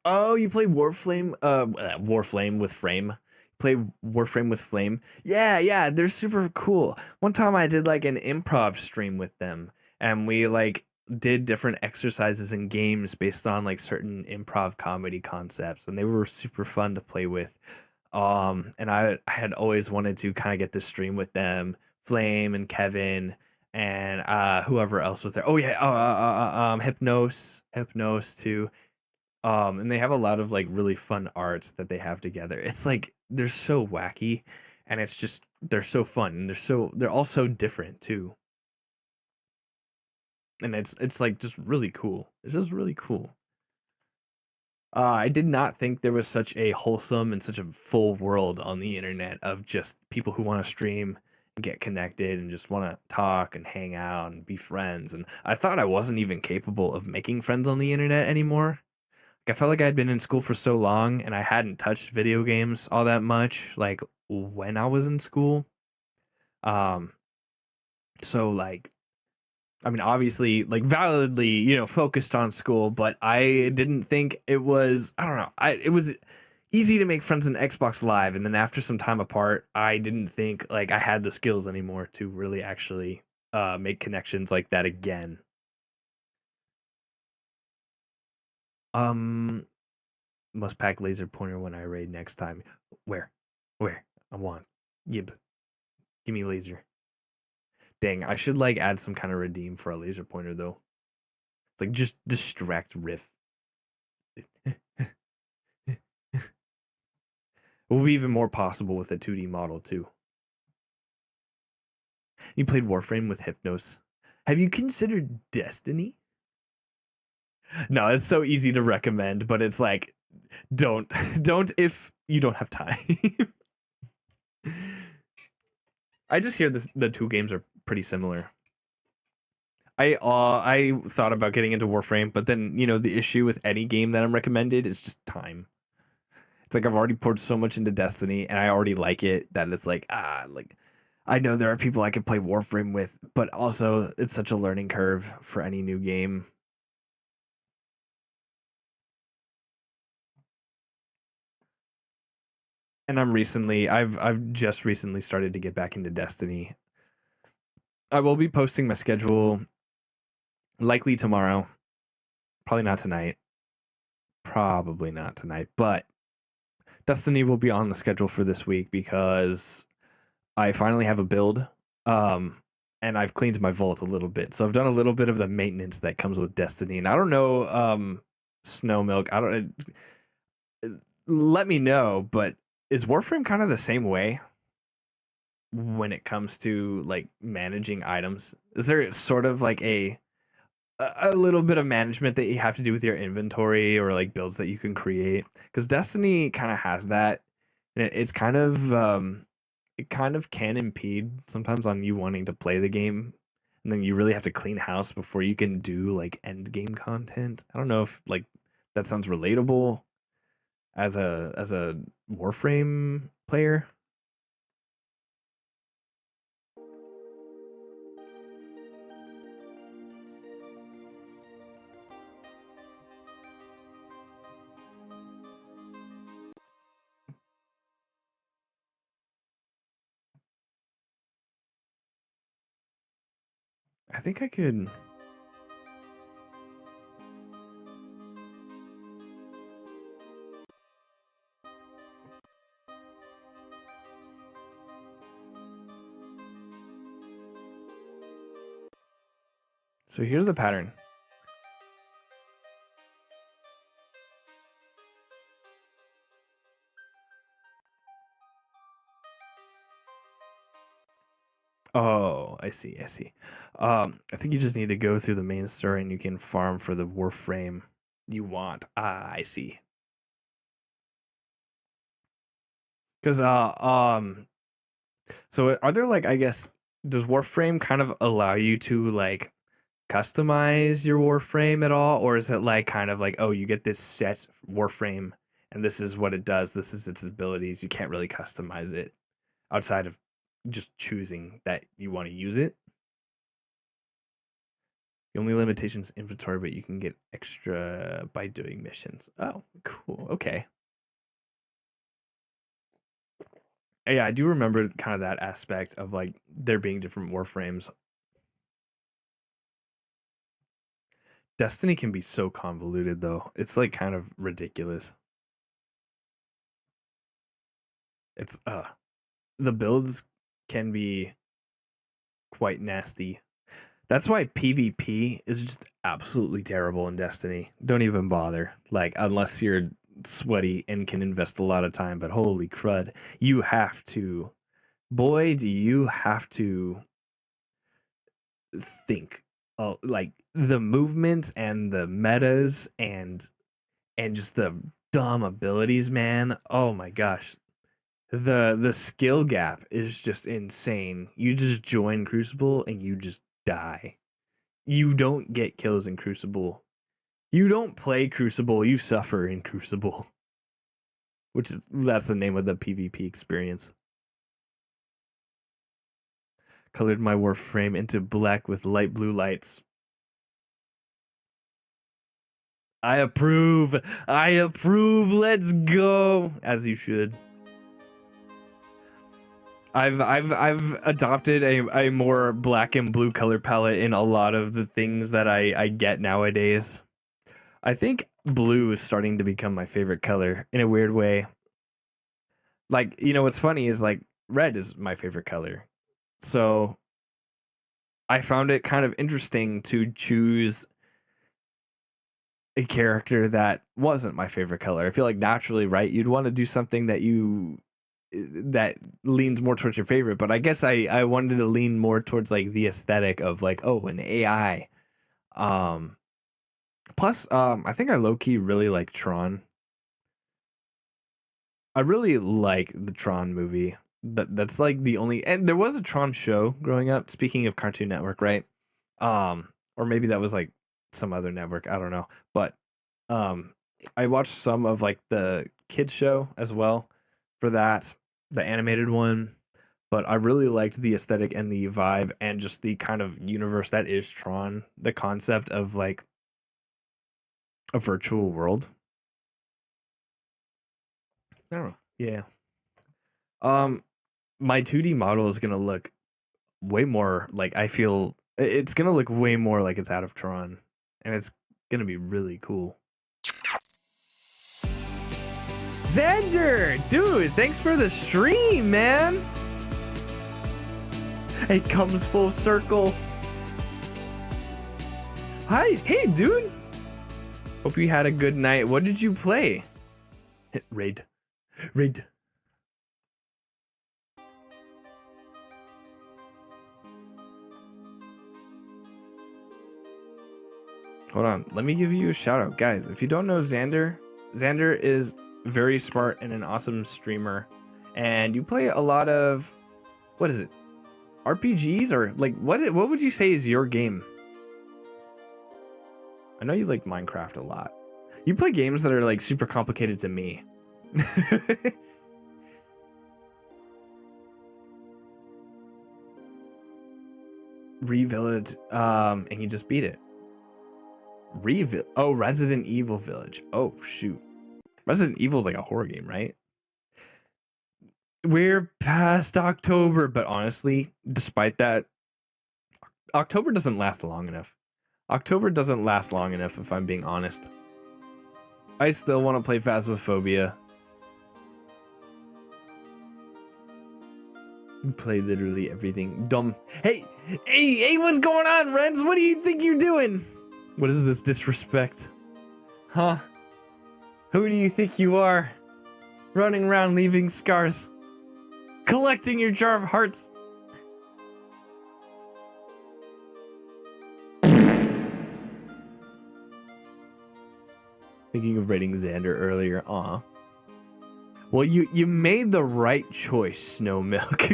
Oh, you play Warframe? Warframe with Frame. Play Warframe with Flame. Yeah, they're super cool. One time I did like an improv stream with them, and we like did different exercises and games based on like certain improv comedy concepts, and they were super fun to play with. And I had always wanted to kind of get to stream with them, Flame and Kevin, and whoever else was there. Oh yeah, Hypnos too. And they have a lot of like really fun arts that they have together. It's like they're so wacky, and it's just they're so fun, and they're all so different too. And it's like just really cool. It's just really cool. I did not think there was such a wholesome and such a full world on the internet of just people who want to stream and get connected and just want to talk and hang out and be friends. And I thought I wasn't even capable of making friends on the internet anymore. Like, I felt like I'd been in school for so long and I hadn't touched video games all that much, like when I was in school. Um, so like I mean, obviously, like validly, focused on school, but I didn't think it was. I don't know. It was easy to make friends in Xbox Live, and then after some time apart, I didn't think like I had the skills anymore to really actually make connections like that again. Um, must pack laser pointer when I raid next time. Where? Where? I want. Yib. Give me laser. Dang, I should like add some kind of redeem for a laser pointer though. Like just distract Riff. Will be even more possible with a 2D model too. You played Warframe with Hypnos. Have you considered Destiny? No, it's so easy to recommend, but it's like don't don't if you don't have time. I just hear the two games are pretty similar. I thought about getting into Warframe, but then the issue with any game that I'm recommended is just time. It's like I've already poured so much into Destiny and I already like it that it's like like I know there are people I could play Warframe with, but also it's such a learning curve for any new game. And I've just recently started to get back into Destiny. I will be posting my schedule likely tomorrow. Probably not tonight. Probably not tonight, but Destiny will be on the schedule for this week because I finally have a build. And I've cleaned my vault a little bit. So I've done a little bit of the maintenance that comes with Destiny. And I don't know, Snow Milk, I don't let me know, but is Warframe kind of the same way when it comes to like managing items? Is there sort of like a little bit of management that you have to do with your inventory or like builds that you can create? Because Destiny kind of has that. And it's kind of it kind of can impede sometimes on you wanting to play the game, and then you really have to clean house before you can do like end game content. I don't know if like that sounds relatable as a Warframe player. I think I could. So here's the pattern. Oh, I see. I see. I think you just need to go through the main story and you can farm for the Warframe you want. I see. Because so are there like, I guess, does Warframe kind of allow you to like customize your Warframe at all, or is it like kind of like, oh, you get this set Warframe and this is what it does, this is its abilities, you can't really customize it outside of just choosing that you want to use it? The only limitation is inventory, but you can get extra by doing missions. Oh, cool. Okay. Yeah, I do remember kind of that aspect of like there being different Warframes. Destiny can be so convoluted though. It's like kind of ridiculous. It's the builds can be quite nasty. That's why PvP is just absolutely terrible in Destiny. Don't even bother. Like, unless you're sweaty and can invest a lot of time, but holy crud, you have to. Boy, do you have to think. Like the movements and the metas and and just the dumb abilities, man. Oh my gosh. The skill gap is just insane. You just join Crucible and you just die. You don't get kills in Crucible. You don't play Crucible, you suffer in Crucible. That's the name of the PvP experience. Colored my Warframe into black with light blue lights. I approve. I approve. Let's go. As you should. I've adopted a more black and blue color palette in a lot of the things that I get nowadays. I think blue is starting to become my favorite color in a weird way. Like, you know, what's funny is like red is my favorite color. So I found it kind of interesting to choose a character that wasn't my favorite color. I feel like naturally, right? You'd want to do something that leans more towards your favorite, but I guess I wanted to lean more towards like the aesthetic of like, oh, an AI. Plus, I think I low-key really like Tron. I really like the Tron movie. That's like the only, and there was a Tron show growing up. Speaking of Cartoon Network, right? Or maybe that was like some other network. I don't know. But I watched some of like the kids show as well for that, the animated one. But I really liked the aesthetic and the vibe and just the kind of universe that is Tron. The concept of like a virtual world. I don't know. Yeah. My 2D model is gonna look way more like, I feel it's gonna look way more like it's out of Tron, and it's gonna be really cool. Xander, dude, thanks for the stream, man. It comes full circle. Hi, hey, dude. Hope you had a good night. What did you play? Raid. Hold on, let me give you a shout out. Guys, if you don't know Xander is very smart and an awesome streamer. And you play a lot of, what is it? RPGs, or like what would you say is your game? I know you like Minecraft a lot. You play games that are like super complicated to me. Re-Village, and you just beat it. Resident Evil Village. Oh shoot. Resident Evil is like a horror game, right? We're past October, but honestly, despite that, October doesn't last long enough. October doesn't last long enough, if I'm being honest. I still want to play Phasmophobia. You play literally everything. Dumb. Hey, what's going on, Renz? What do you think you're doing? What is this disrespect? Huh? Who do you think you are? Running around leaving scars. Collecting your jar of hearts. Thinking of raiding Xander earlier. Aw. Well, you made the right choice, Snow Milk.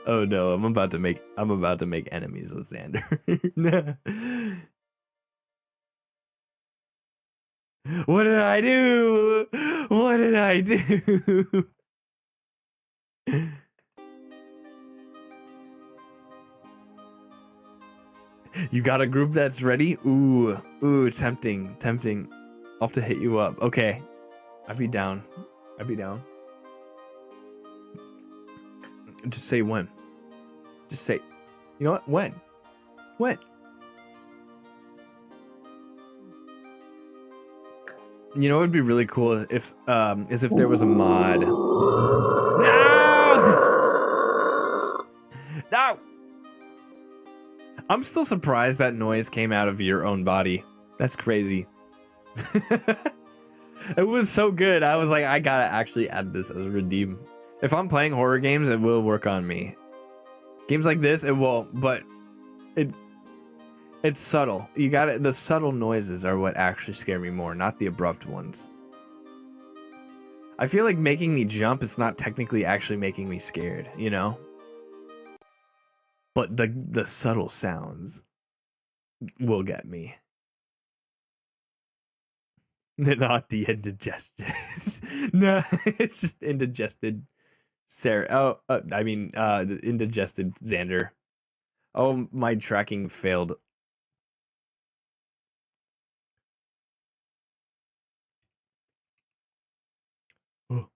Oh no, I'm about to make enemies with Xander. What did I do? What did I do? You got a group that's ready? Ooh, tempting. I'll have to hit you up. Okay. I'd be down. Just say when. Just say, you know what? When? You know what would be really cool if there was a mod. No! I'm still surprised that noise came out of your own body. That's crazy. It was so good. I was like, I gotta actually add this as a redeem. If I'm playing horror games, it will work on me. Games like this, it won't, but It's subtle. You got it. The subtle noises are what actually scare me more, not the abrupt ones. I feel like making me jump is not technically actually making me scared, you know? But the subtle sounds will get me. Not the indigestion. No, it's just indigested Sarah. Oh, the indigested Xander. Oh, my tracking failed. Oh.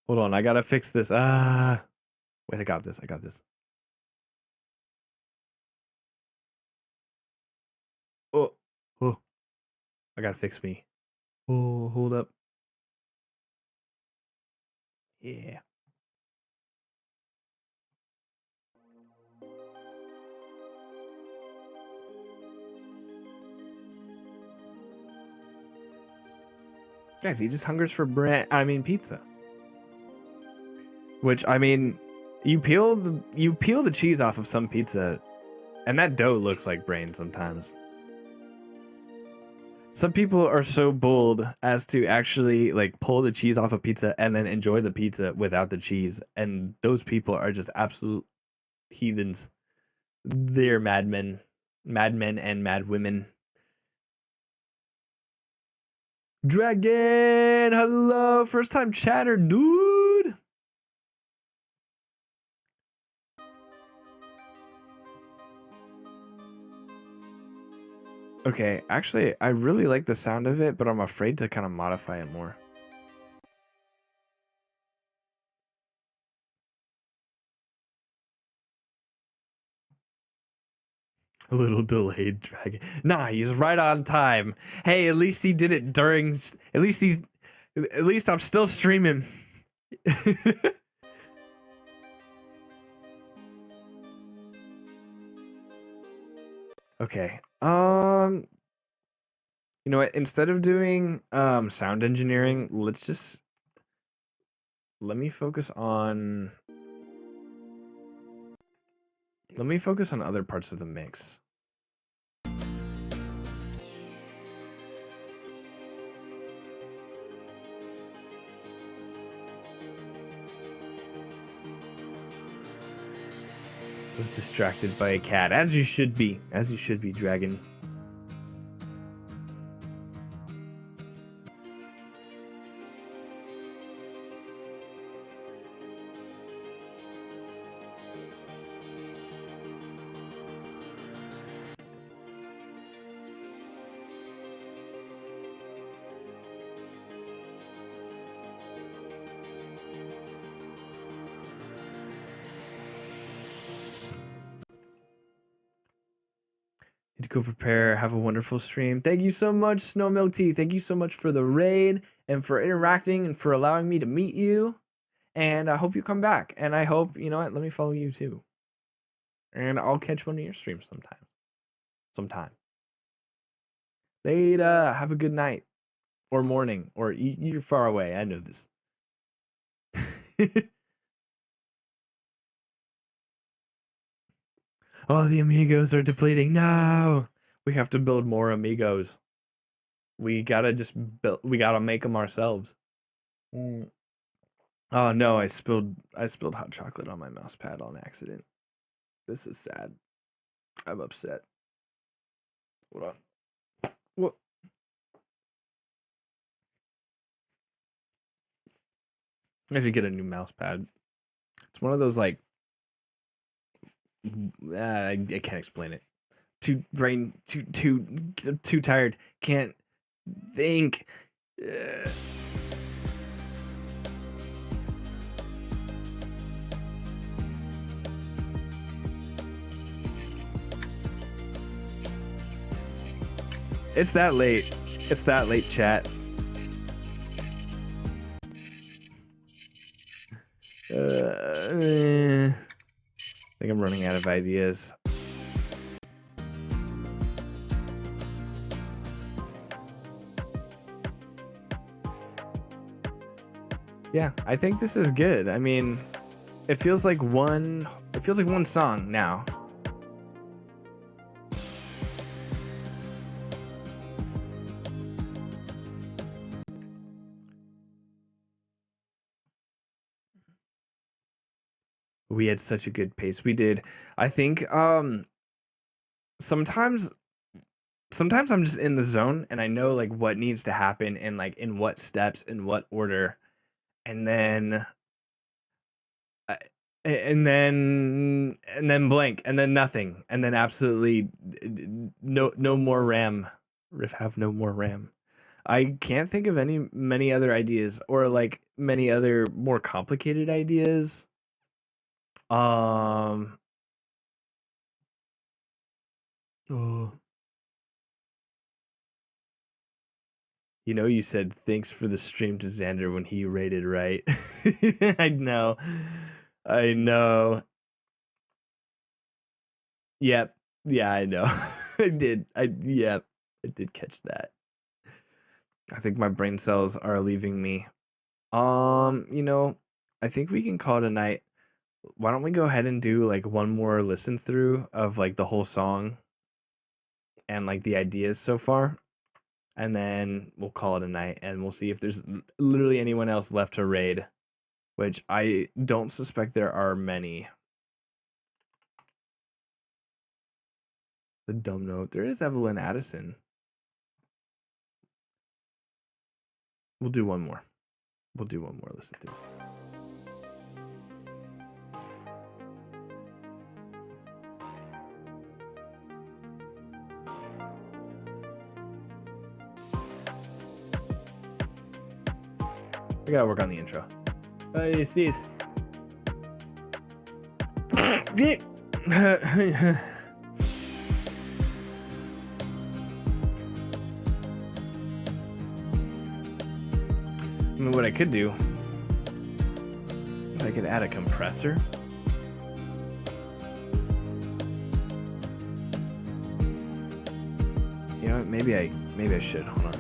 Hold on, I gotta fix this. Wait, I got this. I got this. Oh, oh, I gotta fix me. Oh, hold up. Yeah. Guys, he just hungers for pizza. Which, I mean, you peel the cheese off of some pizza, and that dough looks like brain sometimes. Some people are so bold as to actually like pull the cheese off a pizza and then enjoy the pizza without the cheese, and those people are just absolute heathens. They're madmen and mad women. Dragon, hello, first time chatter, dude. Okay, actually, I really like the sound of it, but I'm afraid to kind of modify it more. A little delayed dragon. Nah, he's right on time. Hey, at least he did it during. At least I'm still streaming. Okay. You know what? Instead of doing sound engineering, let me focus on other parts of the mix. Was distracted by a cat, as you should be, Dragon. Need to go prepare. Have a wonderful stream. Thank you so much, Snow Milk Tea. Thank you so much for the raid and for interacting and for allowing me to meet you. And I hope you come back. And I hope, you know what, let me follow you too. And I'll catch one of your streams sometime. Later. Have a good night. Or morning. Or you're far away. I know this. Oh, the amigos are depleting. No, we have to build more amigos. We gotta make them ourselves. Oh no, I spilled hot chocolate on my mouse pad on accident. This is sad. I'm upset. Hold on. What? I should get a new mouse pad. It's one of those like I can't explain it. Too tired. Can't think. It's that late. It's that late, chat. I think I'm running out of ideas. Yeah, I think this is good. I mean, it feels like one song now. We had such a good pace. We did. I think sometimes I'm just in the zone and I know like what needs to happen and like in what steps, in what order, and then I- and then blank and then nothing and then absolutely no more RAM. Riff have no more RAM. I can't think of many other ideas or like many other more complicated ideas. Um oh. You know, you said thanks for the stream to Xander when he rated right. I know. I know. Yep. Yeah, I know. I did. Yep. I did catch that. I think my brain cells are leaving me. You know, I think we can call it a night. Why don't we go ahead and do like one more listen through of like the whole song and like the ideas so far? And then we'll call it a night and we'll see if there's literally anyone else left to raid, which I don't suspect there are many. The dumb note. There is Evelyn Addison. We'll do one more. We'll do one more listen through. We gotta work on the intro. Hey, Steve. I mean, what I could do, I could add a compressor. You know what? Maybe I should. Hold on.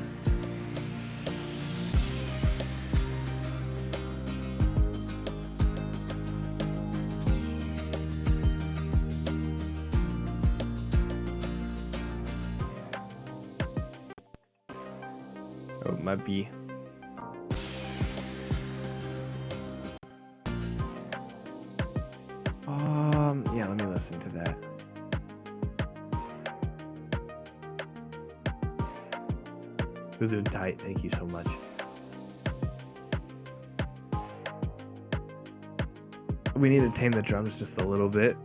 Oh, it might be. Yeah, let me listen to that. It was doing tight. Thank you so much. We need to tame the drums just a little bit.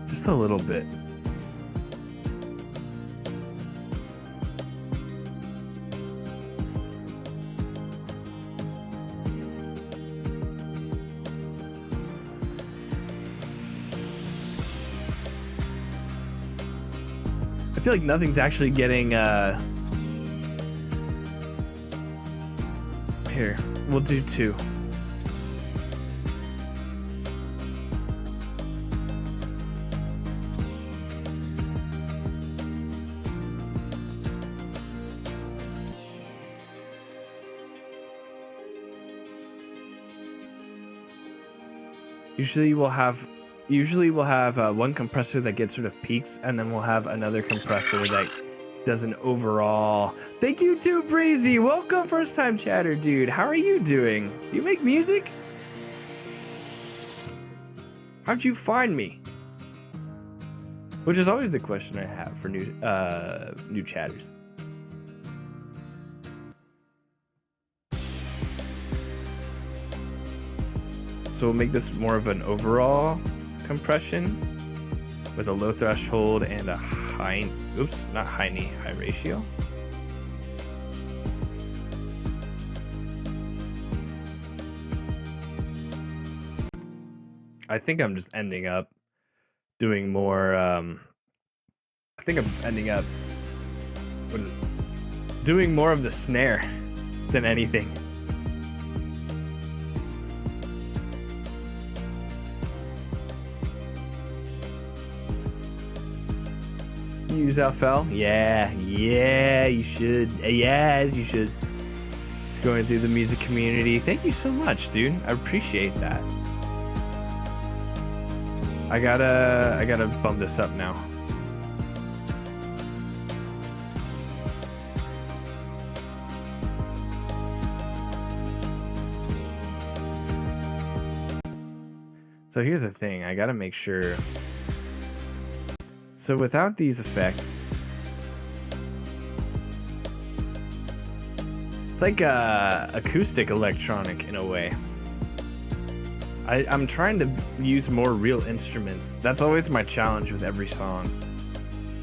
Just a little bit. I feel like nothing's actually getting here. We'll do 2. Usually we'll have one compressor that gets rid of peaks, and then we'll have another compressor that does an overall. Thank you too, Breezy. Welcome, first time chatter, dude. How are you doing? Do you make music? How'd you find me? Which is always the question I have for new chatters. So we'll make this more of an overall compression with a low threshold and a high, oops, not high knee, high ratio. I think I'm just ending up doing more, I think I'm just ending up, what is it? Doing more of the snare than anything. Use FL? Yeah, you should. Yes, you should. It's going through the music community. Thank you so much, dude. I appreciate that. I gotta bump this up now. So here's the thing, I gotta make sure. So without these effects, it's like acoustic electronic in a way. I'm trying to use more real instruments. That's always my challenge with every song,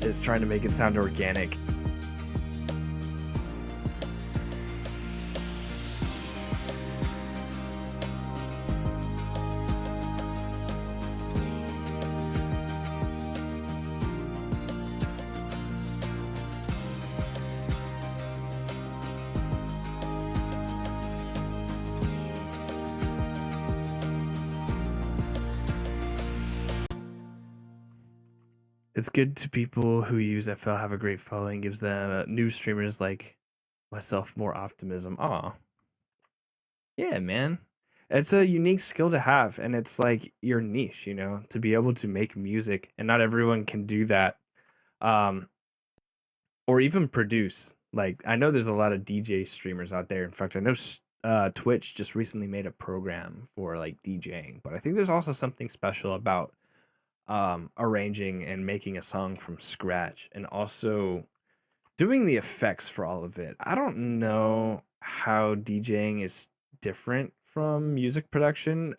is trying to make it sound organic. It's good to people who use FL have a great following, gives them new streamers like myself more optimism. Aw. Yeah, man. It's a unique skill to have, and it's like your niche, you know, to be able to make music, and not everyone can do that. Um, or even produce. Like, I know there's a lot of DJ streamers out there. In fact, I know Twitch just recently made a program for like DJing, but I think there's also something special about arranging and making a song from scratch, and also doing the effects for all of it. I don't know how DJing is different from music production.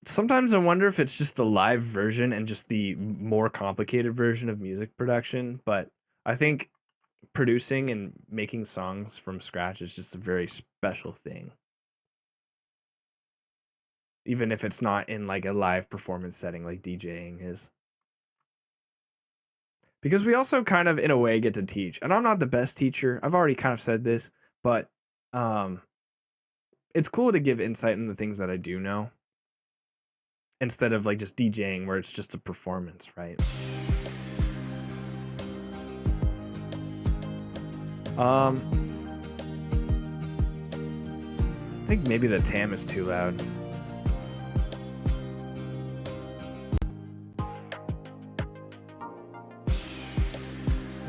Sometimes I wonder if it's just the live version and just the more complicated version of music production, but I think producing and making songs from scratch is just a very special thing. Even if it's not in like a live performance setting like DJing is. Because we also kind of in a way get to teach. And I'm not the best teacher. I've already kind of said this, but it's cool to give insight into the things that I do know, instead of like just DJing where it's just a performance, right? I think maybe the TAM is too loud.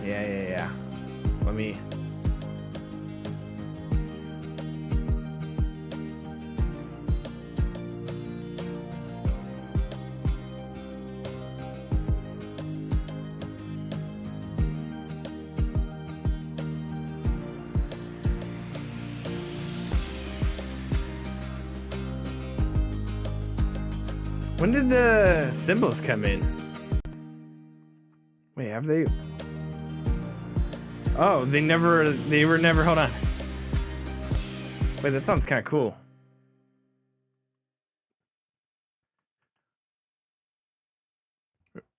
Yeah. Let me. When did the symbols come in? Wait, have they? Oh, they were never, hold on. Wait, that sounds kind of cool.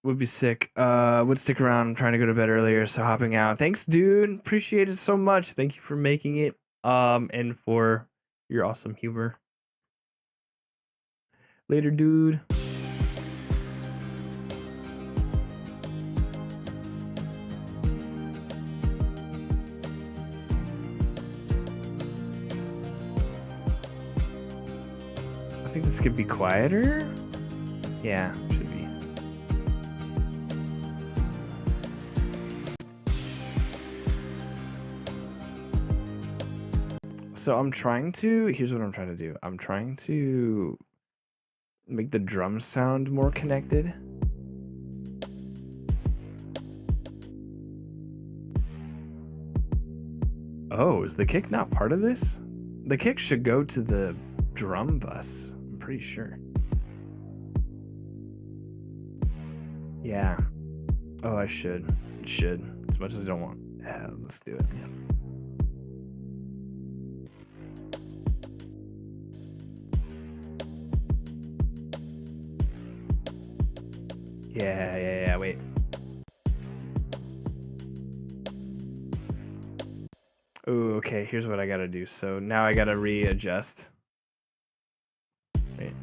Would be sick. Would stick around. I'm trying to go to bed earlier, so hopping out. Thanks, dude. Appreciate it so much. Thank you for making it. And for your awesome humor. Later, dude. I think this could be quieter. Yeah, should be. So here's what I'm trying to do. I'm trying to make the drums sound more connected. Oh, is the kick not part of this? The kick should go to the drum bus. I'm pretty sure. Yeah. Oh, I should. It should. As much as I don't want. Yeah, let's do it. Yeah, wait. Oh, okay, here's what I gotta do. So now I gotta readjust. Wait.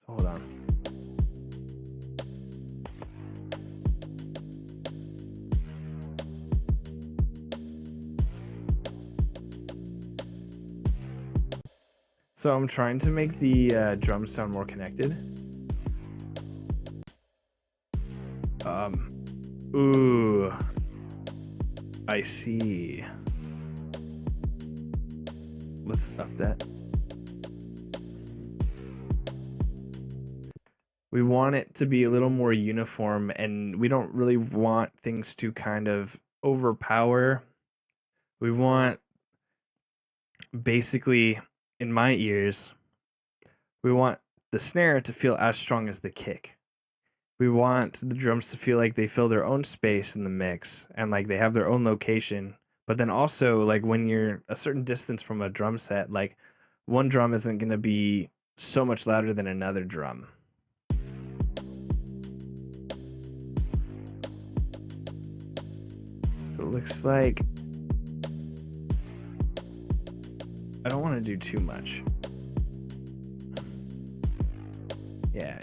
Hold on. So I'm trying to make the drums sound more connected. Ooh. I see. let's up that. We want it to be a little more uniform, and we don't really want things to kind of overpower. We want, basically, in my ears, we want the snare to feel as strong as the kick. We want the drums to feel like they fill their own space in the mix and like they have their own location. But then also, like, when you're a certain distance from a drum set, like, one drum isn't going to be so much louder than another drum. So it looks like I don't want to do too much. Yeah.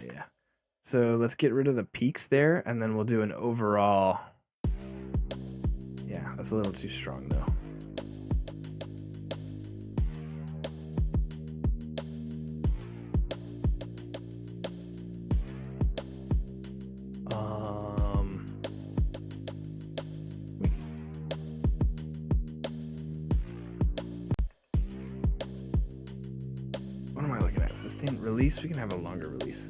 So let's get rid of the peaks there, and then we'll do an overall. Yeah, that's a little too strong though. What am I looking at? Sustained release? We can have a longer release.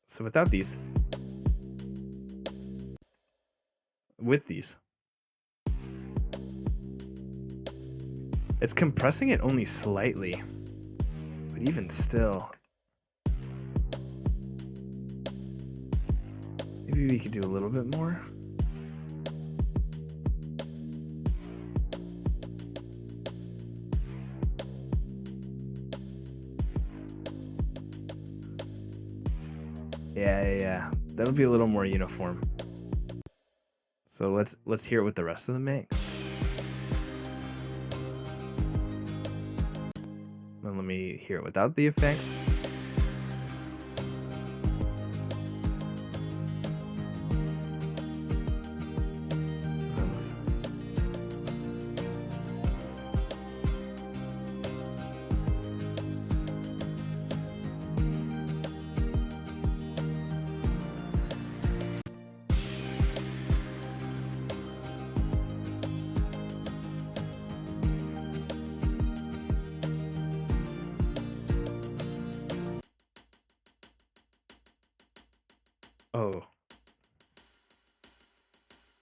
So without these, with these, it's compressing it only slightly, but even still, maybe we could do a little bit more. Yeah. That'll be a little more uniform. So let's hear it with the rest of the mix. Then let me hear it without the effects.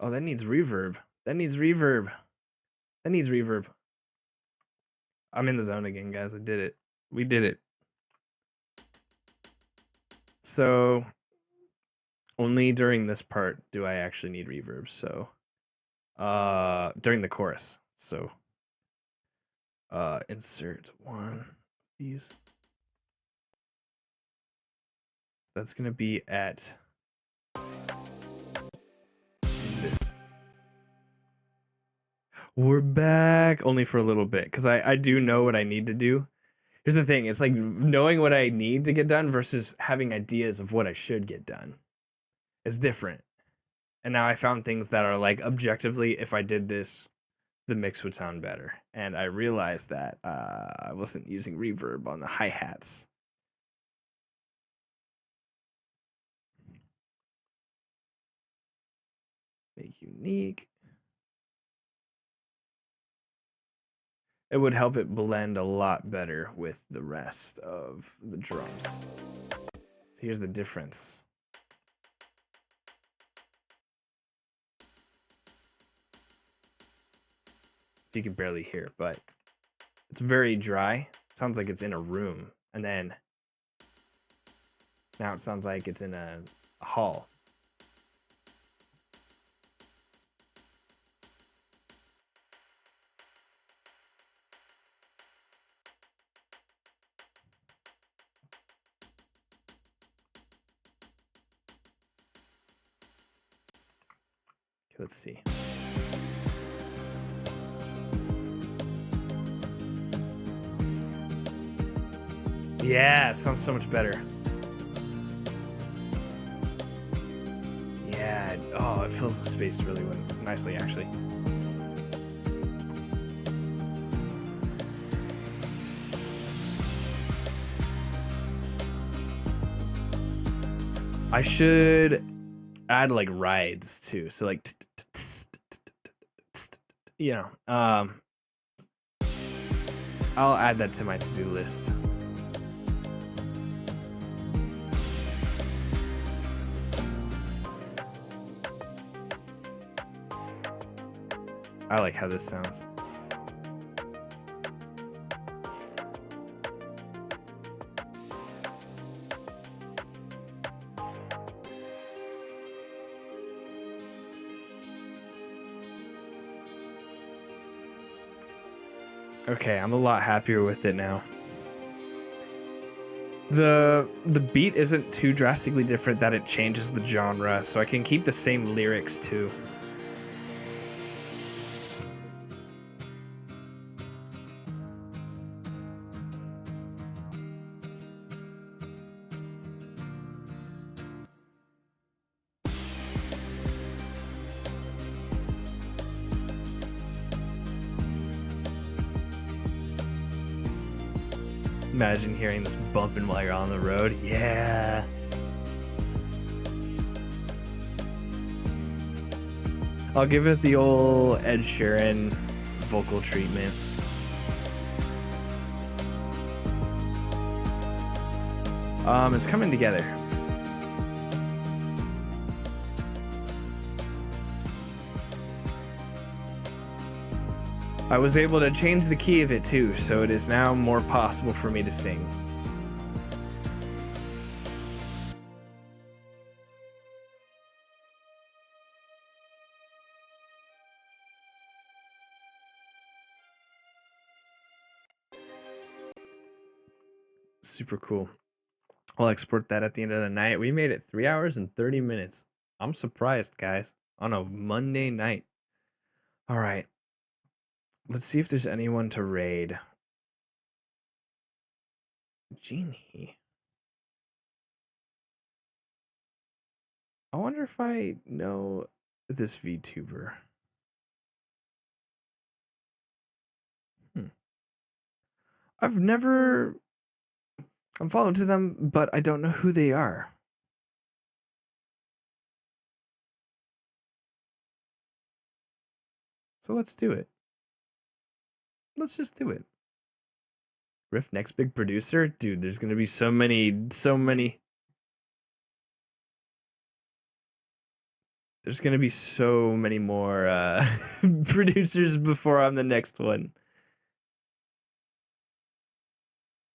Oh, that needs reverb. That needs reverb. I'm in the zone again, guys. I did it. We did it. So only during this part do I actually need reverb. So during the chorus. So insert one of these. That's gonna be at this. We're back, only for a little bit, because I do know what I need to do. Here's the thing, it's like knowing what I need to get done versus having ideas of what I should get done is different. And now I found things that are like, objectively, if I did this, the mix would sound better. And I realized that I wasn't using reverb on the hi-hats. Make unique. It would help it blend a lot better with the rest of the drums. So here's the difference. You can barely hear, but it's very dry. It sounds like it's in a room. And then now it sounds like it's in a hall. Okay, let's see. Yeah, it sounds so much better. Yeah, oh, it fills the space really nicely, actually. I should add like rides too. So like, you know, I'll add that to my to-do list. I like how this sounds. Okay, I'm a lot happier with it now. The beat isn't too drastically different that it changes the genre, so I can keep the same lyrics too. Imagine hearing this bumping while you're on the road. Yeah. I'll give it the old Ed Sheeran vocal treatment. It's coming together. I was able to change the key of it too, so it is now more possible for me to sing. Super cool. I'll export that at the end of the night. We made it 3 hours and 30 minutes. I'm surprised, guys, on a Monday night. All right. Let's see if there's anyone to raid. Genie. I wonder if I know this VTuber. I've never... I'm followed to them, but I don't know who they are. So let's do it. Let's just do it. Riff, next big producer? Dude, there's gonna be so many. There's gonna be so many more producers before I'm the next one.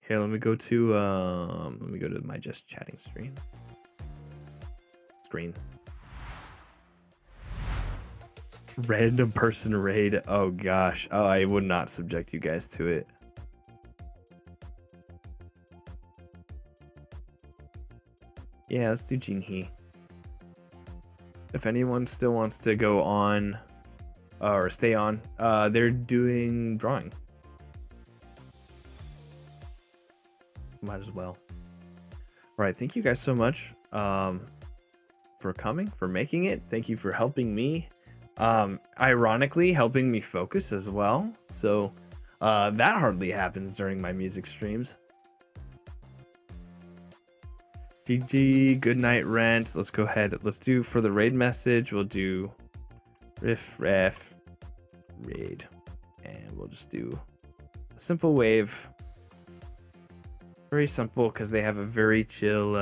Here, let me go to my just chatting screen. Random person raid. Oh gosh. Oh, I would not subject you guys to it. Yeah, let's do Jinhee. If anyone still wants to go on or stay on, they're doing drawing. Might as well. All right, thank you guys so much for coming, for making it. Thank you for helping me. Ironically, helping me focus as well. So that hardly happens during my music streams. GG, good night, Rent. Let's go ahead. Let's do for the raid message. We'll do riff ref raid, and we'll just do a simple wave. Very simple because they have a very chill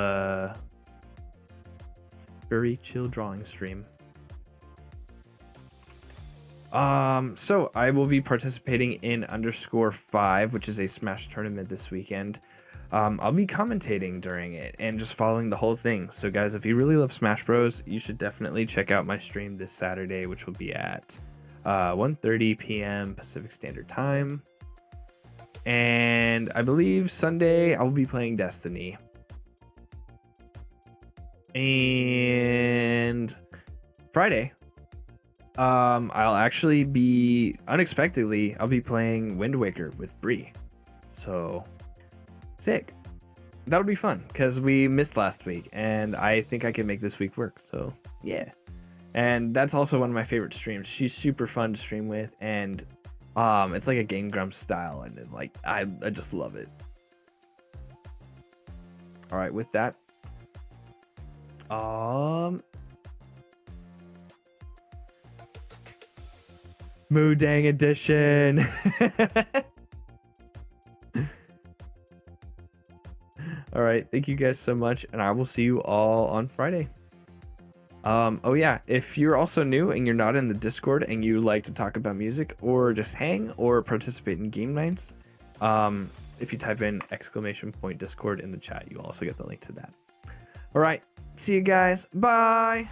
drawing stream. So I will be participating in _5, which is a Smash tournament this weekend. I'll be commentating during it and just following the whole thing. So guys, if you really love Smash Bros, you should definitely check out my stream this Saturday, which will be at 1:30 p.m. Pacific Standard Time. And I believe Sunday I will be playing Destiny. And Friday, I'll actually be unexpectedly I'll be playing Wind Waker with Bree. So sick. That'll be fun because we missed last week and I think I can make this week work. So yeah. And that's also one of my favorite streams. She's super fun to stream with, and it's like a Game Grumps style, and it's like I just love it. All right, with that, Moodang edition. All right, thank you guys so much, and I will see you all on Friday. Oh yeah, if you're also new and you're not in the Discord and you like to talk about music or just hang or participate in game nights, if you type in !Discord in the chat, you also get the link to that. All right, see you guys. Bye.